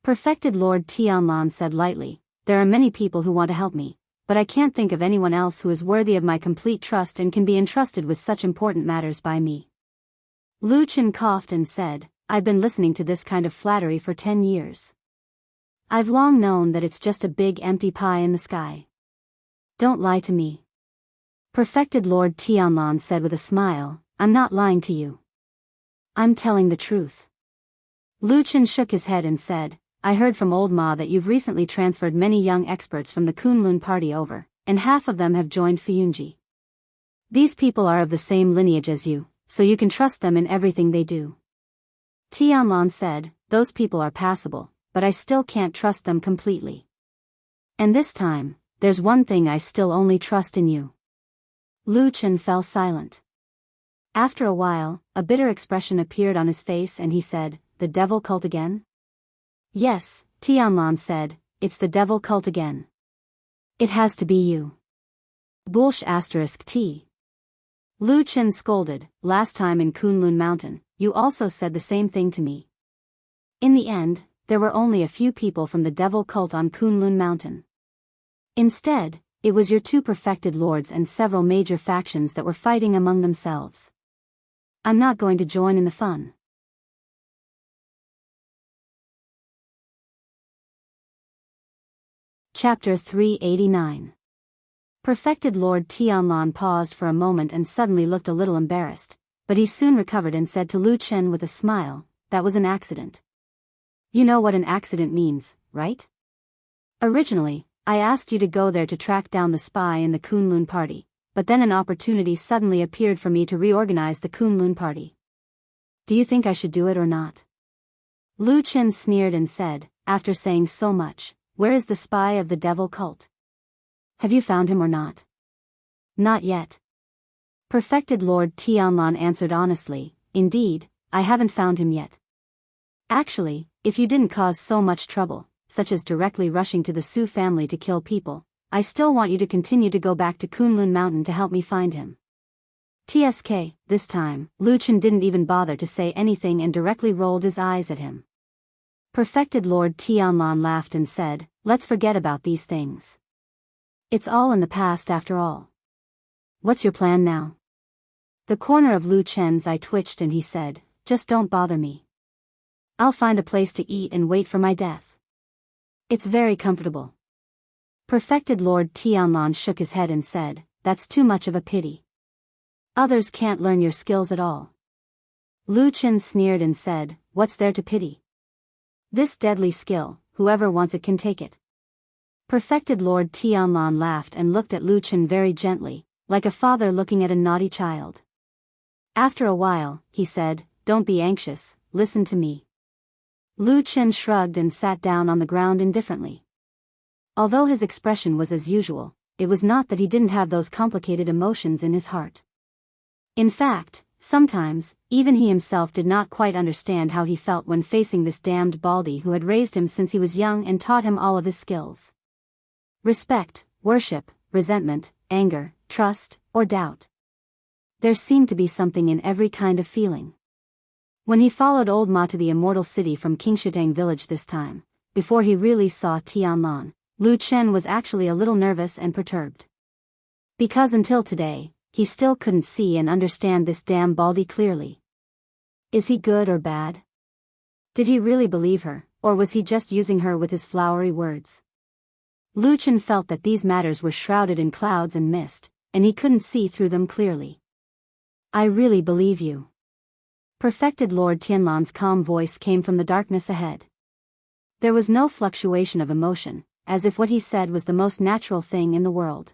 Perfected Lord Tianlan said lightly, there are many people who want to help me, but I can't think of anyone else who is worthy of my complete trust and can be entrusted with such important matters by me. Lu Chen coughed and said, I've been listening to this kind of flattery for 10 years. I've long known that it's just a big empty pie in the sky. Don't lie to me. Perfected Lord Tianlan said with a smile, I'm not lying to you. I'm telling the truth. Lu Chen shook his head and said, I heard from old Ma that you've recently transferred many young experts from the Kunlun party over, and half of them have joined Fuyunji. These people are of the same lineage as you, so you can trust them in everything they do. Tianlan said, those people are passable, but I still can't trust them completely. And this time, there's one thing I still only trust in you. Lu Chen fell silent. After a while, a bitter expression appeared on his face and he said, the devil cult again? Yes, Tianlan said, it's the devil cult again. It has to be you. Bullsh *T. Lu Chen scolded, last time in Kunlun Mountain, you also said the same thing to me. In the end, there were only a few people from the devil cult on Kunlun Mountain. Instead, it was your two perfected lords and several major factions that were fighting among themselves. I'm not going to join in the fun. Chapter 389. Perfected Lord Tianlan paused for a moment and suddenly looked a little embarrassed. but he soon recovered and said to Lu Chen with a smile, "That was an accident." You know what an accident means, right? Originally, I asked you to go there to track down the spy in the Kunlun party, but then an opportunity suddenly appeared for me to reorganize the Kunlun party. Do you think I should do it or not? Lu Chen sneered and said, after saying so much, "Where is the spy of the devil cult? Have you found him or not?" "Not yet." Perfected Lord Tianlan answered honestly, "Indeed, I haven't found him yet. Actually, if you didn't cause so much trouble, such as directly rushing to the Su family to kill people, I still want you to continue to go back to Kunlun Mountain to help me find him." TSK, this time, Lu Chen didn't even bother to say anything and directly rolled his eyes at him. Perfected Lord Tianlan laughed and said, "Let's forget about these things. It's all in the past after all. What's your plan now?" The corner of Lu Chen's eye twitched and he said, "Just don't bother me. I'll find a place to eat and wait for my death. It's very comfortable." Perfected Lord Tianlan shook his head and said, "That's too much of a pity. Others can't learn your skills at all." Lu Chen sneered and said, "What's there to pity? This deadly skill, whoever wants it can take it." Perfected Lord Tianlan laughed and looked at Lu Chen very gently, like a father looking at a naughty child. After a while, he said, "Don't be anxious, listen to me." Lu Chen shrugged and sat down on the ground indifferently. Although his expression was as usual, it was not that he didn't have those complicated emotions in his heart. In fact, sometimes, even he himself did not quite understand how he felt when facing this damned baldy who had raised him since he was young and taught him all of his skills. Respect, worship, resentment, anger, trust, or doubt. There seemed to be something in every kind of feeling. When he followed old Ma to the immortal city from Qingshitang village this time, before he really saw Tianlan, Lu Chen was actually a little nervous and perturbed. Because until today, he still couldn't see and understand this damn baldy clearly. Is he good or bad? Did he really believe her, or was he just using her with his flowery words? Lu Chen felt that these matters were shrouded in clouds and mist, and he couldn't see through them clearly. "I really believe you." Perfected Lord Tianlan's calm voice came from the darkness ahead. There was no fluctuation of emotion, as if what he said was the most natural thing in the world.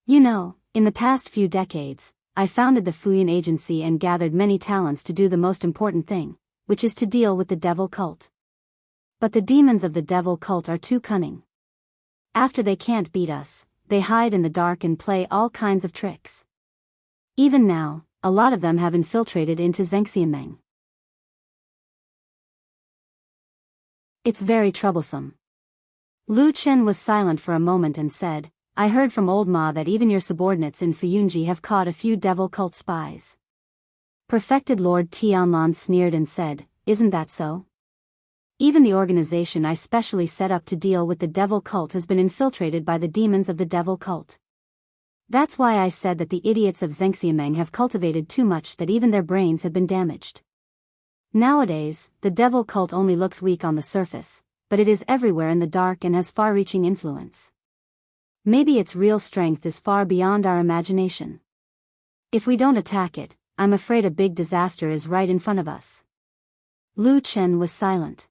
"You know, in the past few decades, I founded the Fuyan Agency and gathered many talents to do the most important thing, which is to deal with the devil cult. But the demons of the devil cult are too cunning. After they can't beat us, they hide in the dark and play all kinds of tricks. Even now, a lot of them have infiltrated into Xianxia. It's very troublesome." Lu Chen was silent for a moment and said, "I heard from old Ma that even your subordinates in Fuyunji have caught a few devil cult spies." Perfected Lord Tianlan sneered and said, "Isn't that so? Even the organization I specially set up to deal with the devil cult has been infiltrated by the demons of the devil cult. That's why I said that the idiots of Xianxia have cultivated too much that even their brains have been damaged. Nowadays, the devil cult only looks weak on the surface, but it is everywhere in the dark and has far-reaching influence. Maybe its real strength is far beyond our imagination. If we don't attack it, I'm afraid a big disaster is right in front of us." Lu Chen was silent.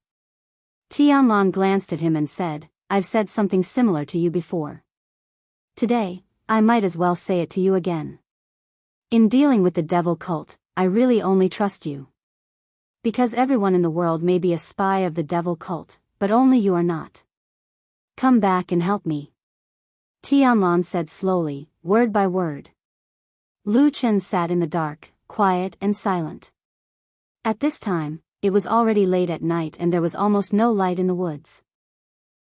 Tianlan glanced at him and said, "I've said something similar to you before. Today, I might as well say it to you again. In dealing with the devil cult, I really only trust you. Because everyone in the world may be a spy of the devil cult, but only you are not. Come back and help me." Tianlan said slowly, word by word. Lu Chen sat in the dark, quiet and silent. At this time, it was already late at night and there was almost no light in the woods.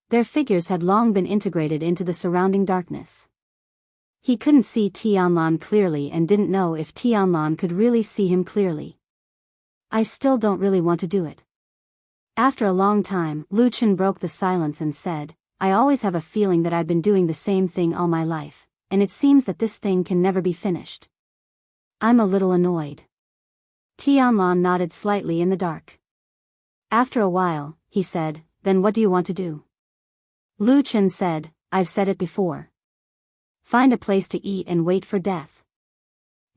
Their figures had long been integrated into the surrounding darkness. He couldn't see Tianlan clearly and didn't know if Tianlan could really see him clearly. "I still don't really want to do it." After a long time, Lu Chen broke the silence and said, "I always have a feeling that I've been doing the same thing all my life, and it seems that this thing can never be finished. I'm a little annoyed." Tianlan nodded slightly in the dark. After a while, he said, "Then what do you want to do?" Lu Chen said, "I've said it before. Find a place to eat and wait for death.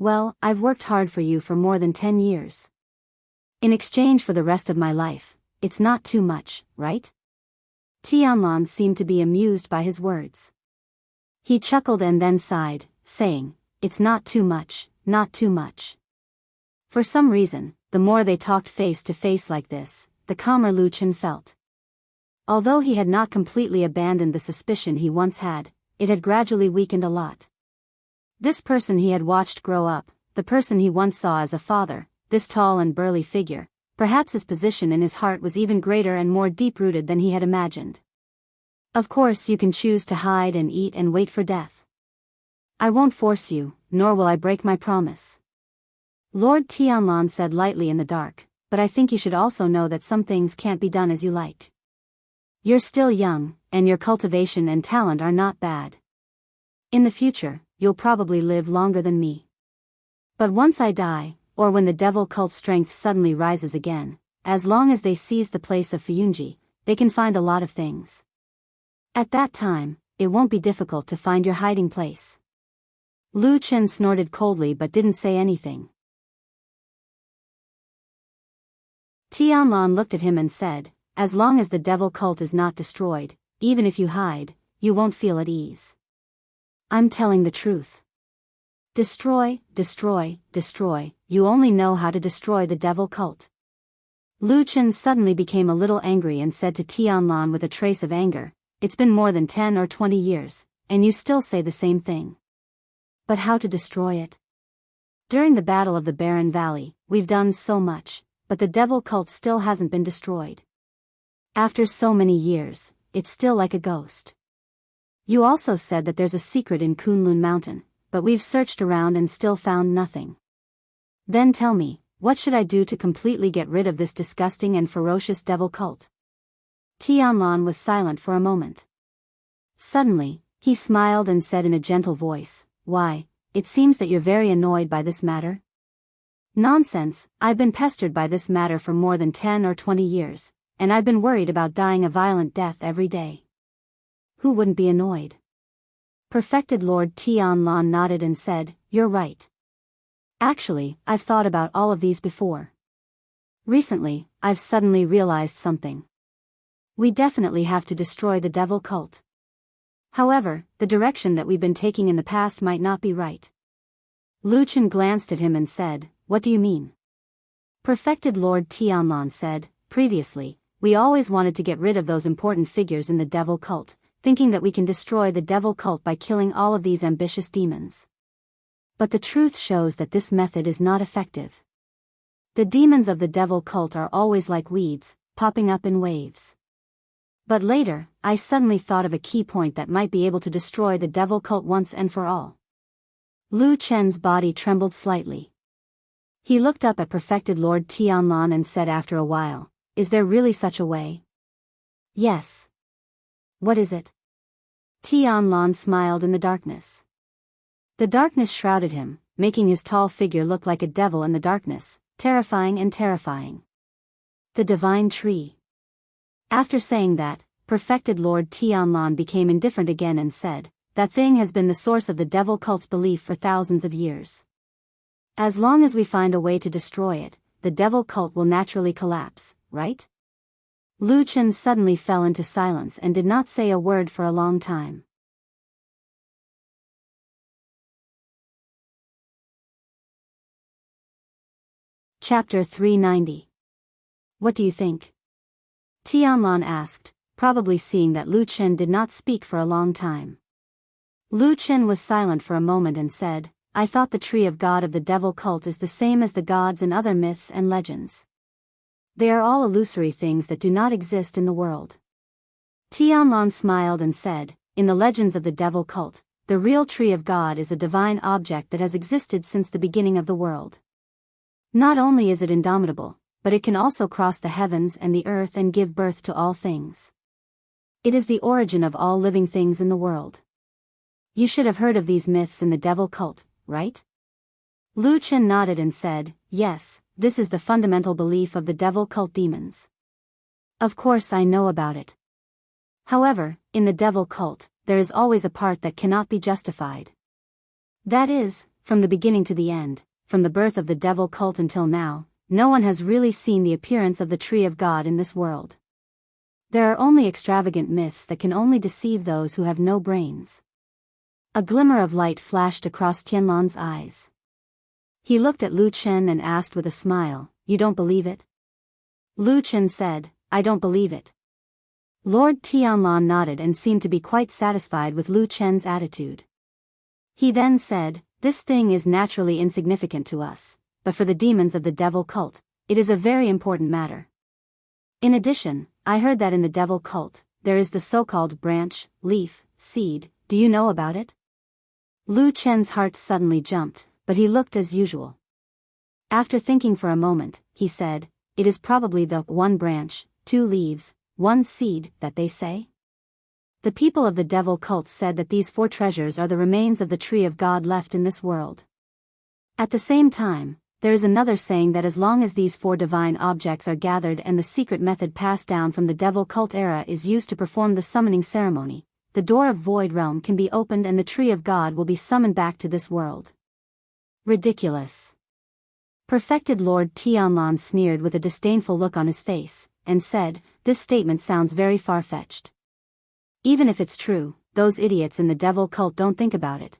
Well, I've worked hard for you for more than 10 years. In exchange for the rest of my life, it's not too much, right? Tianlan seemed to be amused by his words. He chuckled and then sighed, saying, "It's not too much, not too much." For some reason, the more they talked face to face like this, the calmer Lu Chen felt. Although he had not completely abandoned the suspicion he once had, it had gradually weakened a lot. This person he had watched grow up, the person he once saw as a father, this tall and burly figure, perhaps his position in his heart was even greater and more deep-rooted than he had imagined. Of course you can choose to hide and eat and wait for death. I won't force you, nor will I break my promise. Lord Tianlan said lightly in the dark, but I think you should also know that some things can't be done as you like. You're still young, and your cultivation and talent are not bad. In the future, you'll probably live longer than me. But once I die, or when the devil cult strength suddenly rises again, as long as they seize the place of Fuyunji, they can find a lot of things. At that time, it won't be difficult to find your hiding place. Lu Chen snorted coldly but didn't say anything. Tianlan looked at him and said, "As long as the devil cult is not destroyed, even if you hide, you won't feel at ease. I'm telling the truth. Destroy, destroy, destroy, you only know how to destroy the devil cult." Lu Chen suddenly became a little angry and said to Tianlan with a trace of anger, "It's been more than 10 or 20 years, and you still say the same thing. But how to destroy it? During the Battle of the Barren Valley, we've done so much, but the devil cult still hasn't been destroyed. After so many years, it's still like a ghost. You also said that there's a secret in Kunlun Mountain, but we've searched around and still found nothing. Then tell me, what should I do to completely get rid of this disgusting and ferocious devil cult?" Tianlan was silent for a moment. Suddenly, he smiled and said in a gentle voice, "Why, it seems that you're very annoyed by this matter?" "Nonsense, I've been pestered by this matter for more than 10 or 20 years, and I've been worried about dying a violent death every day. Who wouldn't be annoyed?" Perfected Lord Tianlan nodded and said, "You're right. Actually, I've thought about all of these before. Recently, I've suddenly realized something. We definitely have to destroy the devil cult. However, the direction that we've been taking in the past might not be right." Lu Chen glanced at him and said, "What do you mean?" Perfected Lord Tianlan said, "Previously, we always wanted to get rid of those important figures in the devil cult, thinking that we can destroy the devil cult by killing all of these ambitious demons. But the truth shows that this method is not effective. The demons of the devil cult are always like weeds, popping up in waves. But later, I suddenly thought of a key point that might be able to destroy the devil cult once and for all." Lu Chen's body trembled slightly. He looked up at Perfected Lord Tianlan and said after a while, "Is there really such a way?" "Yes." "What is it?" Tianlan smiled in the darkness. The darkness shrouded him, making his tall figure look like a devil in the darkness, terrifying and terrifying. "The divine tree." After saying that, Perfected Lord Tianlan became indifferent again and said, "That thing has been the source of the devil cult's belief for thousands of years. As long as we find a way to destroy it, the devil cult will naturally collapse, right?" Lu Chen suddenly fell into silence and did not say a word for a long time. Chapter 390. "What do you think?" Tianlan asked, probably seeing that Lu Chen did not speak for a long time. Lu Chen was silent for a moment and said, "I thought the tree of God of the devil cult is the same as the gods in other myths and legends. They are all illusory things that do not exist in the world." Tianlan smiled and said, "In the legends of the devil cult, the real tree of God is a divine object that has existed since the beginning of the world. Not only is it indomitable, but it can also cross the heavens and the earth and give birth to all things. It is the origin of all living things in the world. You should have heard of these myths in the devil cult, right?" Lu Chen nodded and said, "Yes, this is the fundamental belief of the devil cult demons. Of course I know about it. However, in the devil cult, there is always a part that cannot be justified. That is, from the beginning to the end, from the birth of the devil cult until now, no one has really seen the appearance of the tree of God in this world. There are only extravagant myths that can only deceive those who have no brains. A glimmer of light flashed across Tianlan's eyes. He looked at Lu Chen and asked with a smile, "You don't believe it?" Lu Chen said, "I don't believe it." Lord Tianlan nodded and seemed to be quite satisfied with Lu Chen's attitude. He then said, "This thing is naturally insignificant to us, but for the demons of the devil cult, it is a very important matter. In addition, I heard that in the devil cult, there is the so-called branch, leaf, seed. Do you know about it?" Lu Chen's heart suddenly jumped, but he looked as usual. After thinking for a moment, he said, "It is probably the one branch, two leaves, one seed that they say." The people of the devil cult said that these 4 treasures are the remains of the tree of God left in this world. At the same time, there is another saying that as long as these 4 divine objects are gathered and the secret method passed down from the devil cult era is used to perform the summoning ceremony, the door of Void Realm can be opened and the tree of God will be summoned back to this world. Ridiculous. Perfected Lord Tianlan sneered with a disdainful look on his face, and said, "This statement sounds very far-fetched. Even if it's true, those idiots in the devil cult don't think about it.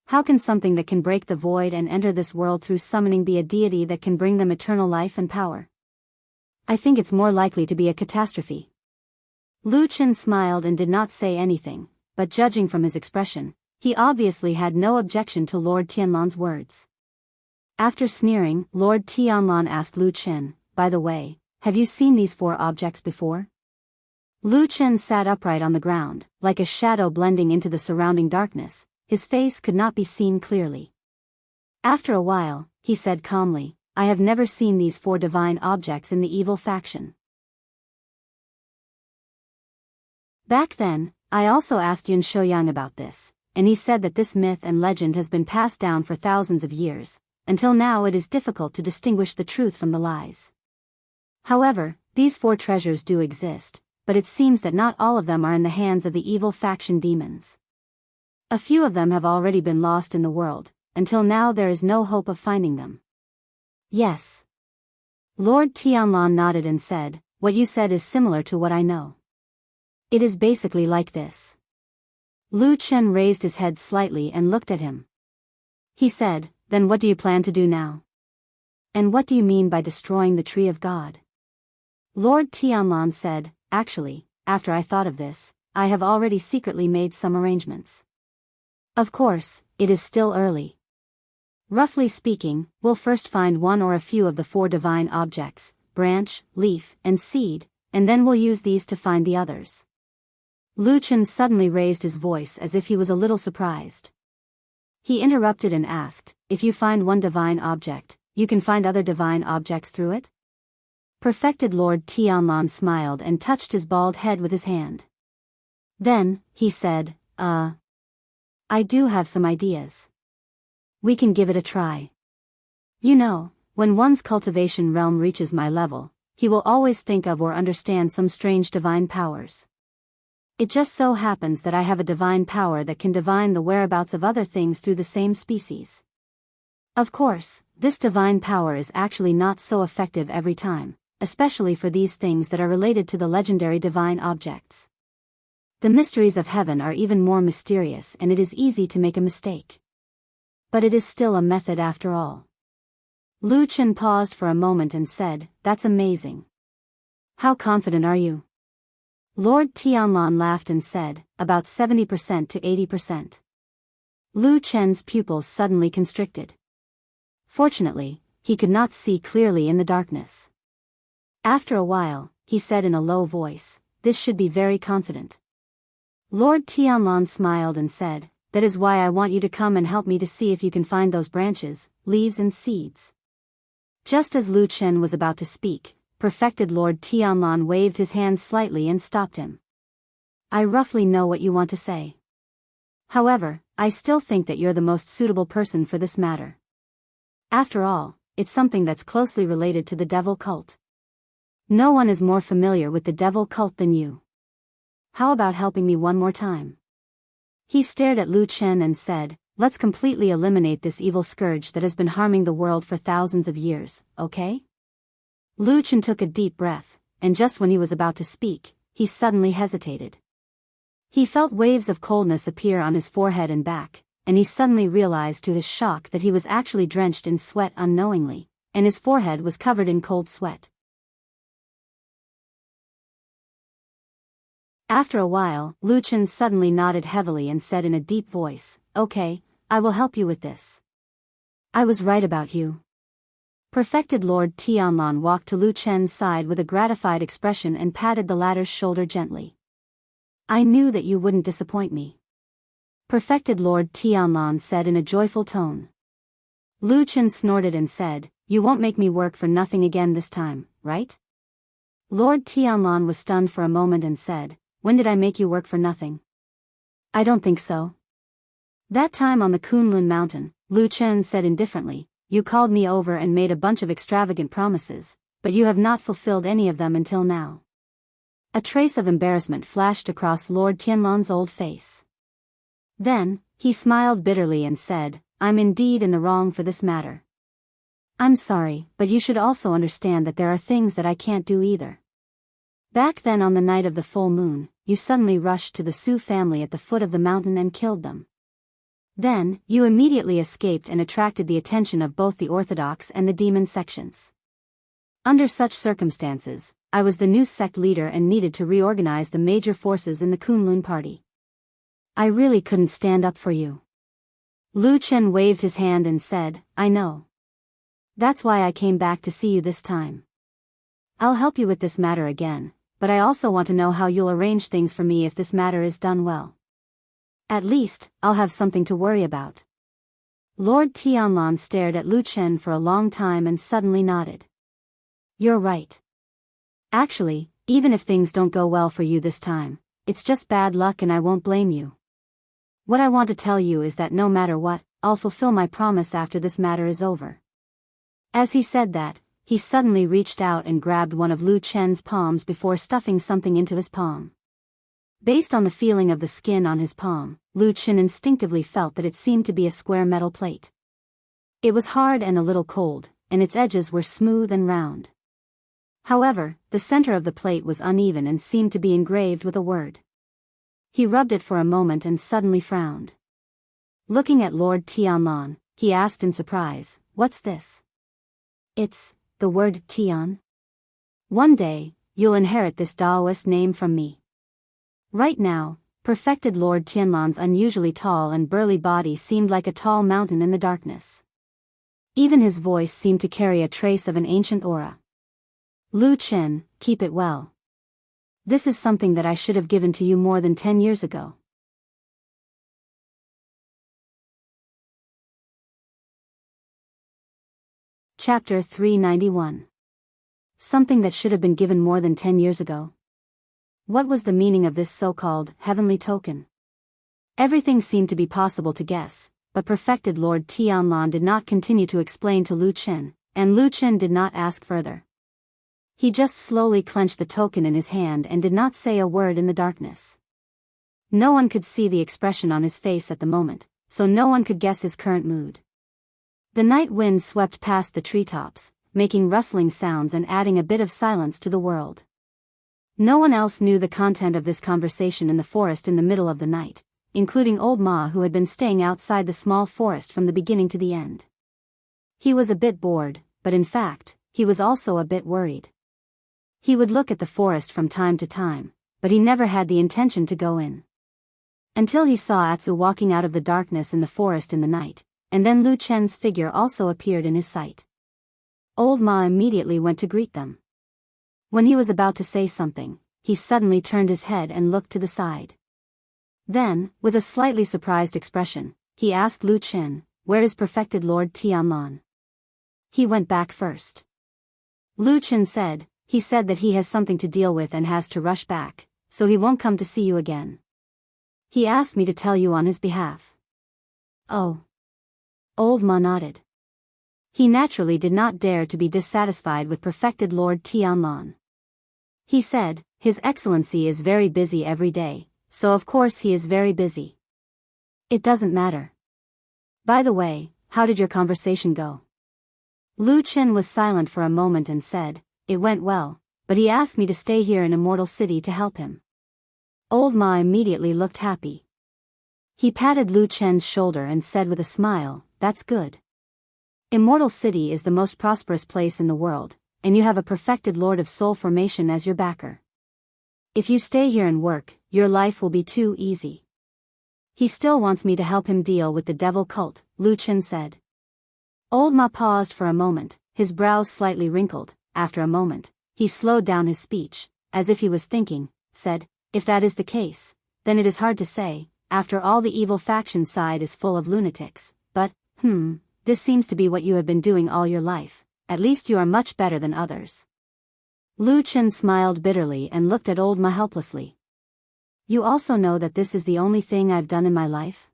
How can something that can break the void and enter this world through summoning be a deity that can bring them eternal life and power? I think it's more likely to be a catastrophe." Lu Chen smiled and did not say anything, but judging from his expression, he obviously had no objection to Lord Tianlan's words. After sneering, Lord Tianlan asked Lu Chen, "By the way, have you seen these 4 objects before?" Lu Chen sat upright on the ground, like a shadow blending into the surrounding darkness. His face could not be seen clearly. After a while, he said calmly, "I have never seen these 4 divine objects in the evil faction. Back then, I also asked Yun Shouyang about this, and he said that this myth and legend has been passed down for thousands of years. Until now it is difficult to distinguish the truth from the lies. However, these 4 treasures do exist, but it seems that not all of them are in the hands of the evil faction demons. A few of them have already been lost in the world. Until now there is no hope of finding them." "Yes." Lord Tianlan nodded and said, "What you said is similar to what I know. It is basically like this." Lu Chen raised his head slightly and looked at him. He said, "Then what do you plan to do now? And what do you mean by destroying the tree of God?" Lord Tianlan said, "Actually, after I thought of this, I have already secretly made some arrangements. Of course, it is still early. Roughly speaking, we'll first find one or a few of the 4 divine objects, branch, leaf, and seed, and then we'll use these to find the others." Lu Chen suddenly raised his voice as if he was a little surprised. He interrupted and asked, "If you find one divine object, you can find other divine objects through it?" Perfected Lord Tianlan smiled and touched his bald head with his hand. Then, he said, I do have some ideas. We can give it a try. You know, when one's cultivation realm reaches my level, he will always think of or understand some strange divine powers. It just so happens that I have a divine power that can divine the whereabouts of other things through the same species. Of course, this divine power is actually not so effective every time, especially for these things that are related to the legendary divine objects. The mysteries of heaven are even more mysterious and it is easy to make a mistake. But it is still a method after all. Lu Chen paused for a moment and said, "That's amazing. How confident are you?" Lord Tianlan laughed and said, "About 70% to 80%. Lu Chen's pupils suddenly constricted. Fortunately, he could not see clearly in the darkness. After a while, he said in a low voice, "This should be very confident." Lord Tianlan smiled and said, "That is why I want you to come and help me to see if you can find those branches, leaves and seeds." Just as Lu Chen was about to speak, perfected Lord Tianlan waved his hand slightly and stopped him. "I roughly know what you want to say. However, I still think that you're the most suitable person for this matter. After all, it's something that's closely related to the devil cult. No one is more familiar with the devil cult than you. How about helping me one more time?" He stared at Lu Chen and said, let's completely eliminate this evil scourge that has been harming the world for thousands of years, okay? Lu Chen took a deep breath, and just when he was about to speak, he suddenly hesitated. He felt waves of coldness appear on his forehead and back, and he suddenly realized to his shock that he was actually drenched in sweat unknowingly, and his forehead was covered in cold sweat. After a while, Lu Chen suddenly nodded heavily and said in a deep voice, "Okay, I will help you with this. I was right about you." Perfected Lord Tianlan walked to Lu Chen's side with a gratified expression and patted the latter's shoulder gently. "I knew that you wouldn't disappoint me," Perfected Lord Tianlan said in a joyful tone. Lu Chen snorted and said, "You won't make me work for nothing again this time, right?" Lord Tianlan was stunned for a moment and said, "When did I make you work for nothing?" "I don't think so." "That time on the Kunlun mountain," Lu Chen said indifferently, "you called me over and made a bunch of extravagant promises, but you have not fulfilled any of them until now." A trace of embarrassment flashed across Lord Tianlan's old face. Then, he smiled bitterly and said, "I'm indeed in the wrong for this matter. I'm sorry, but you should also understand that there are things that I can't do either. Back then on the night of the full moon, you suddenly rushed to the Su family at the foot of the mountain and killed them. Then, you immediately escaped and attracted the attention of both the Orthodox and the demon sections. Under such circumstances, I was the new sect leader and needed to reorganize the major forces in the Kunlun party. I really couldn't stand up for you." Lu Chen waved his hand and said, "I know. That's why I came back to see you this time. I'll help you with this matter again, but I also want to know how you'll arrange things for me if this matter is done well. At least, I'll have something to worry about." Lord Tianlan stared at Lu Chen for a long time and suddenly nodded. "You're right. Actually, even if things don't go well for you this time, it's just bad luck and I won't blame you. What I want to tell you is that no matter what, I'll fulfill my promise after this matter is over." As he said that, he suddenly reached out and grabbed one of Lu Chen's palms before stuffing something into his palm. Based on the feeling of the skin on his palm, Lu Chen instinctively felt that it seemed to be a square metal plate. It was hard and a little cold, and its edges were smooth and round. However, the center of the plate was uneven and seemed to be engraved with a word. He rubbed it for a moment and suddenly frowned. Looking at Lord Tianlan, he asked in surprise, "What's this?" "It's the word Tian. One day, you'll inherit this Daoist name from me." Right now, Perfected Lord Tianlan's unusually tall and burly body seemed like a tall mountain in the darkness. Even his voice seemed to carry a trace of an ancient aura. "Lu Chen, keep it well. This is something that I should have given to you more than 10 years ago." Chapter 391. Something that should have been given more than 10 years ago. What was the meaning of this so-called heavenly token? Everything seemed to be possible to guess, but Perfected Lord Tianlan did not continue to explain to Lu Chen, and Lu Chen did not ask further. He just slowly clenched the token in his hand and did not say a word in the darkness. No one could see the expression on his face at the moment, so no one could guess his current mood. The night wind swept past the treetops, making rustling sounds and adding a bit of silence to the world. No one else knew the content of this conversation in the forest in the middle of the night, including old Ma, who had been staying outside the small forest from the beginning to the end. He was a bit bored, but in fact, he was also a bit worried. He would look at the forest from time to time, but he never had the intention to go in. Until he saw Atsu walking out of the darkness in the forest in the night, and then Lu Chen's figure also appeared in his sight. Old Ma immediately went to greet them. When he was about to say something, he suddenly turned his head and looked to the side. Then, with a slightly surprised expression, he asked Lu Chen, "Where is Perfected Lord Tianlan?" "He went back first." Lu Chen said, "He said that he has something to deal with and has to rush back, so he won't come to see you again. He asked me to tell you on his behalf." "Oh." Old Ma nodded. He naturally did not dare to be dissatisfied with Perfected Lord Tianlan. He said, "His Excellency is very busy every day, so of course he is very busy." "It doesn't matter. By the way, how did your conversation go? Lu Chen was silent for a moment and said, it went well, but he asked me to stay here in Immortal City to help him. Old Ma immediately looked happy. He patted Lu Chen's shoulder and said with a smile, that's good. Immortal City is the most prosperous place in the world, and you have a perfected Lord of Soul formation as your backer. If you stay here and work, your life will be too easy. He still wants me to help him deal with the devil cult, Lu Chen said. Old Ma paused for a moment, his brows slightly wrinkled. After a moment, he slowed down his speech, as if he was thinking, said, if that is the case, then it is hard to say, after all the evil faction side is full of lunatics, but, this seems to be what you have been doing all your life, at least you are much better than others. Lu Chen smiled bitterly and looked at Old Ma helplessly. You also know that this is the only thing I've done in my life?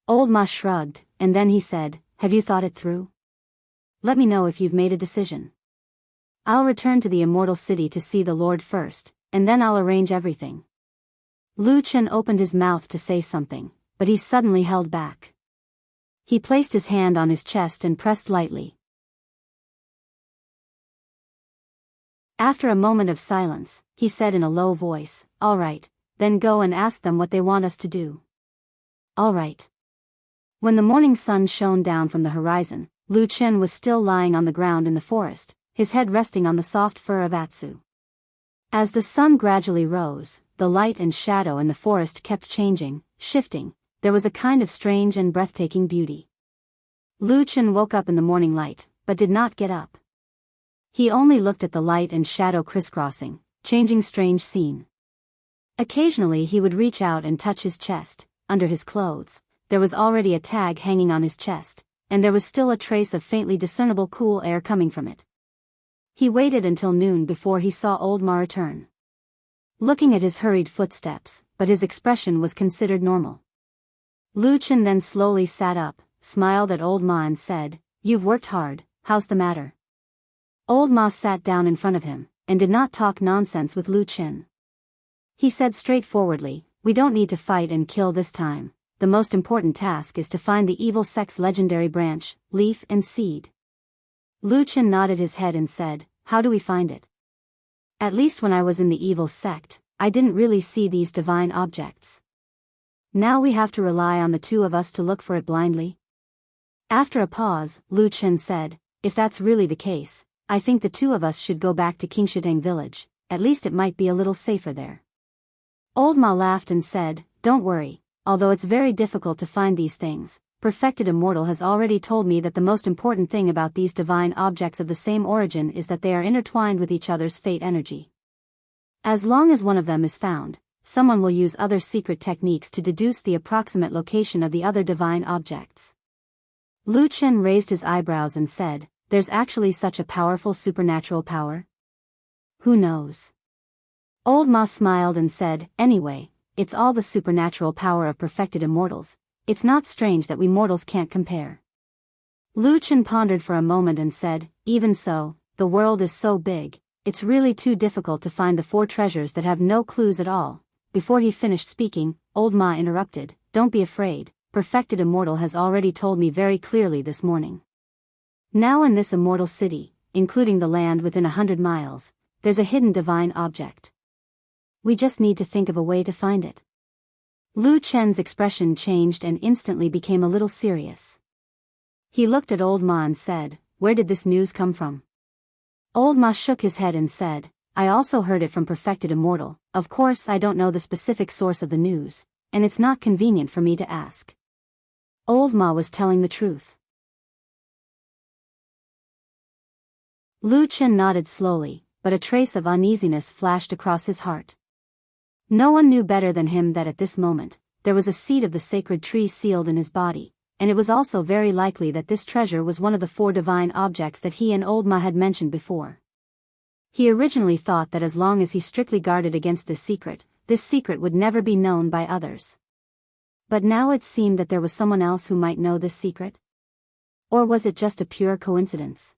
Old Ma shrugged, and then he said, have you thought it through? Let me know if you've made a decision. I'll return to the Immortal City to see the Lord first, and then I'll arrange everything. Lu Chen opened his mouth to say something, but he suddenly held back. He placed his hand on his chest and pressed lightly. After a moment of silence, he said in a low voice, all right, then go and ask them what they want us to do. All right. When the morning sun shone down from the horizon, Lu Chen was still lying on the ground in the forest, his head resting on the soft fur of Atsu. As the sun gradually rose, the light and shadow in the forest kept changing, shifting. There was a kind of strange and breathtaking beauty. Lu Chen woke up in the morning light, but did not get up. He only looked at the light and shadow crisscrossing, changing strange scene. Occasionally he would reach out and touch his chest. Under his clothes, there was already a tag hanging on his chest, and there was still a trace of faintly discernible cool air coming from it. He waited until noon before he saw Old Ma return. Looking at his hurried footsteps, but his expression was considered normal. Lu Chen then slowly sat up, smiled at Old Ma and said, you've worked hard, how's the matter? Old Ma sat down in front of him, and did not talk nonsense with Lu Chen. He said straightforwardly, we don't need to fight and kill this time, the most important task is to find the evil sect's legendary branch, leaf and seed. Lu Chen nodded his head and said, how do we find it? At least when I was in the evil sect, I didn't really see these divine objects. Now we have to rely on the two of us to look for it blindly? After a pause, Lu Chen said, if that's really the case, I think the two of us should go back to Qingshideng village, at least it might be a little safer there. Old Ma laughed and said, don't worry, although it's very difficult to find these things, Perfected Immortal has already told me that the most important thing about these divine objects of the same origin is that they are intertwined with each other's fate energy. As long as one of them is found, someone will use other secret techniques to deduce the approximate location of the other divine objects. Lu Chen raised his eyebrows and said, there's actually such a powerful supernatural power? Who knows? Old Ma smiled and said, anyway, it's all the supernatural power of perfected immortals. It's not strange that we mortals can't compare. Lu Chen pondered for a moment and said, even so, the world is so big, it's really too difficult to find the 4 treasures that have no clues at all. Before he finished speaking, Old Ma interrupted, don't be afraid, Perfected Immortal has already told me very clearly this morning. Now in this immortal city, including the land within 100 miles, there's a hidden divine object. We just need to think of a way to find it. Lu Chen's expression changed and instantly became a little serious. He looked at Old Ma and said, where did this news come from? Old Ma shook his head and said, I also heard it from Perfected Immortal. Of course I don't know the specific source of the news, and it's not convenient for me to ask. Old Ma was telling the truth. Lu Chen nodded slowly, but a trace of uneasiness flashed across his heart. No one knew better than him that at this moment, there was a seed of the sacred tree sealed in his body, and it was also very likely that this treasure was one of the 4 divine objects that he and Old Ma had mentioned before. He originally thought that as long as he strictly guarded against this secret would never be known by others. But now it seemed that there was someone else who might know this secret? Or was it just a pure coincidence?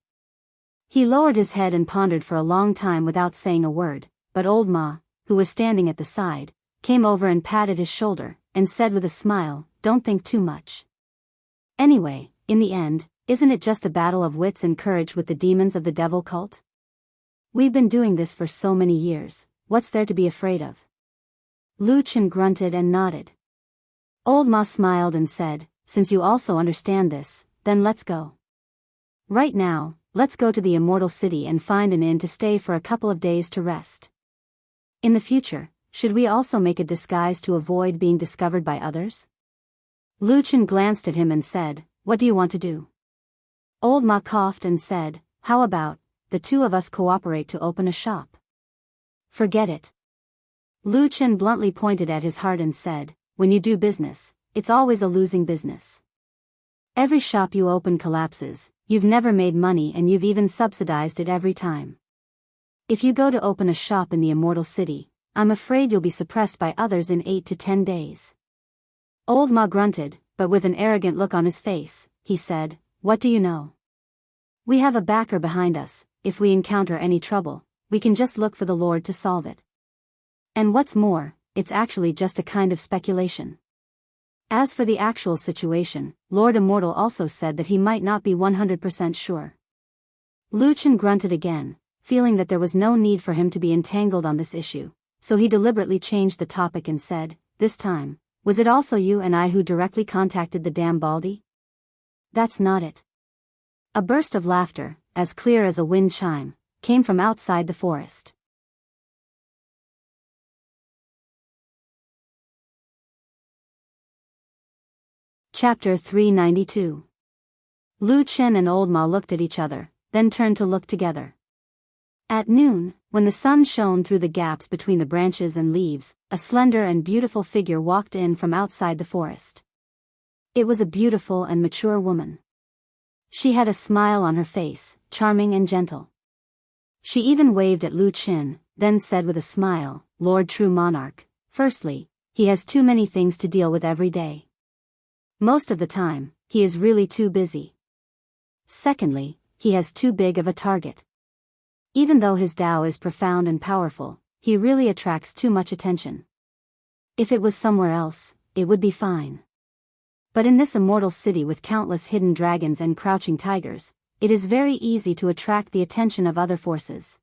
He lowered his head and pondered for a long time without saying a word, but Old Ma, who was standing at the side, came over and patted his shoulder, and said with a smile, don't think too much. Anyway, in the end, isn't it just a battle of wits and courage with the demons of the devil cult? We've been doing this for so many years, what's there to be afraid of? Lu Chen grunted and nodded. Old Ma smiled and said, since you also understand this, then let's go. Right now, let's go to the Immortal City and find an inn to stay for a couple of days to rest. In the future, should we also make a disguise to avoid being discovered by others? Lu Chen glanced at him and said, what do you want to do? Old Ma coughed and said, how about, the two of us cooperate to open a shop? Forget it. Lu Chen bluntly pointed at his heart and said, when you do business, it's always a losing business. Every shop you open collapses, you've never made money and you've even subsidized it every time. If you go to open a shop in the Immortal City, I'm afraid you'll be suppressed by others in 8 to 10 days. Old Ma grunted, but with an arrogant look on his face, he said, what do you know? We have a backer behind us, if we encounter any trouble, we can just look for the Lord to solve it. And what's more, it's actually just a kind of speculation. As for the actual situation, Lord Immortal also said that he might not be 100% sure. Lu Chen grunted again, feeling that there was no need for him to be entangled on this issue, so he deliberately changed the topic and said, this time, was it also you and I who directly contacted the damn Baldy? That's not it. A burst of laughter, as clear as a wind chime, came from outside the forest. Chapter 392. Lu Chen and Old Ma looked at each other, then turned to look together. At noon, when the sun shone through the gaps between the branches and leaves, a slender and beautiful figure walked in from outside the forest. It was a beautiful and mature woman. She had a smile on her face, charming and gentle. She even waved at Lu Chen, then said with a smile, Lord True Monarch, firstly, he has too many things to deal with every day. Most of the time, he is really too busy. Secondly, he has too big of a target. Even though his Tao is profound and powerful, he really attracts too much attention. If it was somewhere else, it would be fine. But in this immortal city with countless hidden dragons and crouching tigers, it is very easy to attract the attention of other forces.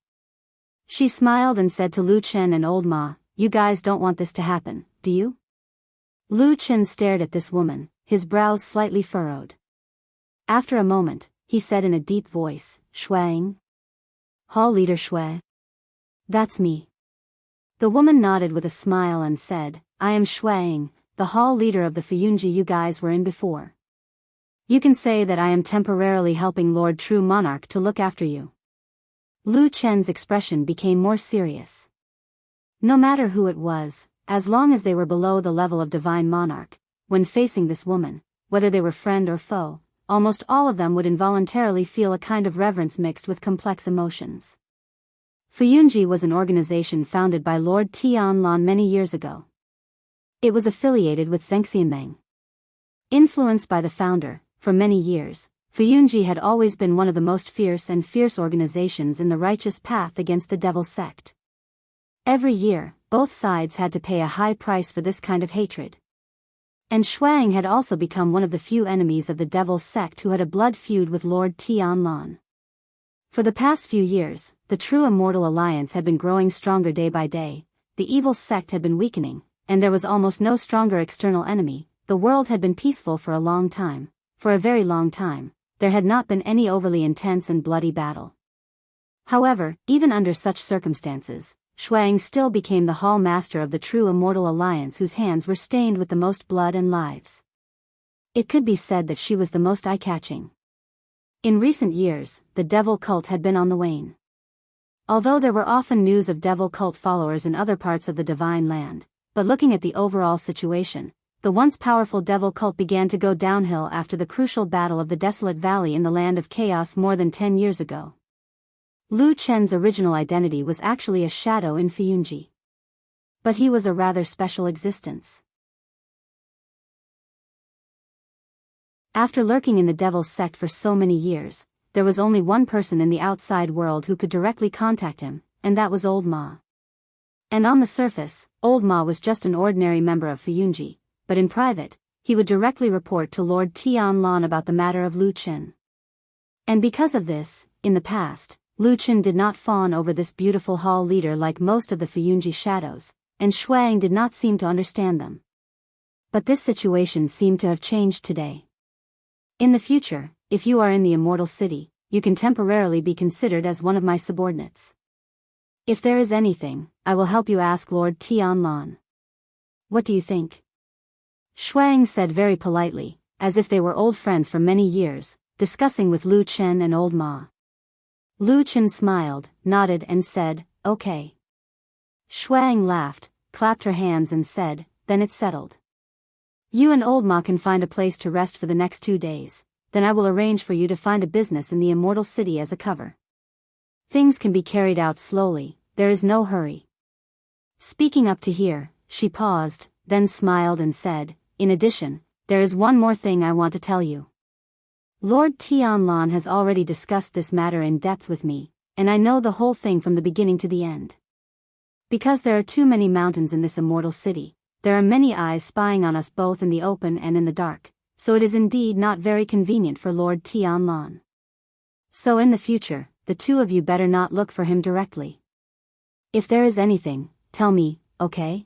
She smiled and said to Lu Chen and Old Ma, you guys don't want this to happen, do you? Lu Chen stared at this woman, his brows slightly furrowed. After a moment, he said in a deep voice, Shuang? Hall Leader Shui? That's me. The woman nodded with a smile and said, I am Shuang, the hall leader of the Fuyunji you guys were in before. You can say that I am temporarily helping Lord True Monarch to look after you. Lu Chen's expression became more serious. No matter who it was, as long as they were below the level of Divine Monarch, when facing this woman, whether they were friend or foe, almost all of them would involuntarily feel a kind of reverence mixed with complex emotions. Fuyunji was an organization founded by Lord Tianlan many years ago. It was affiliated with Zhengxianmeng. Influenced by the founder, for many years, Fuyunji had always been one of the most fierce organizations in the righteous path against the devil sect. Every year, both sides had to pay a high price for this kind of hatred. And Shuang had also become one of the few enemies of the devil sect who had a blood feud with Lord Tianlan. For the past few years, the true immortal alliance had been growing stronger day by day, the evil sect had been weakening, and there was almost no stronger external enemy. The world had been peaceful for a long time. For a very long time, there had not been any overly intense and bloody battle. However, even under such circumstances, Shuang still became the hall master of the true immortal alliance whose hands were stained with the most blood and lives. It could be said that she was the most eye-catching. In recent years, the devil cult had been on the wane. Although there were often news of devil cult followers in other parts of the divine land, but looking at the overall situation, the once powerful devil cult began to go downhill after the crucial battle of the Desolate Valley in the Land of Chaos more than 10 years ago. Lu Chen's original identity was actually a shadow in Fuyunji. But he was a rather special existence. After lurking in the devil's sect for so many years, there was only one person in the outside world who could directly contact him, and that was Old Ma. And on the surface, Old Ma was just an ordinary member of Fuyunji, but in private, he would directly report to Lord Tianlan about the matter of Lu Qin. And because of this, in the past, Lu Qin did not fawn over this beautiful hall leader like most of the Fuyunji shadows, and Shuang did not seem to understand them. But this situation seemed to have changed today. In the future, if you are in the Immortal City, you can temporarily be considered as one of my subordinates. If there is anything, I will help you ask Lord Tianlan. What do you think? Shuang said very politely, as if they were old friends for many years, discussing with Lu Qin and old Ma. Lu Qin smiled, nodded and said, okay. Shuang laughed, clapped her hands and said, then it's settled. You and old Ma can find a place to rest for the next 2 days, then I will arrange for you to find a business in the Immortal City as a cover. Things can be carried out slowly, there is no hurry. Speaking up to here, she paused, then smiled and said, in addition, there is one more thing I want to tell you. Lord Tianlan has already discussed this matter in depth with me, and I know the whole thing from the beginning to the end. Because there are too many mountains in this Immortal City, there are many eyes spying on us both in the open and in the dark, so it is indeed not very convenient for Lord Tianlan. So in the future, the two of you better not look for him directly. If there is anything, tell me, okay?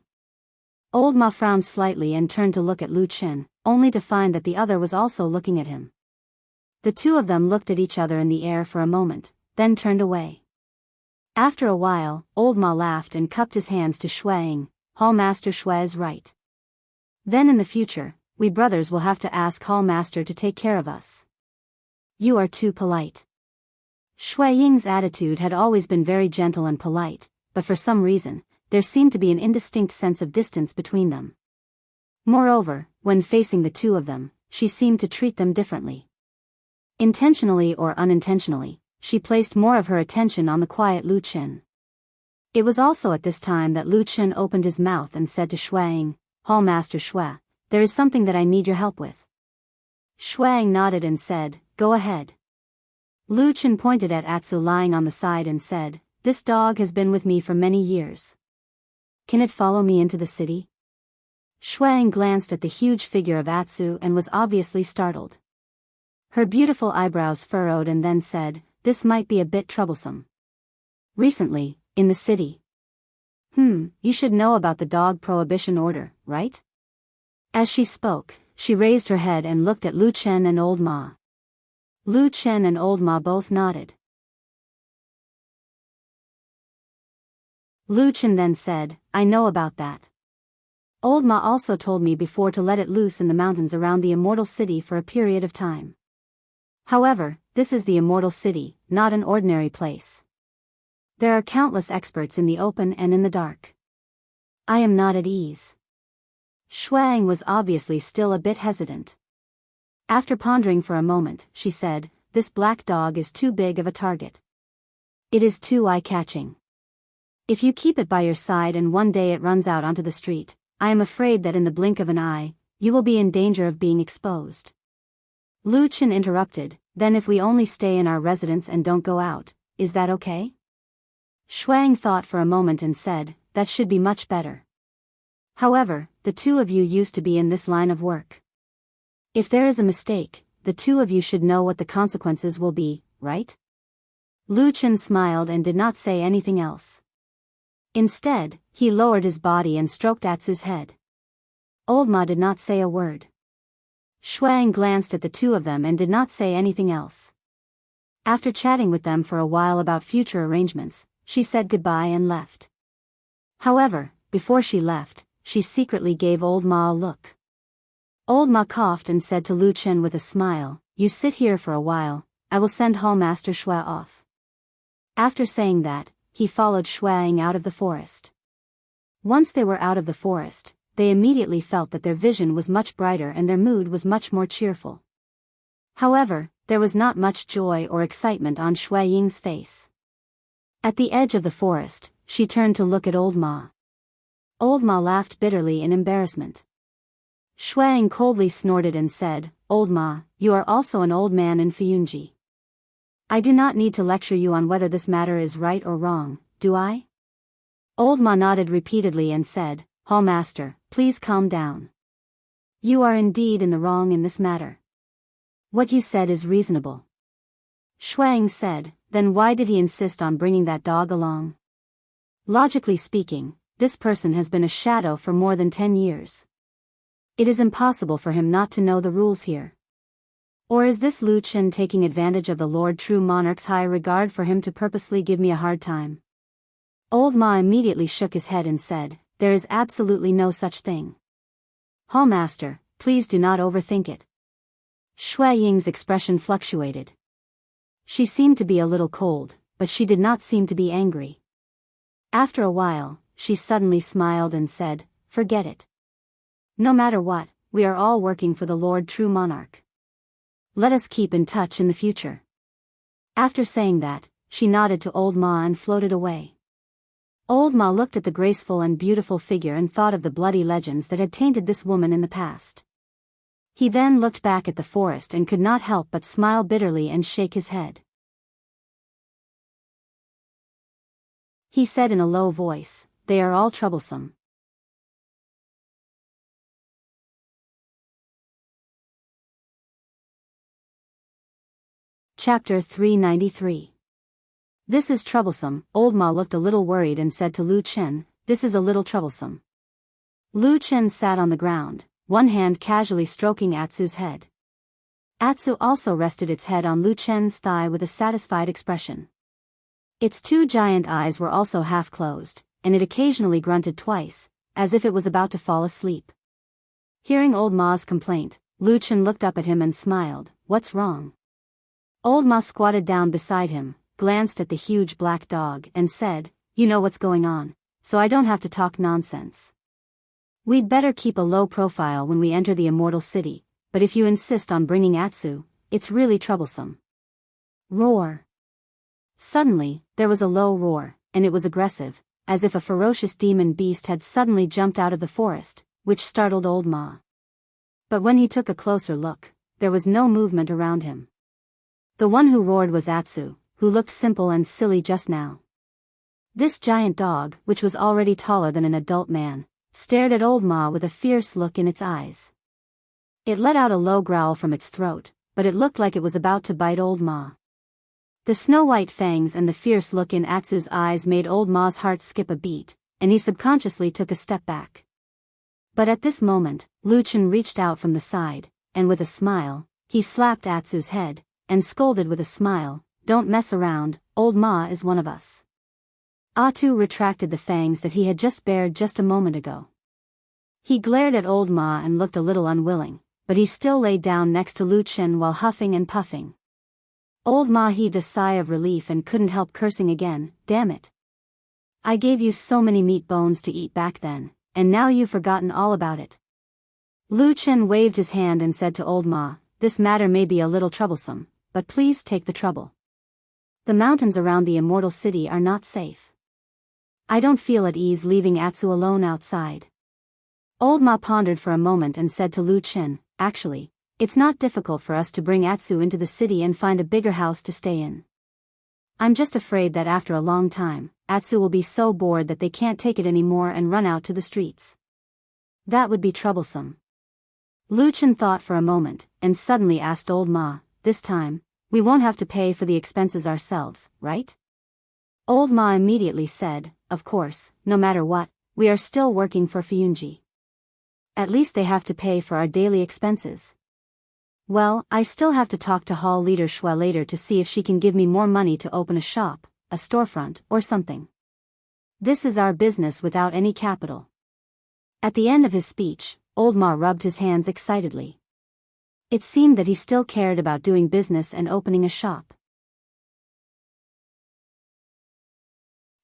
Old Ma frowned slightly and turned to look at Lu Qin, only to find that the other was also looking at him. The two of them looked at each other in the air for a moment, then turned away. After a while, old Ma laughed and cupped his hands to Shuang. Hall Master Shui is right. Then in the future, we brothers will have to ask Hall Master to take care of us. You are too polite. Shui Ying's attitude had always been very gentle and polite, but for some reason, there seemed to be an indistinct sense of distance between them. Moreover, when facing the two of them, she seemed to treat them differently. Intentionally or unintentionally, she placed more of her attention on the quiet Lu Qin. It was also at this time that Lu Qin opened his mouth and said to Shuang, Hall Master Shui, there is something that I need your help with. Shuang nodded and said, go ahead. Lu Qin pointed at Atsu lying on the side and said, this dog has been with me for many years. Can it follow me into the city? Shuang glanced at the huge figure of Atsu and was obviously startled. Her beautiful eyebrows furrowed and then said, this might be a bit troublesome. Recently, in the city. You should know about the dog prohibition order, right? As she spoke, she raised her head and looked at Lu Qin and old Ma. Lu Qin and old Ma both nodded. Lu Qin then said, I know about that. Old Ma also told me before to let it loose in the mountains around the Immortal City for a period of time. However, this is the Immortal City, not an ordinary place. There are countless experts in the open and in the dark. I am not at ease. Shuang was obviously still a bit hesitant. After pondering for a moment, she said, this black dog is too big of a target. It is too eye-catching. If you keep it by your side and one day it runs out onto the street, I am afraid that in the blink of an eye, you will be in danger of being exposed. Lu Qin interrupted, then if we only stay in our residence and don't go out, is that okay? Shuang thought for a moment and said, that should be much better. However, the two of you used to be in this line of work. If there is a mistake, the two of you should know what the consequences will be, right? Lu Qin smiled and did not say anything else. Instead, he lowered his body and stroked Atsu's head. Old Ma did not say a word. Shuang glanced at the two of them and did not say anything else. After chatting with them for a while about future arrangements, she said goodbye and left. However, before she left, she secretly gave old Ma a look. Old Ma coughed and said to Lu Qin with a smile, you sit here for a while, I will send Hall Master Shui off. After saying that, he followed Shuang out of the forest. Once they were out of the forest, they immediately felt that their vision was much brighter and their mood was much more cheerful. However, there was not much joy or excitement on Shui Ying's face. At the edge of the forest, she turned to look at old Ma. Old Ma laughed bitterly in embarrassment. Shuang coldly snorted and said, Old Ma, you are also an old man in Fuyunji. I do not need to lecture you on whether this matter is right or wrong, do I? Old Ma nodded repeatedly and said, Hall Master, please calm down. You are indeed in the wrong in this matter. What you said is reasonable. Shuang said, then why did he insist on bringing that dog along? Logically speaking, this person has been a shadow for more than 10 years. It is impossible for him not to know the rules here. Or is this Lu Chen taking advantage of the Lord True Monarch's high regard for him to purposely give me a hard time? Old Ma immediately shook his head and said, there is absolutely no such thing. Hall Master, please do not overthink it. Shui Ying's expression fluctuated. She seemed to be a little cold, but she did not seem to be angry. After a while, she suddenly smiled and said, forget it. No matter what, we are all working for the Lord True Monarch. Let us keep in touch in the future. After saying that, she nodded to Old Ma and floated away. Old Ma looked at the graceful and beautiful figure and thought of the bloody legends that had tainted this woman in the past. He then looked back at the forest and could not help but smile bitterly and shake his head. He said in a low voice, they are all troublesome. Chapter 393. This is troublesome. Old Ma looked a little worried and said to Lu Chen, this is a little troublesome. Lu Chen sat on the ground, one hand casually stroking Atsu's head. Atsu also rested its head on Lu Chen's thigh with a satisfied expression. Its two giant eyes were also half closed, and it occasionally grunted twice, as if it was about to fall asleep. Hearing Old Ma's complaint, Lu Chen looked up at him and smiled, what's wrong? Old Ma squatted down beside him, glanced at the huge black dog and said, you know what's going on, so I don't have to talk nonsense. We'd better keep a low profile when we enter the immortal city, but if you insist on bringing Atsu, it's really troublesome. Roar. Suddenly, there was a low roar, and it was aggressive, as if a ferocious demon beast had suddenly jumped out of the forest, which startled Old Ma. But when he took a closer look, there was no movement around him. The one who roared was Atsu, who looked simple and silly just now. This giant dog, which was already taller than an adult man, stared at Old Ma with a fierce look in its eyes. It let out a low growl from its throat, but it looked like it was about to bite Old Ma. The snow-white fangs and the fierce look in Atsu's eyes made Old Ma's heart skip a beat, and he subconsciously took a step back. But at this moment, Lu Chen reached out from the side, and with a smile, he slapped Atsu's head, and scolded with a smile, don't mess around, Old Ma is one of us. Atsu retracted the fangs that he had just bared just a moment ago. He glared at Old Ma and looked a little unwilling, but he still lay down next to Lu Chen while huffing and puffing. Old Ma heaved a sigh of relief and couldn't help cursing again, damn it. I gave you so many meat bones to eat back then, and now you've forgotten all about it. Lu Chen waved his hand and said to Old Ma, this matter may be a little troublesome, but please take the trouble. The mountains around the immortal city are not safe. I don't feel at ease leaving Atsu alone outside. Old Ma pondered for a moment and said to Lu Chen, actually, it's not difficult for us to bring Atsu into the city and find a bigger house to stay in. I'm just afraid that after a long time, Atsu will be so bored that they can't take it anymore and run out to the streets. That would be troublesome. Lu Chen thought for a moment, and suddenly asked Old Ma, this time, we won't have to pay for the expenses ourselves, right? Old Ma immediately said, of course, no matter what, we are still working for Fiyunji. At least they have to pay for our daily expenses. Well, I still have to talk to Hall Leader Shui later to see if she can give me more money to open a shop, a storefront, or something. This is our business without any capital. At the end of his speech, Old Ma rubbed his hands excitedly. It seemed that he still cared about doing business and opening a shop.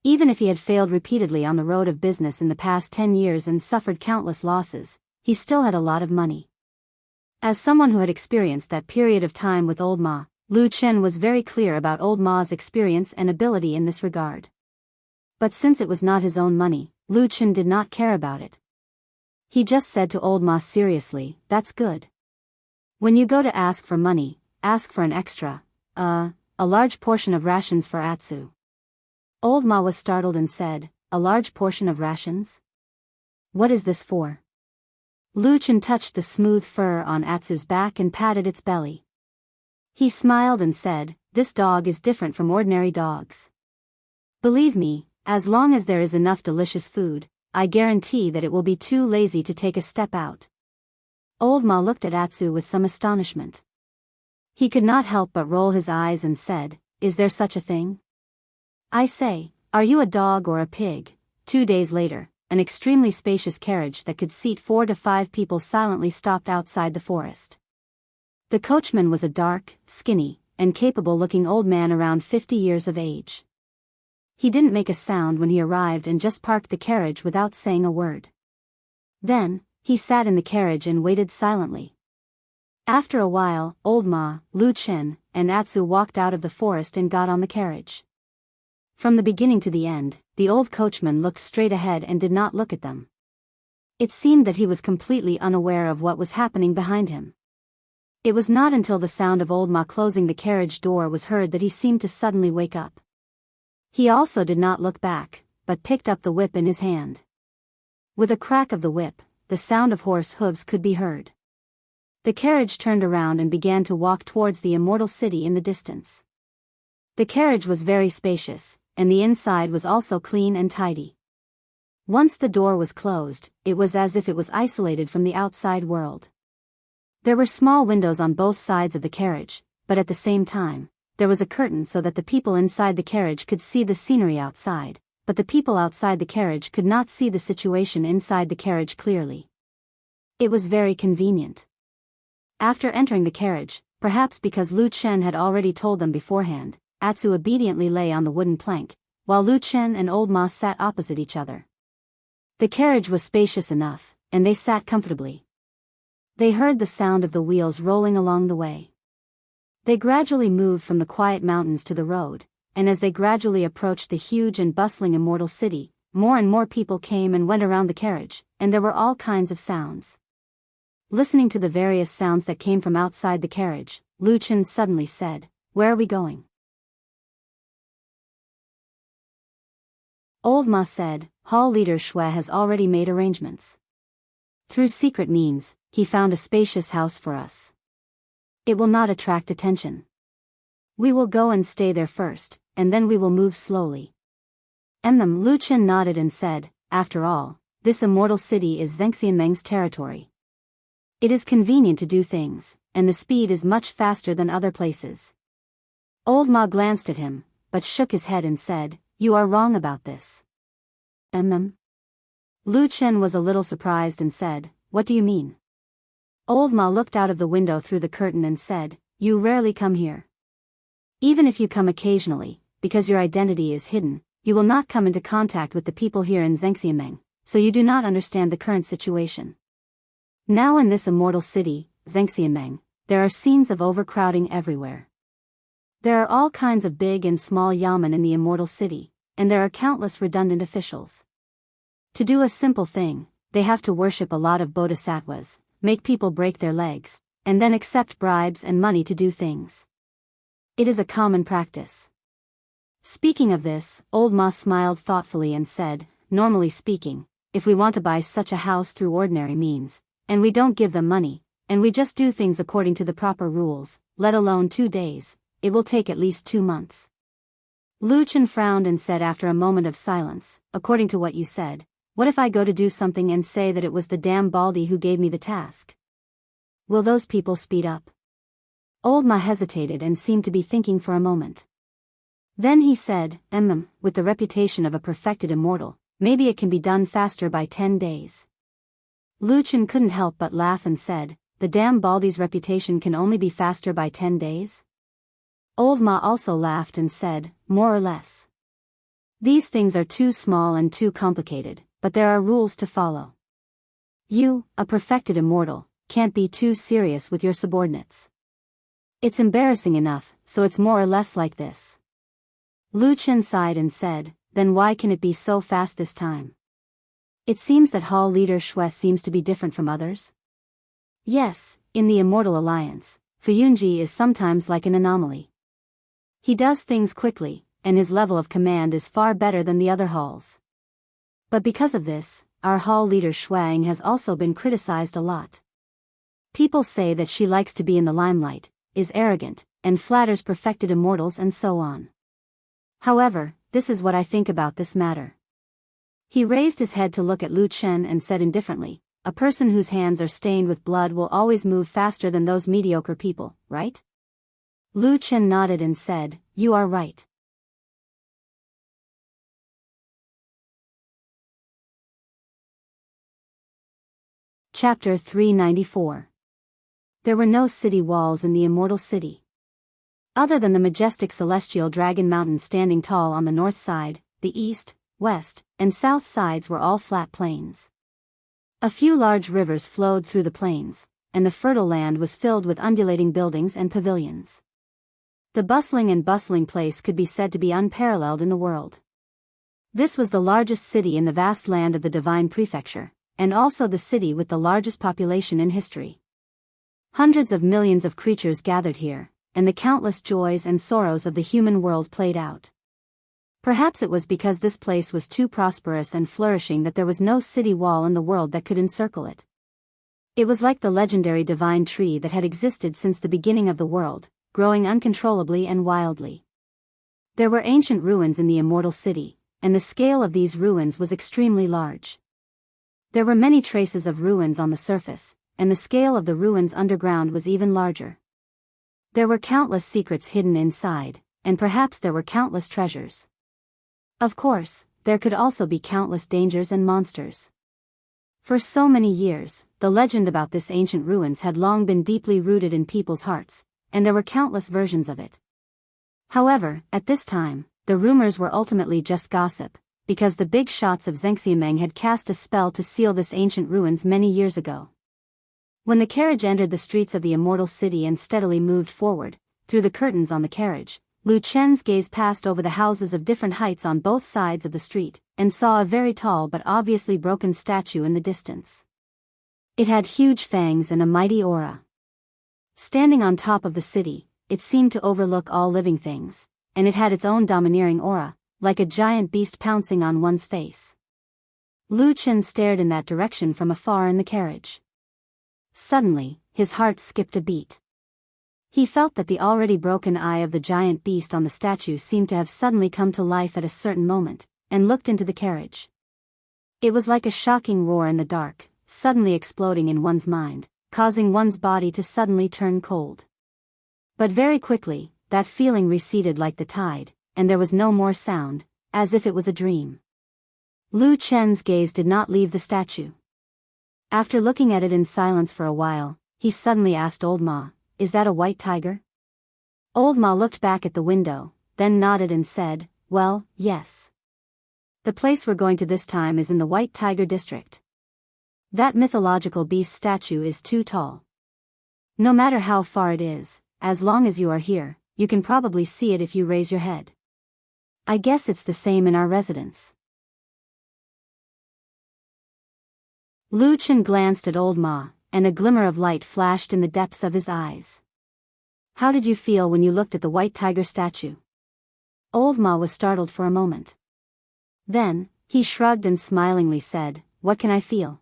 Even if he had failed repeatedly on the road of business in the past 10 years and suffered countless losses, he still had a lot of money. As someone who had experienced that period of time with Old Ma, Lu Chen was very clear about Old Ma's experience and ability in this regard. But since it was not his own money, Lu Chen did not care about it. He just said to Old Ma seriously, that's good. When you go to ask for money, ask for an extra, a large portion of rations for Atsu. Old Ma was startled and said, a large portion of rations? What is this for? Lu Chen touched the smooth fur on Atsu's back and patted its belly. He smiled and said, "This dog is different from ordinary dogs. Believe me, as long as there is enough delicious food, I guarantee that it will be too lazy to take a step out." Old Ma looked at Atsu with some astonishment. He could not help but roll his eyes and said, "Is there such a thing? I say, are you a dog or a pig?" 2 days later, an extremely spacious carriage that could seat 4 to 5 people silently stopped outside the forest. The coachman was a dark, skinny, and capable-looking old man around 50 years of age. He didn't make a sound when he arrived and just parked the carriage without saying a word. Then, he sat in the carriage and waited silently. After a while, Old Ma, Lu Chen, and Atsu walked out of the forest and got on the carriage. From the beginning to the end, the old coachman looked straight ahead and did not look at them. It seemed that he was completely unaware of what was happening behind him. It was not until the sound of Old Ma closing the carriage door was heard that he seemed to suddenly wake up. He also did not look back, but picked up the whip in his hand. With a crack of the whip, the sound of horse hooves could be heard. The carriage turned around and began to walk towards the immortal city in the distance. The carriage was very spacious, and the inside was also clean and tidy. Once the door was closed, it was as if it was isolated from the outside world. There were small windows on both sides of the carriage, but at the same time, there was a curtain so that the people inside the carriage could see the scenery outside, but the people outside the carriage could not see the situation inside the carriage clearly. It was very convenient. After entering the carriage, perhaps because Lu Chen had already told them beforehand, Atsu obediently lay on the wooden plank, while Lu Chen and Old Ma sat opposite each other. The carriage was spacious enough, and they sat comfortably. They heard the sound of the wheels rolling along the way. They gradually moved from the quiet mountains to the road, and as they gradually approached the huge and bustling immortal city, more and more people came and went around the carriage, and there were all kinds of sounds. Listening to the various sounds that came from outside the carriage, Lu Chen suddenly said, "Where are we going?" Old Ma said, "Hall leader Shui has already made arrangements. Through secret means, he found a spacious house for us. It will not attract attention. We will go and stay there first, and then we will move slowly." Lu Chen nodded and said, "After all, this immortal city is Xianxianmeng's territory. It is convenient to do things, and the speed is much faster than other places." Old Ma glanced at him, but shook his head and said, "You are wrong about this." Lu Chen was a little surprised and said, "What do you mean?" Old Ma looked out of the window through the curtain and said, "You rarely come here. Even if you come occasionally, because your identity is hidden, you will not come into contact with the people here in Xianxianmeng, so you do not understand the current situation. Now in this immortal city, Xianxianmeng, there are scenes of overcrowding everywhere. There are all kinds of big and small yamen in the immortal city, and there are countless redundant officials. To do a simple thing, they have to worship a lot of bodhisattvas, make people break their legs, and then accept bribes and money to do things. It is a common practice." Speaking of this, Old Ma smiled thoughtfully and said, "Normally speaking, if we want to buy such a house through ordinary means, and we don't give them money, and we just do things according to the proper rules, let alone 2 days, it will take at least 2 months." Lu Chen frowned and said after a moment of silence, "According to what you said, what if I go to do something and say that it was the damn Baldy who gave me the task? Will those people speed up?" Old Ma hesitated and seemed to be thinking for a moment. Then he said, With the reputation of a perfected immortal, maybe it can be done faster by 10 days. Lu Chen couldn't help but laugh and said, "The damn Baldy's reputation can only be faster by 10 days? Old Ma also laughed and said, "More or less. These things are too small and too complicated, but there are rules to follow. You, a perfected immortal, can't be too serious with your subordinates. It's embarrassing enough, so it's more or less like this." Lu Chen sighed and said, "Then why can it be so fast this time? It seems that Hall leader Shui seems to be different from others." "Yes, in the Immortal Alliance, Fuyunji is sometimes like an anomaly. He does things quickly, and his level of command is far better than the other halls. But because of this, our hall leader Shuang has also been criticized a lot. People say that she likes to be in the limelight, is arrogant, and flatters perfected immortals and so on. However, this is what I think about this matter. He raised his head to look at Lu Chen and said indifferently, a person whose hands are stained with blood will always move faster than those mediocre people, right? Lu Chen nodded and said, you are right. Chapter 394. There were no city walls in the immortal city. Other than the majestic celestial dragon mountain standing tall on the north side, the east, west, and south sides were all flat plains. A few large rivers flowed through the plains, and the fertile land was filled with undulating buildings and pavilions. The bustling place could be said to be unparalleled in the world. This was the largest city in the vast land of the Divine Prefecture, and also the city with the largest population in history. Hundreds of millions of creatures gathered here, and the countless joys and sorrows of the human world played out. Perhaps it was because this place was too prosperous and flourishing that there was no city wall in the world that could encircle it. It was like the legendary divine tree that had existed since the beginning of the world, growing uncontrollably and wildly. There were ancient ruins in the immortal city, and the scale of these ruins was extremely large. There were many traces of ruins on the surface, and the scale of the ruins underground was even larger. There were countless secrets hidden inside, and perhaps there were countless treasures. Of course, there could also be countless dangers and monsters. For so many years, the legend about this ancient ruins had long been deeply rooted in people's hearts, and there were countless versions of it. However, at this time, the rumors were ultimately just gossip, because the big shots of Zhengxiameng had cast a spell to seal this ancient ruins many years ago. When the carriage entered the streets of the immortal city and steadily moved forward, through the curtains on the carriage, Lu Chen's gaze passed over the houses of different heights on both sides of the street, and saw a very tall but obviously broken statue in the distance. It had huge fangs and a mighty aura. Standing on top of the city, it seemed to overlook all living things, and it had its own domineering aura, like a giant beast pouncing on one's face. Lu Chen stared in that direction from afar in the carriage. Suddenly, his heart skipped a beat. He felt that the already broken eye of the giant beast on the statue seemed to have suddenly come to life at a certain moment, and looked into the carriage. It was like a shocking roar in the dark, suddenly exploding in one's mind, causing one's body to suddenly turn cold. But very quickly, that feeling receded like the tide, and there was no more sound, as if it was a dream. Lu Chen's gaze did not leave the statue. After looking at it in silence for a while, he suddenly asked Old Ma, "Is that a white tiger?" Old Ma looked back at the window, then nodded and said, "Well, yes. The place we're going to this time is in the White Tiger District. That mythological beast statue is too tall. No matter how far it is, as long as you are here, you can probably see it if you raise your head. I guess it's the same in our residence." Lu Chen glanced at Old Ma, and a glimmer of light flashed in the depths of his eyes. "How did you feel when you looked at the white tiger statue?" Old Ma was startled for a moment. Then, he shrugged and smilingly said, "What can I feel?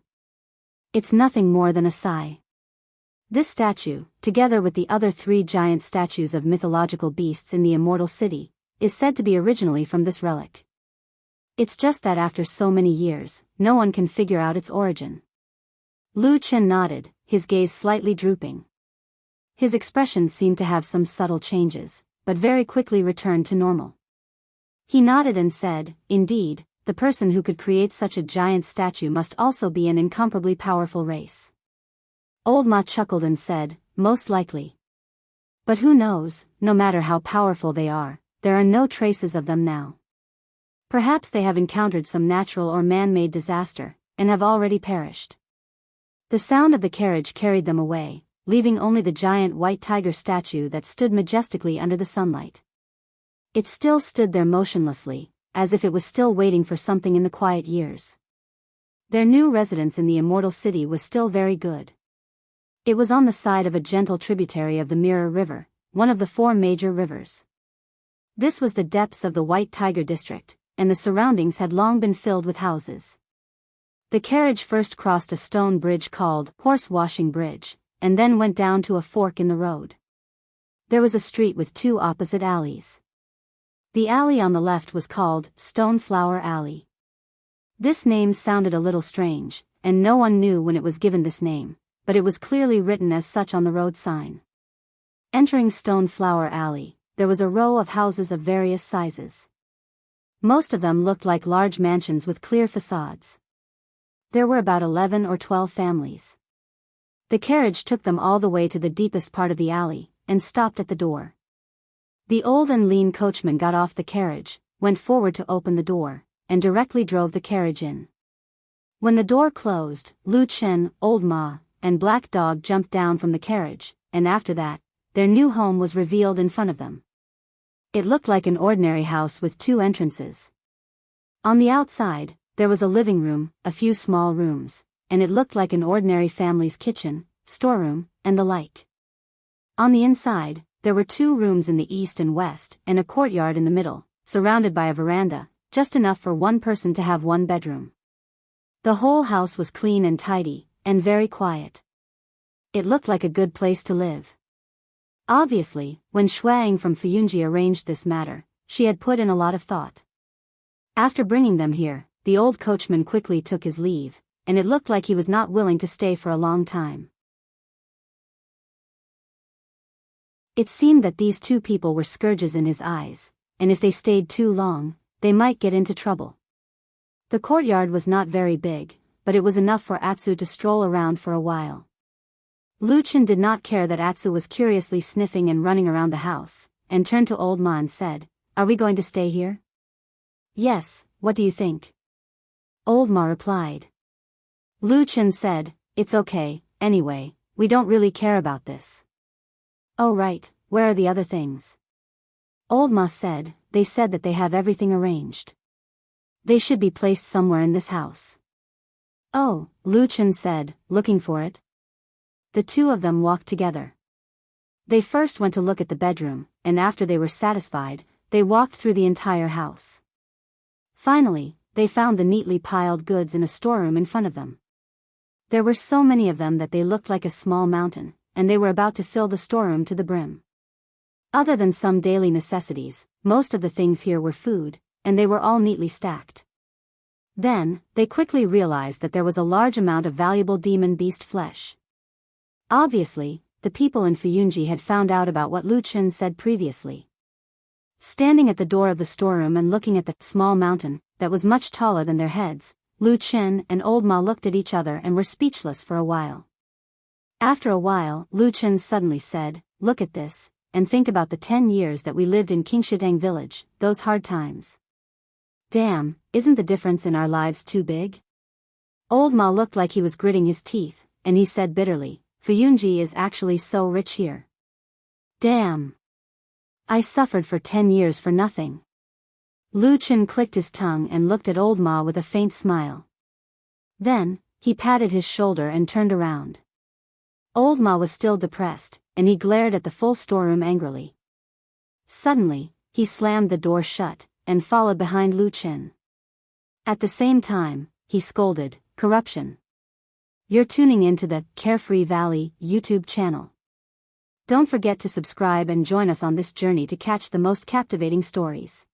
It's nothing more than a sigh. This statue, together with the other 3 giant statues of mythological beasts in the immortal city, is said to be originally from this relic. It's just that after so many years, no one can figure out its origin." Lu Chen nodded, his gaze slightly drooping. His expression seemed to have some subtle changes, but very quickly returned to normal. He nodded and said, "Indeed, the person who could create such a giant statue must also be an incomparably powerful race." Old Ma chuckled and said, "Most likely. But who knows, no matter how powerful they are, there are no traces of them now. Perhaps they have encountered some natural or man-made disaster, and have already perished." The sound of the carriage carried them away, leaving only the giant white tiger statue that stood majestically under the sunlight. It still stood there motionlessly, as if it was still waiting for something in the quiet years. Their new residence in the immortal city was still very good. It was on the side of a gentle tributary of the Mirror River, one of the 4 major rivers. This was the depths of the White Tiger District, and the surroundings had long been filled with houses. The carriage first crossed a stone bridge called Horse-Washing Bridge, and then went down to a fork in the road. There was a street with two opposite alleys. The alley on the left was called Stoneflower Alley. This name sounded a little strange, and no one knew when it was given this name, but it was clearly written as such on the road sign. Entering Stoneflower Alley, there was a row of houses of various sizes. Most of them looked like large mansions with clear facades. There were about 11 or 12 families. The carriage took them all the way to the deepest part of the alley, and stopped at the door. The old and lean coachman got off the carriage, went forward to open the door, and directly drove the carriage in. When the door closed, Lu Chen, Old Ma, and Black Dog jumped down from the carriage, and after that, their new home was revealed in front of them. It looked like an ordinary house with two entrances. On the outside, there was a living room, a few small rooms, and it looked like an ordinary family's kitchen, storeroom, and the like. On the inside, there were two rooms in the east and west, and a courtyard in the middle, surrounded by a veranda, just enough for one person to have one bedroom. The whole house was clean and tidy, and very quiet. It looked like a good place to live. Obviously, when Shuang from Fuyunji arranged this matter, she had put in a lot of thought. After bringing them here, the old coachman quickly took his leave, and it looked like he was not willing to stay for a long time. It seemed that these two people were scourges in his eyes, and if they stayed too long, they might get into trouble. The courtyard was not very big, but it was enough for Atsu to stroll around for a while. Lu Chen did not care that Atsu was curiously sniffing and running around the house, and turned to Old Ma and said, "Are we going to stay here?" "Yes, what do you think?" Old Ma replied. Lu Chen said, "It's okay, anyway, we don't really care about this." "Oh right, where are the other things?" Old Ma said, "They said that they have everything arranged. They should be placed somewhere in this house." "Oh," Lu Chen said, looking for it. The two of them walked together. They first went to look at the bedroom, and after they were satisfied, they walked through the entire house. Finally, they found the neatly piled goods in a storeroom in front of them. There were so many of them that they looked like a small mountain, and they were about to fill the storeroom to the brim. Other than some daily necessities, most of the things here were food, and they were all neatly stacked. Then, they quickly realized that there was a large amount of valuable demon beast flesh. Obviously, the people in Fuyunji had found out about what Lu Chen said previously. Standing at the door of the storeroom and looking at the small mountain that was much taller than their heads, Lu Chen and Old Ma looked at each other and were speechless for a while. After a while, Lu Chen suddenly said, "Look at this, and think about the 10 years that we lived in Qingshidang village, those hard times. Damn, isn't the difference in our lives too big?" Old Ma looked like he was gritting his teeth, and he said bitterly, "Fuyunji is actually so rich here. Damn. I suffered for 10 years for nothing." Lu Chen clicked his tongue and looked at Old Ma with a faint smile. Then, he patted his shoulder and turned around. Old Ma was still depressed, and he glared at the full storeroom angrily. Suddenly, he slammed the door shut, and followed behind Lu Chen. At the same time, he scolded, "Corruption. You're tuning into the Carefree Valley YouTube channel. Don't forget to subscribe and join us on this journey to catch the most captivating stories."